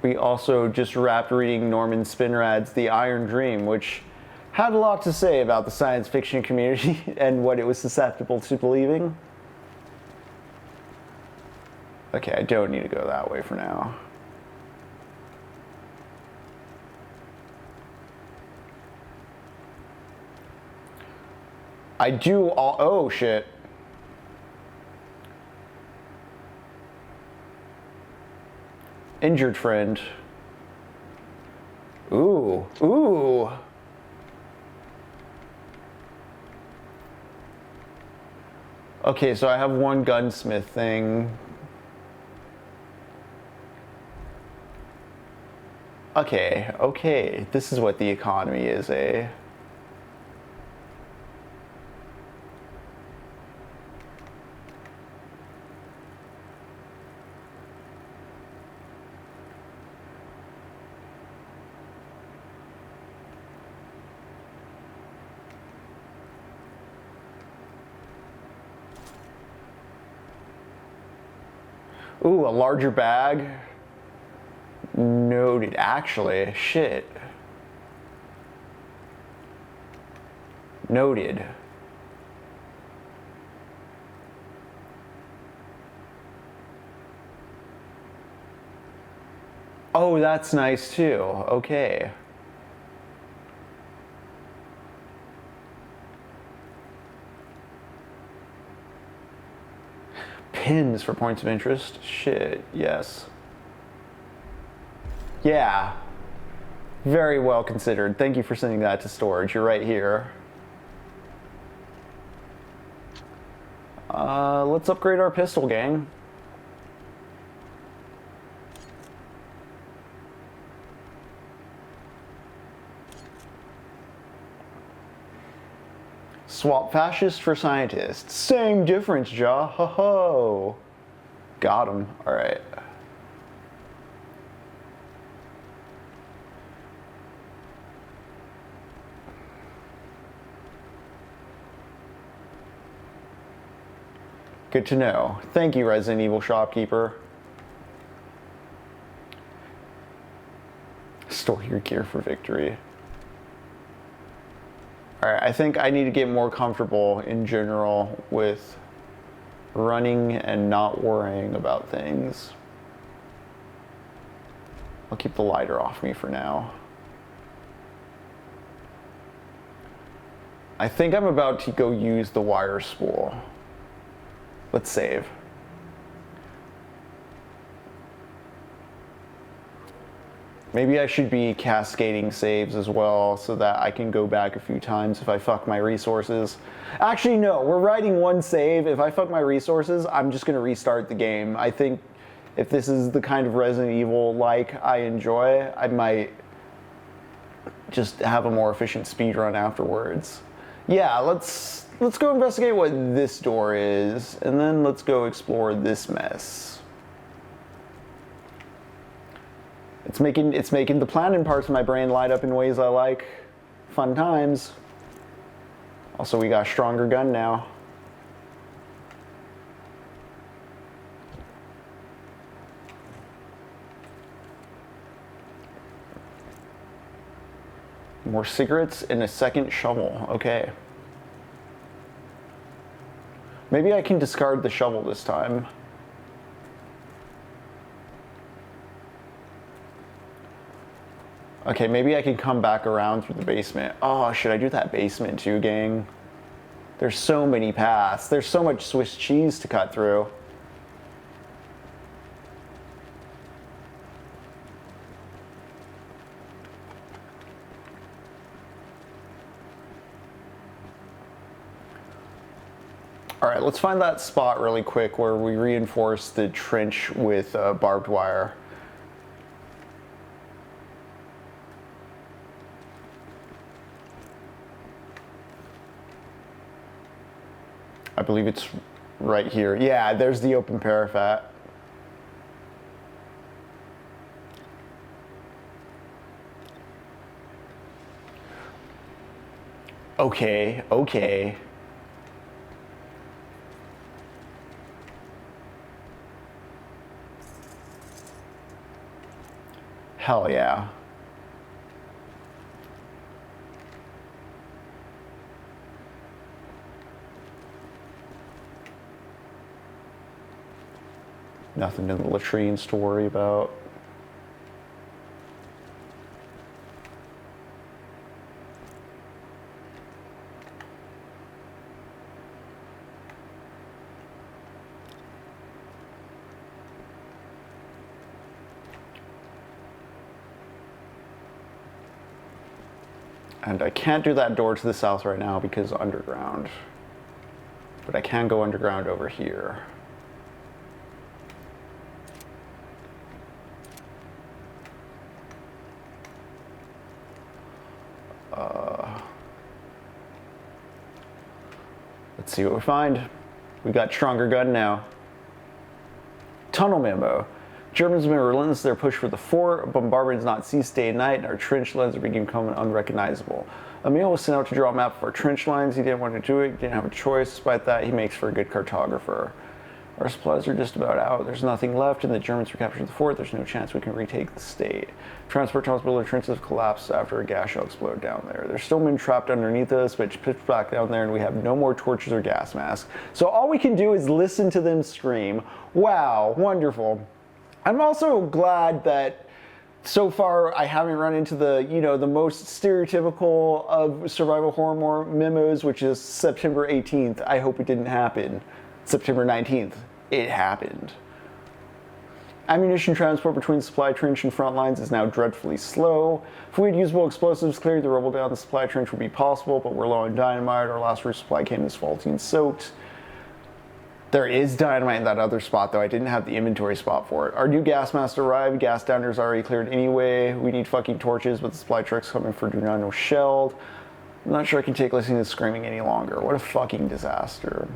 We also just wrapped reading Norman Spinrad's The Iron Dream, which had a lot to say about the science fiction community and what it was susceptible to believing. Okay, I don't need to go that way for now. I do all, oh shit. Injured friend. Ooh, ooh. Okay, so I have one gunsmith thing. Okay, okay, this is what the economy is, eh? Ooh, a larger bag. Noted, actually. Shit. Noted. Oh, that's nice too. Okay. Pins for points of interest? Shit, yes. Yeah. Very well considered. Thank you for sending that to storage. You're right here. Let's upgrade our pistol, gang. Swap fascist for scientist. Same difference, Ja. Ho ho. Got him. All right. Good to know. Thank you, Resident Evil shopkeeper. Store your gear for victory. Alright, I think I need to get more comfortable in general with running and not worrying about things. I'll keep the lighter off me for now. I think I'm about to go use the wire spool. Let's save. Maybe I should be cascading saves as well so that I can go back a few times if I fuck my resources. Actually, no, we're writing one save. If I fuck my resources, I'm just gonna restart the game. I think if this is the kind of Resident Evil like I enjoy, I might just have a more efficient speedrun afterwards. Yeah, let's go investigate what this door is, and then let's go explore this mess. It's making the planning parts of my brain light up in ways I like. Fun times. Also, we got a stronger gun now. More cigarettes and a second shovel. Okay. Maybe I can discard the shovel this time. Okay, maybe I can come back around through the basement. Oh, should I do that basement too, gang? There's so many paths. There's so much Swiss cheese to cut through. All right, let's find that spot really quick where we reinforce the trench with barbed wire. I believe it's right here. Yeah, there's the open parapet. Okay, okay. Hell yeah. Nothing in the latrines to worry about. And I can't do that door to the south right now because underground. But I can go underground over here. Let's see what we find. We got stronger gun now. Tunnel memo. Germans have been relentless in their push for the fort. Bombardment has not ceased day and night, and our trench lines are becoming unrecognizable. Emil was sent out to draw a map of our trench lines. He didn't want to do it. He didn't have a choice. Despite that, he makes for a good cartographer. Our supplies are just about out. There's nothing left, and the Germans recaptured the fort. There's no chance we can retake the state. Transport tunnels below the trenches have collapsed after a gas shell exploded down there. There's still men trapped underneath us, but it's pitch black down there, and we have no more torches or gas masks. So all we can do is listen to them scream. Wow, wonderful. I'm also glad that so far I haven't run into the, the most stereotypical of survival horror memos, which is September 18th. I hope it didn't happen. September 19th. It happened. Ammunition transport between the supply trench and front lines is now dreadfully slow. If we had usable explosives, clearing the rubble down the supply trench would be possible, but we're low on dynamite. Our last resupply came this faulty and soaked. There is dynamite in that other spot, though. I didn't have the inventory spot for it. Our new gas mask arrived. Gas downer's already cleared anyway. We need fucking torches, but the supply truck's coming for Dunano shelled. I'm not sure I can take listening to screaming any longer. What a fucking disaster.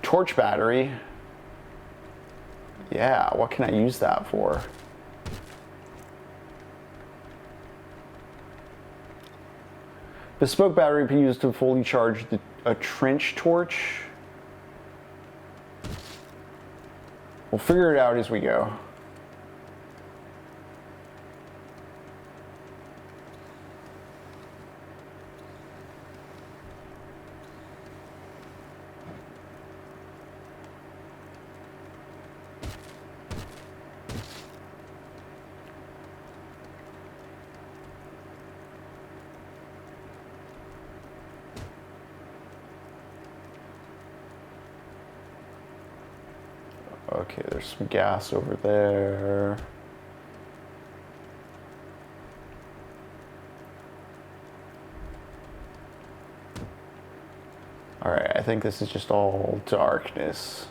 Torch battery. Yeah, what can I use that for? Bespoke battery can be used to fully charge a trench torch. We'll figure it out as we go. Okay, there's some gas over there. All right, I think this is just all darkness.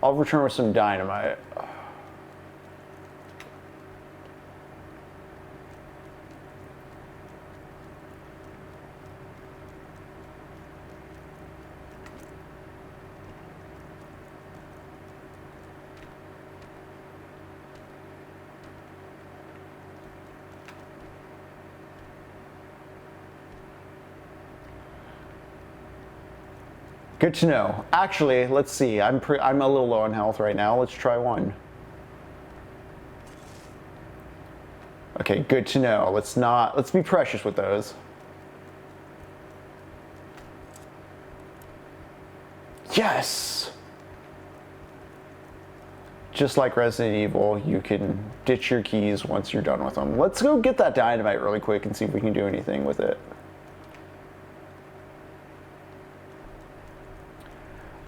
I'll return with some dynamite. Good to know. Actually, let's see. I'm a little low on health right now. Let's try one. Okay, good to know. Let's be precious with those. Yes! Just like Resident Evil, you can ditch your keys once you're done with them. Let's go get that dynamite really quick and see if we can do anything with it.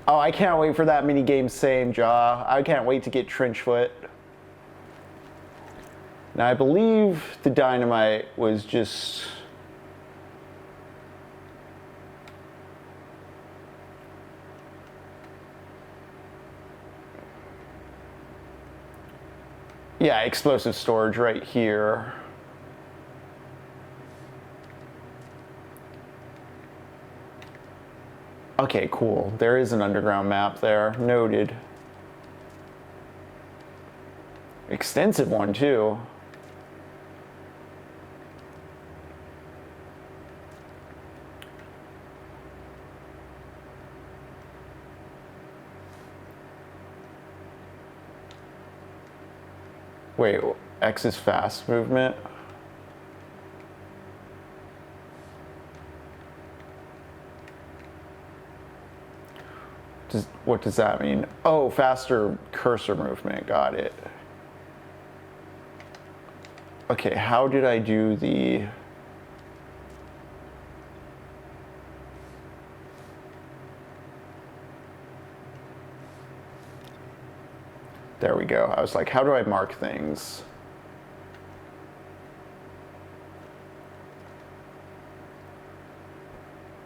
Oh, I can't wait for that minigame same jaw. I can't wait to get Trenchfoot. Now I believe the dynamite was just... Yeah, explosive storage right here. Okay, cool. There is an underground map there. Noted. Extensive one, too. Wait, X is fast movement? What does that mean? Oh, faster cursor movement, got it. Okay, how did I do the... There we go. I was like, how do I mark things?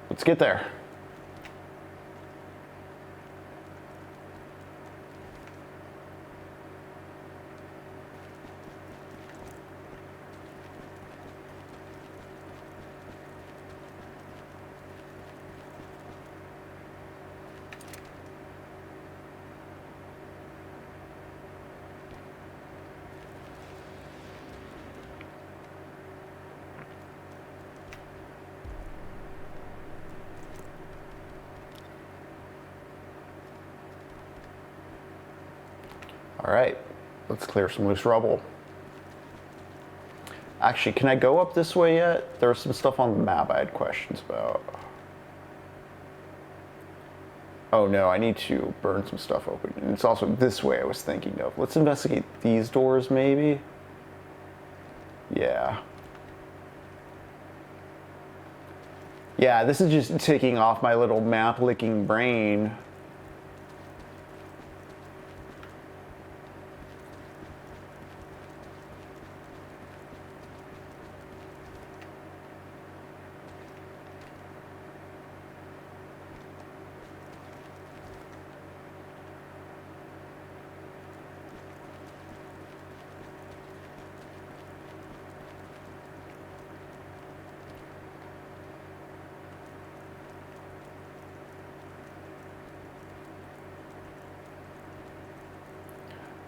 Let's get there. All right, let's clear some loose rubble. Actually, can I go up this way yet? There was some stuff on the map I had questions about. Oh no, I need to burn some stuff open. And it's also this way I was thinking of. Let's investigate these doors maybe. Yeah. Yeah, this is just ticking off my little map-licking brain.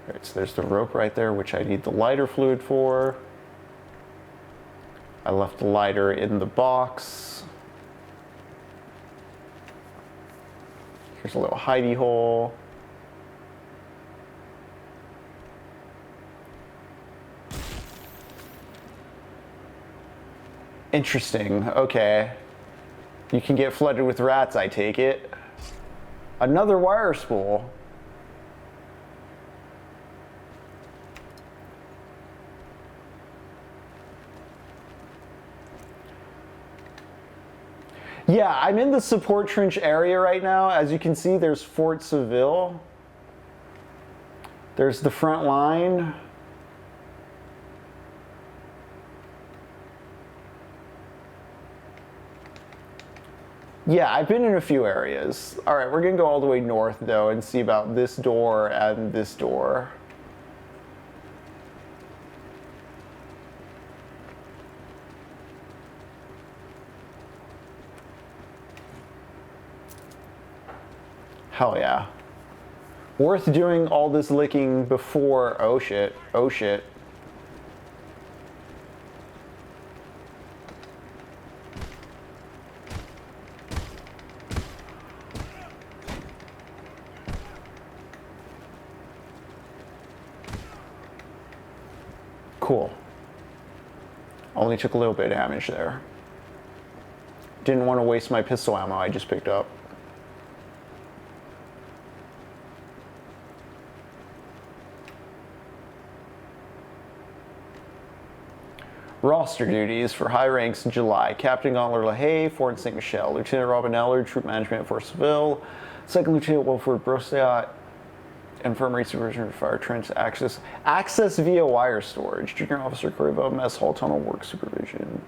Alright, so there's the rope right there, which I need the lighter fluid for. I left the lighter in the box. Here's a little hidey hole. Interesting, okay. You can get flooded with rats, I take it. Another wire spool. Yeah, I'm in the support trench area right now. As you can see, there's Fort Seville. There's the front line. Yeah, I've been in a few areas. All right, we're gonna go all the way north though and see about this door and this door. Hell yeah. Worth doing all this licking before, oh shit, oh shit. Cool. Only took a little bit of damage there. Didn't want to waste my pistol ammo I just picked up. Roster duties for high ranks in July. Captain Gauntler LaHaye, Fort St. Michel. Lieutenant Robin Eller, Troop Management, Fort Seville. Second Lieutenant Wilford Brosiat, Infirmary Supervision for Fire Trench Access. Access via wire storage. Junior Officer Corrivo, Mess Hall Tunnel Work Supervision.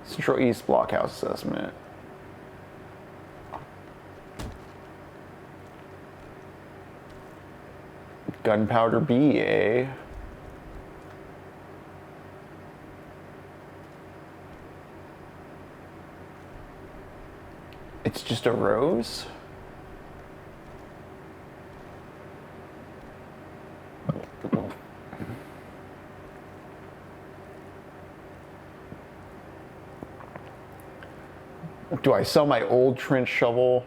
Central East Blockhouse Assessment. Gunpowder B, eh? It's just a rose? Do I sell my old trench shovel?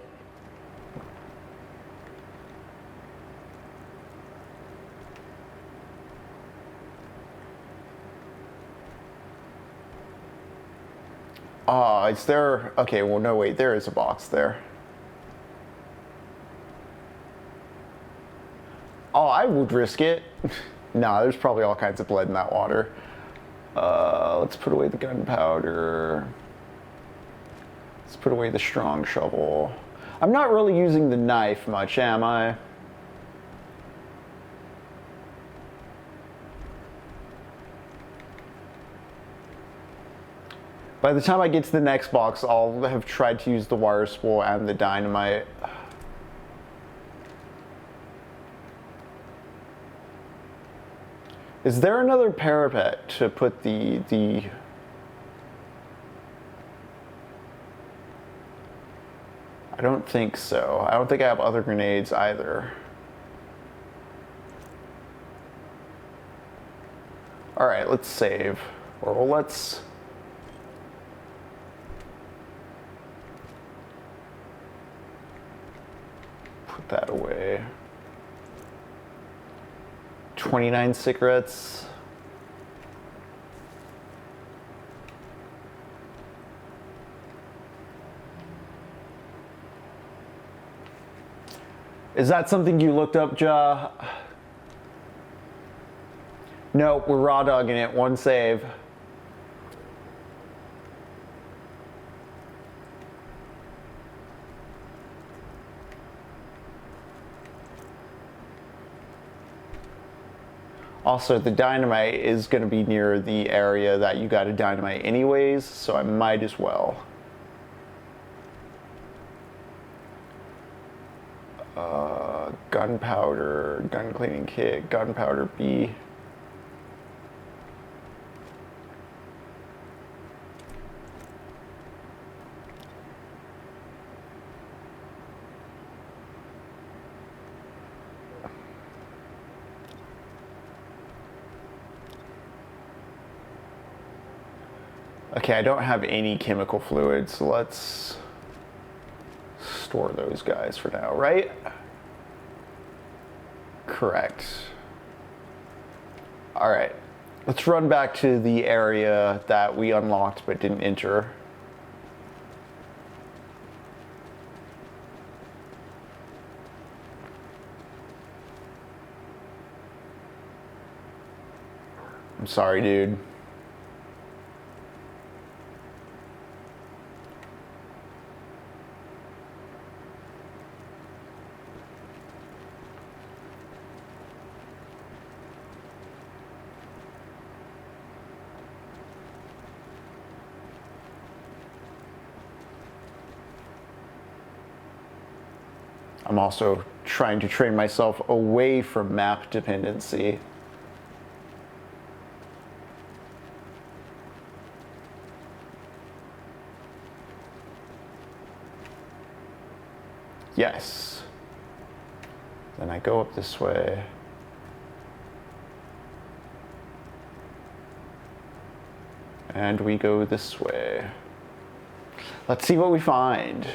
Is there... Okay, well, no, wait, there is a box there. Oh, I would risk it. Nah, there's probably all kinds of blood in that water. Let's put away the gunpowder. Let's put away the strong shovel. I'm not really using the knife much, am I? By the time I get to the next box, I'll have tried to use the wire spool and the dynamite. Is there another parapet to put the... I don't think so. I don't think I have other grenades either. Alright, let's save. Or let's... put that away. 29 cigarettes. Is that something you looked up, Ja? No, we're raw dogging it. One save. Also, the dynamite is going to be near the area that you got to dynamite anyways, so I might as well. Gunpowder, gun cleaning kit, gunpowder B. Okay, I don't have any chemical fluids, so let's store those guys for now, right? Correct. All right, let's run back to the area that we unlocked but didn't enter. I'm sorry, dude. I'm also trying to train myself away from map dependency. Yes. Then I go up this way. And we go this way. Let's see what we find.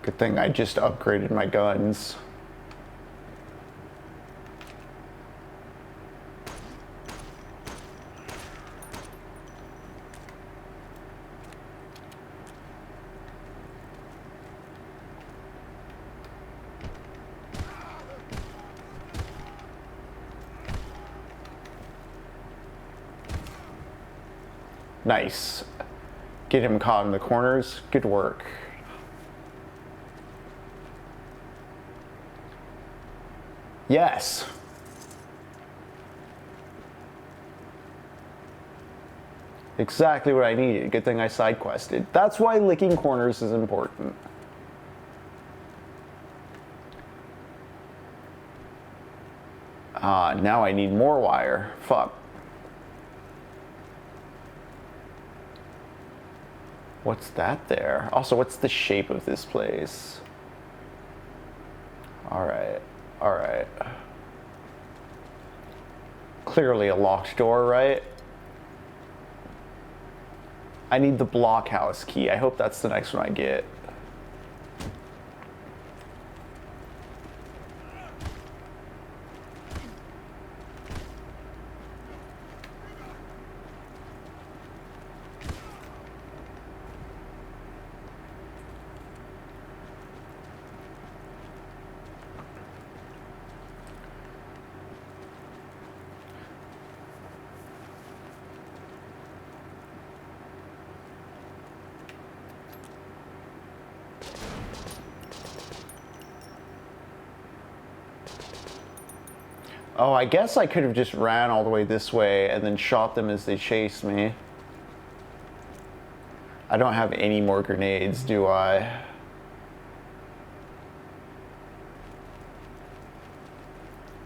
Good thing I just upgraded my guns. Nice. Get him caught in the corners. Good work. Yes. Exactly what I needed. Good thing I side quested. That's why licking corners is important. Now I need more wire. Fuck. What's that there? Also, what's the shape of this place? Alright, alright. Clearly a locked door, right? I need the blockhouse key. I hope that's the next one I get. Oh, I guess I could have just ran all the way this way and then shot them as they chased me. I don't have any more grenades, do I?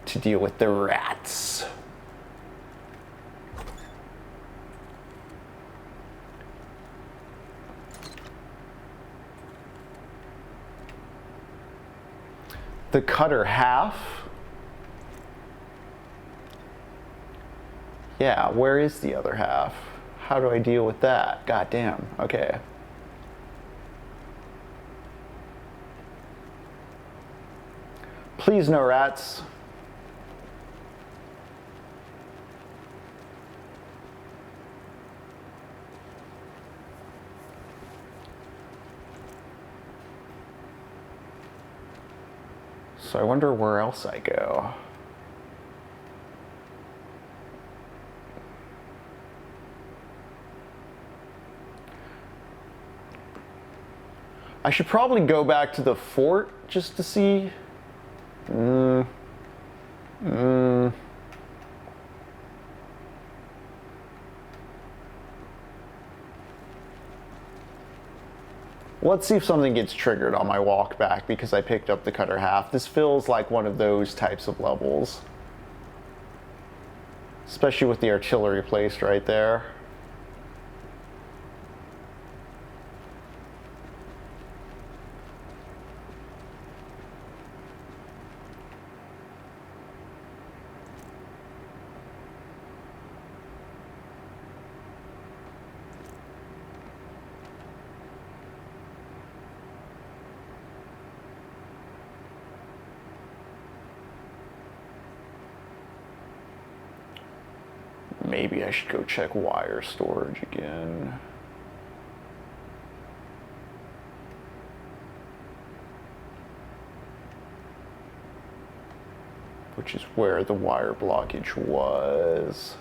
To deal with the rats. The cutter half? Yeah, where is the other half? How do I deal with that? God damn, okay. Please no rats. So I wonder where else I go. I should probably go back to the fort just to see. Let's see if something gets triggered on my walk back because I picked up the cutter half. This feels like one of those types of levels. Especially with the artillery placed right there. Maybe I should go check wire storage again. Which is where the wire blockage was.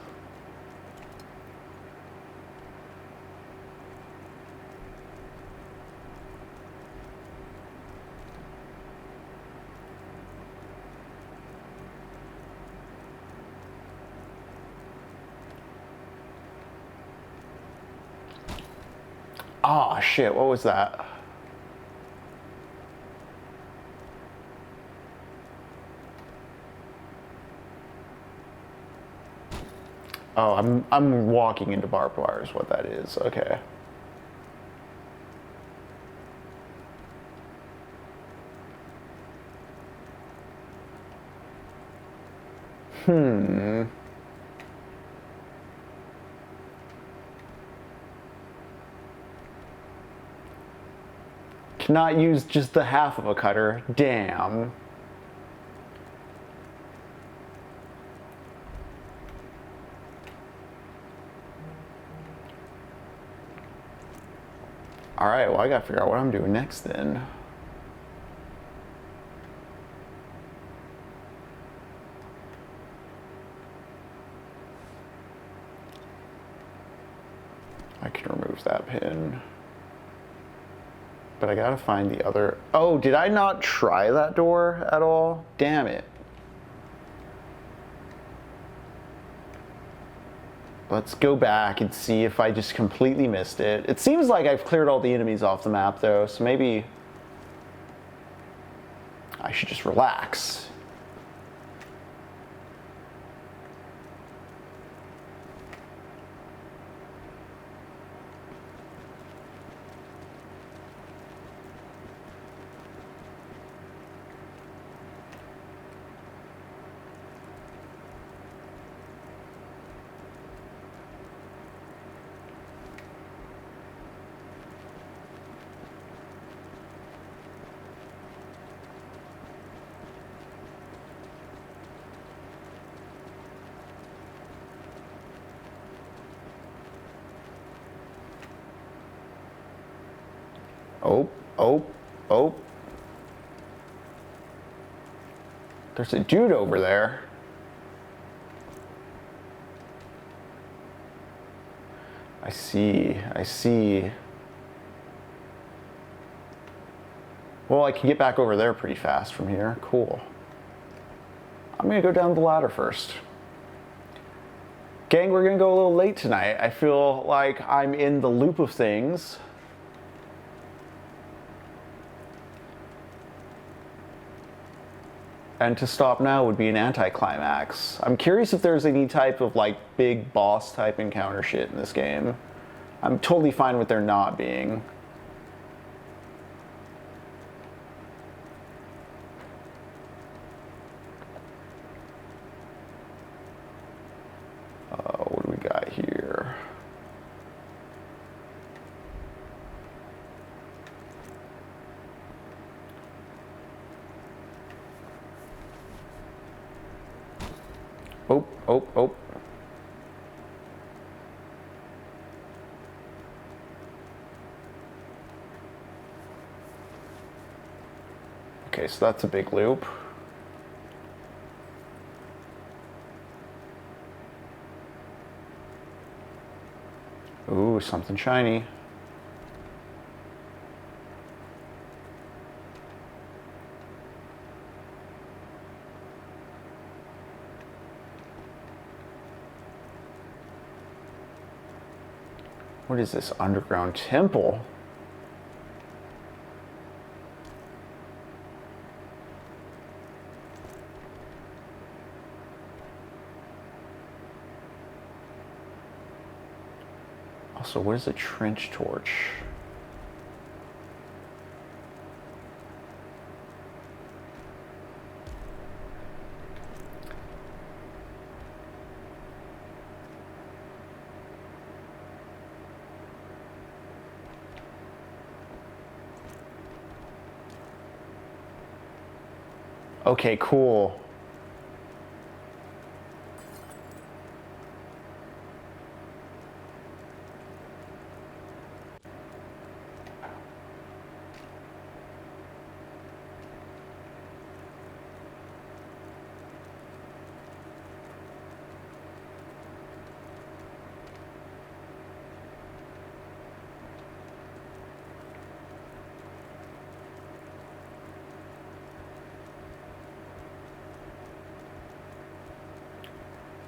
Ah, shit, what was that? Oh, I'm walking into barbed wire is what that is. Okay. Cannot use just the half of a cutter. Damn. Alright, well I gotta figure out what I'm doing next then. I can remove that pin. But I gotta find the other. Oh, did I not try that door at all? Damn it. let's go back and see if I just completely missed it. It seems like I've cleared all the enemies off the map though, so maybe I should just relax. Oh. There's a dude over there. I see. Well, I can get back over there pretty fast from here. Cool. I'm gonna go down the ladder first. Gang, we're gonna go a little late tonight. I feel like I'm in the loop of things. And to stop now would be an anticlimax. I'm curious if there's any type of like big boss type encounter shit in this game. I'm totally fine with there not being. What do we got here? Oh. Okay, so that's a big loop. Ooh, something shiny. What is this underground temple? Also, what is a trench torch? Okay, cool.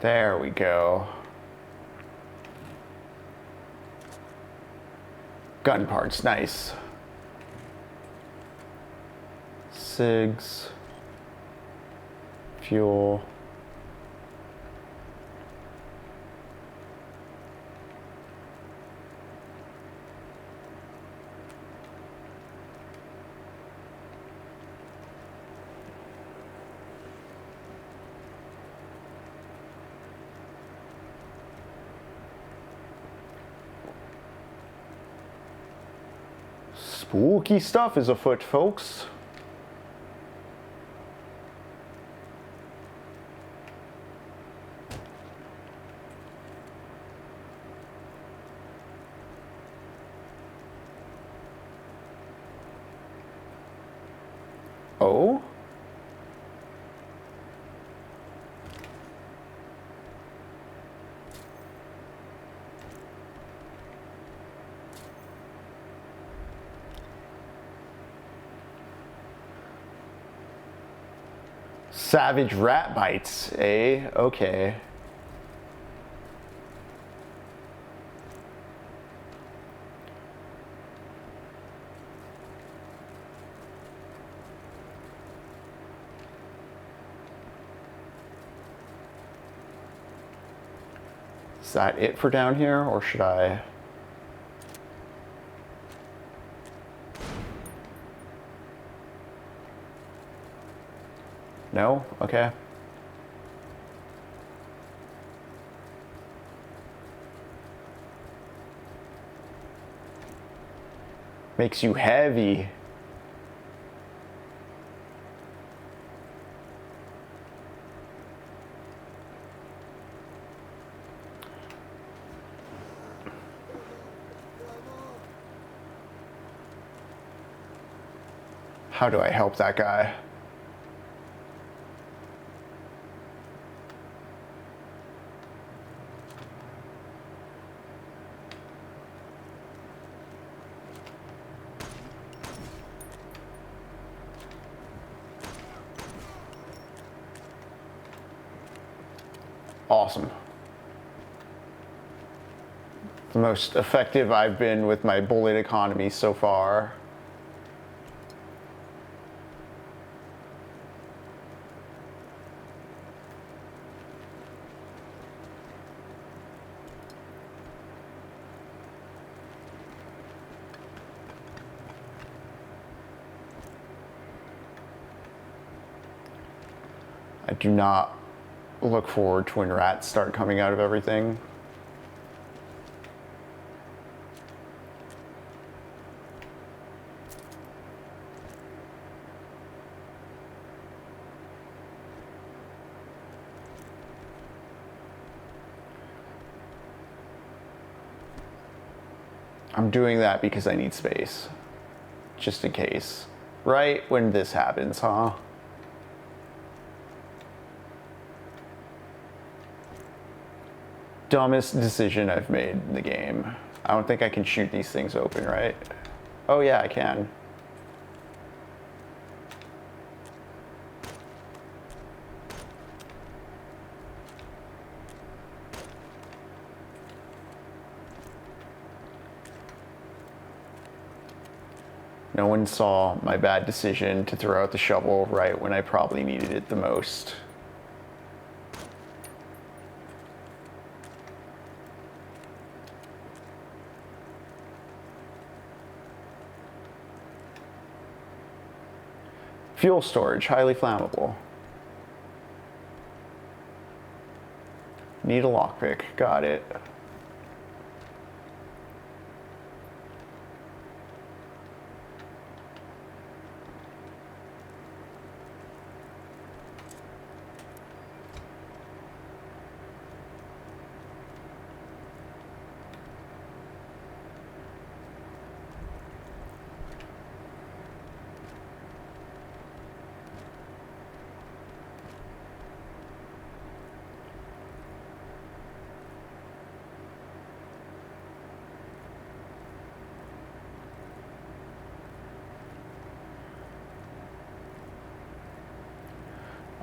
There we go. Gun parts, nice. Cigs. Fuel. Spooky stuff is afoot, folks. Oh? Savage rat bites, eh? Okay. Is that it for down here, or should I? No? Okay. Makes you heavy. How do I help that guy? Awesome. The most effective I've been with my bullet economy so far. I do not look forward to when rats start coming out of everything. I'm doing that because I need space, just in case. Right when this happens, huh? Dumbest decision I've made in the game. I don't think I can shoot these things open, right? Oh yeah, I can. No one saw my bad decision to throw out the shovel right when I probably needed it the most. Fuel storage, highly flammable. Need a lockpick, got it.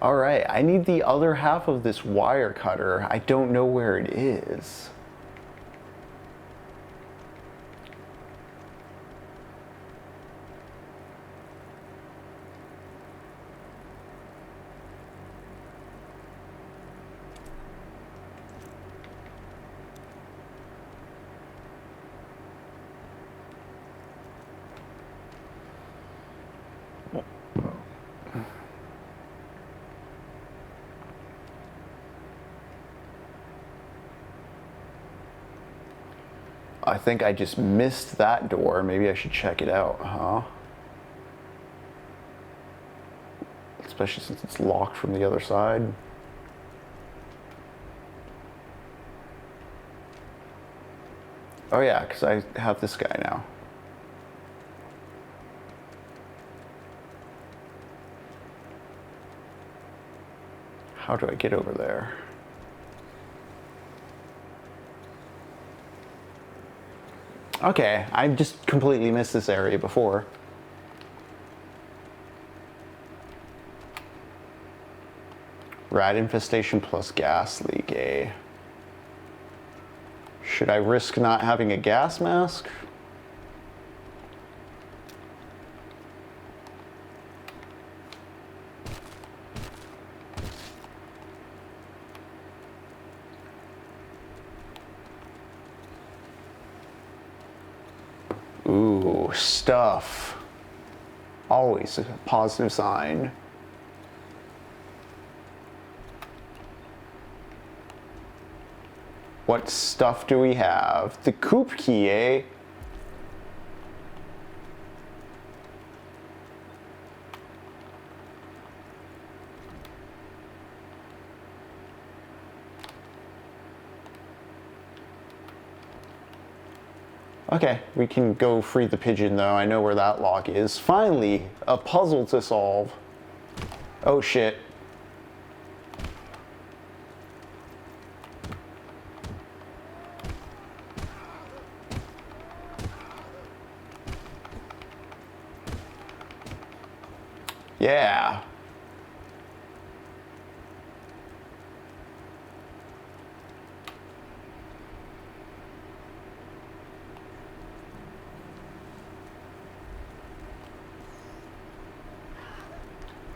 All right, I need the other half of this wire cutter. I don't know where it is. I think I just missed that door. Maybe I should check it out, huh? Especially since it's locked from the other side. Oh yeah, because I have this guy now. How do I get over there? Okay, I just completely missed this area before. Rat infestation plus gas leak, eh? Should I risk not having a gas mask? Oh, stuff. Always a positive sign. What stuff do we have? The coupe key, eh? Okay, we can go free the pigeon though. I know where that lock is. Finally, a puzzle to solve. Oh shit. Yeah.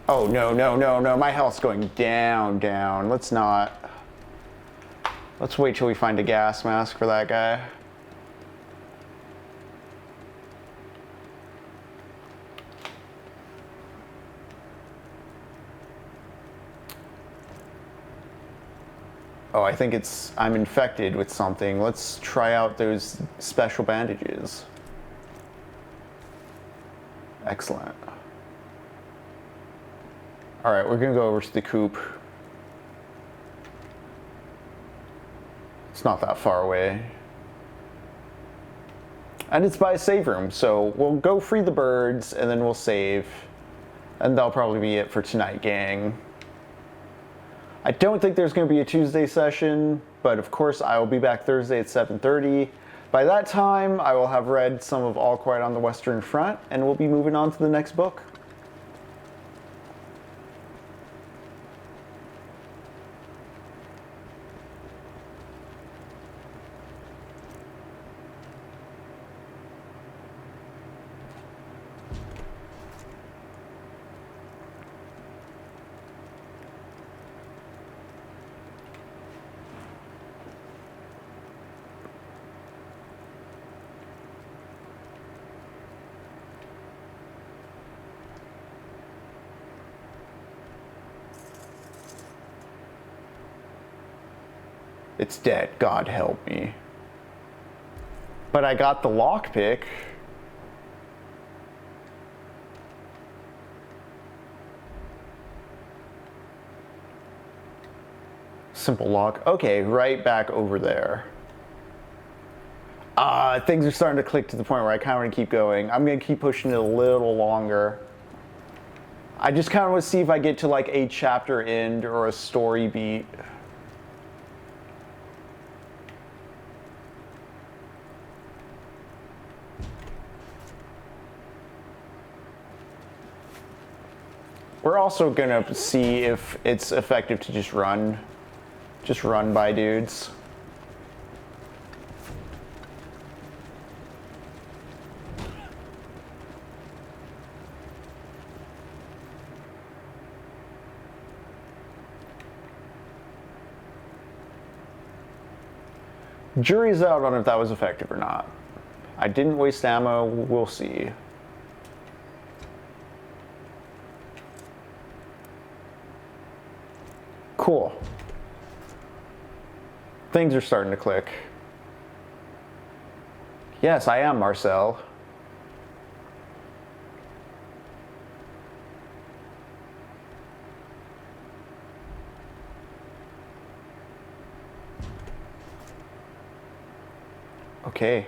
Oh, no, no, no, no. My health's going down, down. Let's not. Let's wait till we find a gas mask for that guy. Oh, I think I'm infected with something. Let's try out those special bandages. Excellent. All right, we're gonna go over to the coupe. It's not that far away. And it's by a save room, so we'll go free the birds and then we'll save. And that'll probably be it for tonight, gang. I don't think there's gonna be a Tuesday session, but of course I will be back Thursday at 7:30. By that time, I will have read some of All Quiet on the Western Front and we'll be moving on to the next book. It's dead, God help me. But I got the lockpick. Simple lock. Okay, right back over there. Things are starting to click to the point where I kind of want to keep going. I'm going to keep pushing it a little longer. I just kind of want to see if I get to like a chapter end or a story beat. We're also gonna see if it's effective to just run by dudes. Jury's out on if that was effective or not. I didn't waste ammo, we'll see. Cool. Things are starting to click. Yes, I am Marcel. Okay.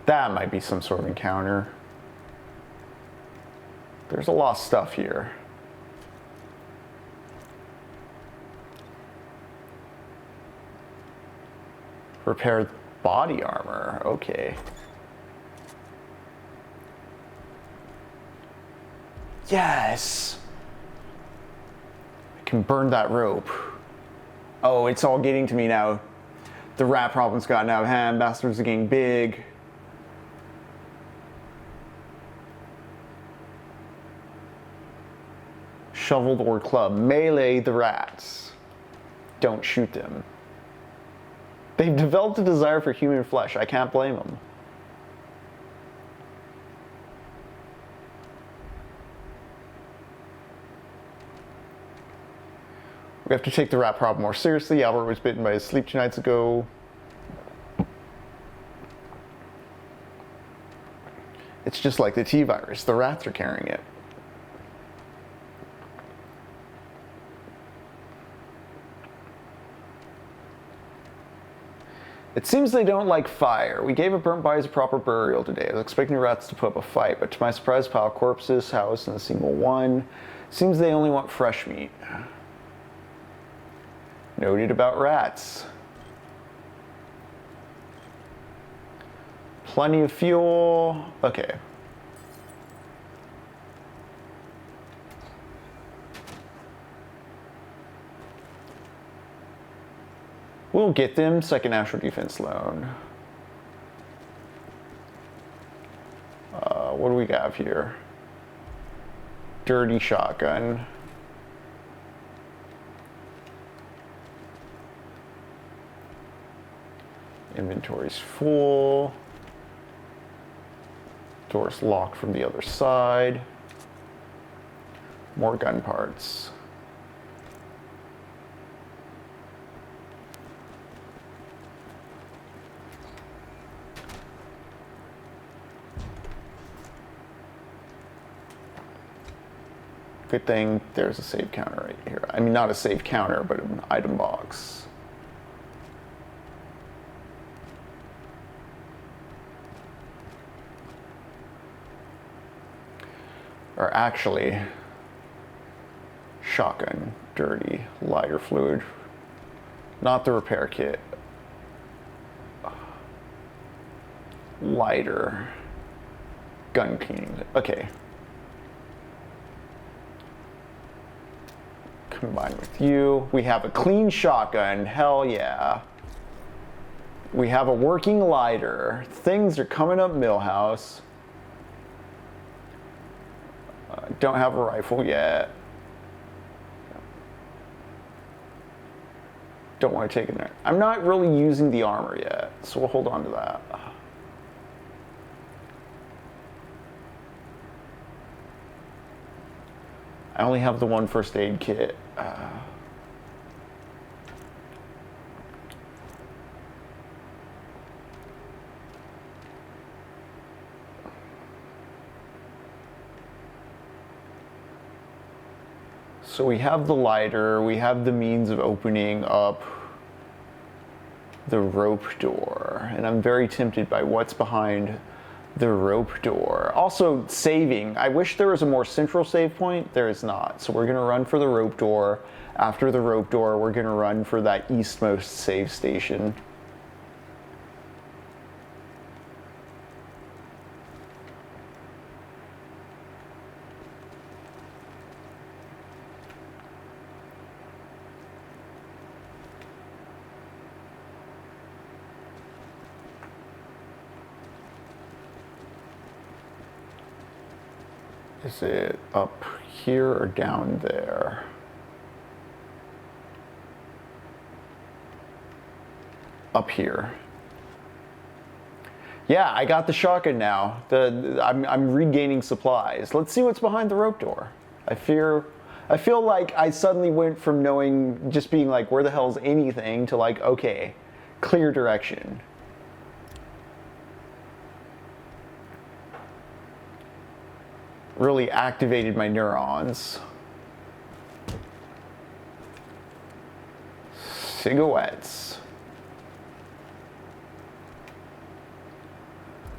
That might be some sort of encounter. There's a lot of stuff here. Repair body armor, okay. Yes! I can burn that rope. Oh, it's all getting to me now. The rat problem's gotten out of hand, bastards are getting big. Shoveled or club. Melee the rats. Don't shoot them. They've developed a desire for human flesh. I can't blame them. We have to take the rat problem more seriously. Albert was bitten by a sleep 2 nights ago. It's just like the T virus. The rats are carrying it. It seems they don't like fire. We gave a burnt bodies a proper burial today. I was expecting rats to put up a fight, but to my surprise, pile of corpses, house, and a single one. Seems they only want fresh meat. Noted about rats. Plenty of fuel. Okay. We'll get them second national defense loan. What do we have here? Dirty shotgun. Inventory's full. Door's locked from the other side. More gun parts. Good thing there's a save counter right here. I mean, not a save counter, but an item box. Or actually, shotgun, dirty, lighter fluid. Not the repair kit. Lighter, gun cleaning. Okay. Combined with you. We have a clean shotgun. Hell yeah. We have a working lighter. Things are coming up Millhouse. Don't have a rifle yet. Don't want to take it there. I'm not really using the armor yet, so we'll hold on to that. I only have the one first aid kit. So we have the lighter, we have the means of opening up the rope door, and I'm very tempted by what's behind the rope door. Also, saving. I wish there was a more central save point. There is not. So we're going to run for the rope door. After the rope door, we're going to run for that eastmost save station. Is it up here or down there? Up here. Yeah, I got the shotgun now. I'm regaining supplies. Let's see what's behind the rope door. I feel like I suddenly went from knowing, just being like, where the hell's anything, to like, okay, clear direction. Really activated my neurons. Cigarettes.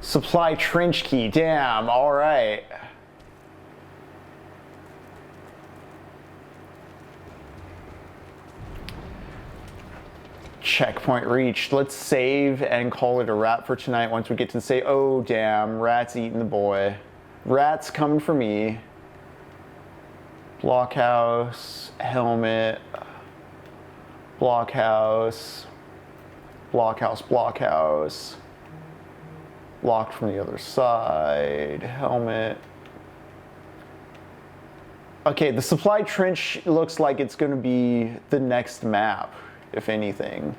Supply trench key. Damn, all right. Checkpoint reached. Let's save and call it a wrap for tonight. Once we get to say, oh damn, rat's eating the boy. Rats coming for me. Blockhouse, helmet, blockhouse, blockhouse, blockhouse. Locked from the other side, helmet. Okay, the supply trench looks like it's going to be the next map, if anything.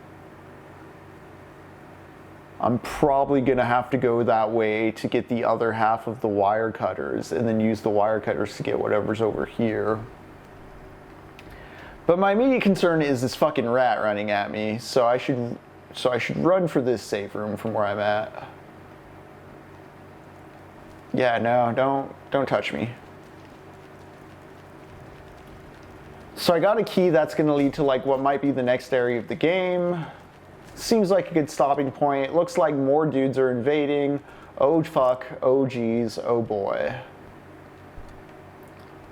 I'm probably going to have to go that way to get the other half of the wire cutters, and then use the wire cutters to get whatever's over here. But my immediate concern is this fucking rat running at me, so I should run for this safe room from where I'm at. Yeah, no, don't touch me. So I got a key that's going to lead to like what might be the next area of the game. Seems like a good stopping point. Looks like more dudes are invading. Oh fuck, oh geez, oh boy.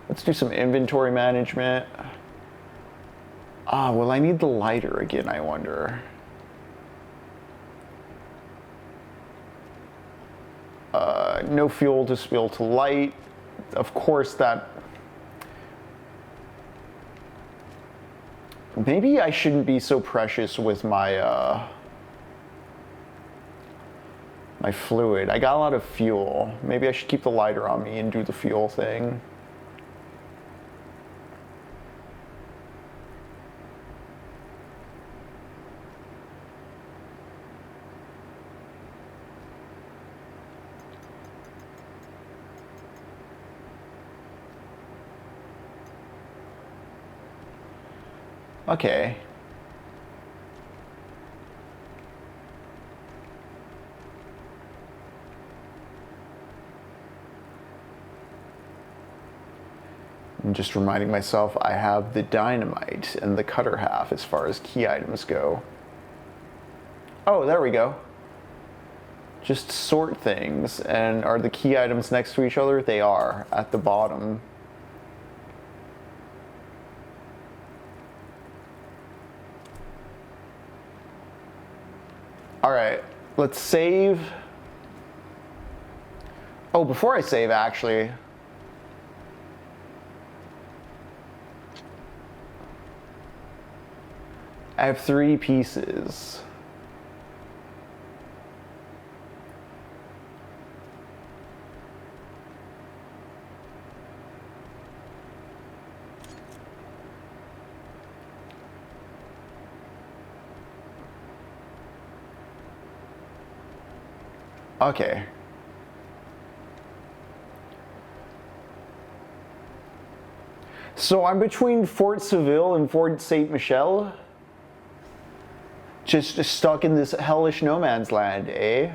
Let's do some inventory management. Will I need the lighter again, I wonder? No fuel to spill to light. Of course that... Maybe I shouldn't be so precious with my my fluid. I got a lot of fuel. Maybe I should keep the lighter on me and do the fuel thing. Okay. I'm just reminding myself I have the dynamite and the cutter half as far as key items go. Oh, there we go. Just sort things. And are the key items next to each other? They are, at the bottom. All right, let's save. Oh, before I save, actually. I have 3 pieces. Okay. So I'm between Fort Seville and Fort Saint Michel. Just stuck in this hellish no man's land, eh?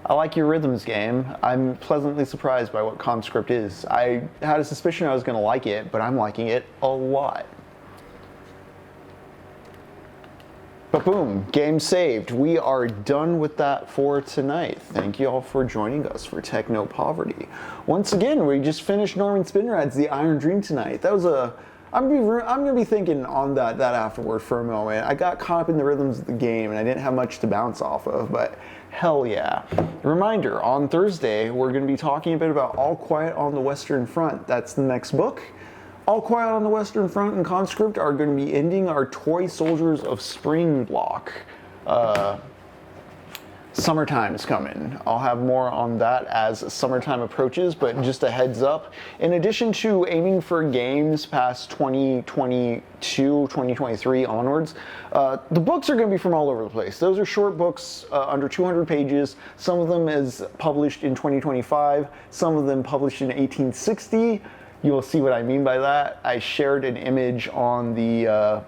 I like your rhythms game. I'm pleasantly surprised by what CONSCRIPT is. I had a suspicion I was going to like it, but I'm liking it a lot. But boom, game saved. We are done with that for tonight. Thank you all for joining us for Technopoverty. Once again, we just finished Norman Spinrad's The Iron Dream tonight. That was a... I'm gonna be thinking on that afterward for a moment. I got caught up in the rhythms of the game and I didn't have much to bounce off of, but hell yeah. Reminder, on Thursday, we're gonna be talking a bit about All Quiet on the Western Front. That's the next book. All Quiet on the Western Front and Conscript are going to be ending our Toy Soldiers of Spring block. Summertime is coming. I'll have more on that as summertime approaches, but just a heads up. In addition to aiming for games past 2022, 2023 onwards, the books are going to be from all over the place. Those are short books under 200 pages. Some of them is published in 2025, some of them published in 1860. You'll see what I mean by that. I shared an image on the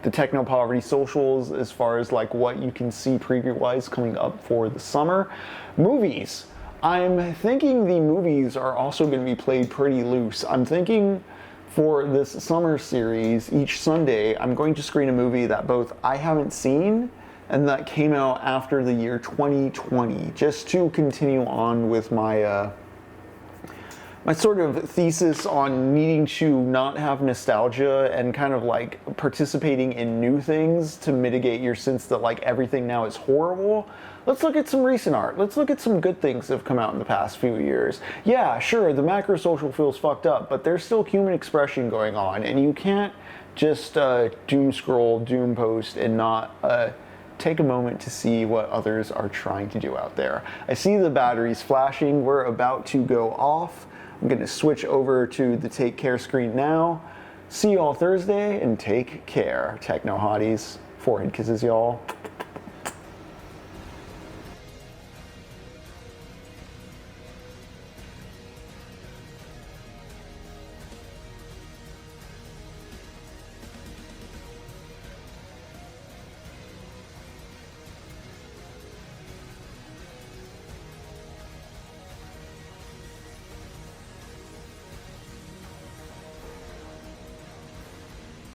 Technopoverty socials as far as like what you can see preview-wise coming up for the summer. Movies. I'm thinking the movies are also going to be played pretty loose. I'm thinking for this summer series, each Sunday, I'm going to screen a movie that both I haven't seen and that came out after the year 2020, just to continue on with my my sort of thesis on needing to not have nostalgia and kind of like participating in new things to mitigate your sense that like everything now is horrible. Let's look at some recent art. Let's look at some good things that have come out in the past few years. Yeah, sure, the macro social feels fucked up, but there's still human expression going on, and you can't just doom scroll, doom post, and not take a moment to see what others are trying to do out there. I see the batteries flashing. We're about to go off. I'm going to switch over to the Take Care screen now. See you all Thursday, and take care, Techno Hotties. Forehead kisses, y'all.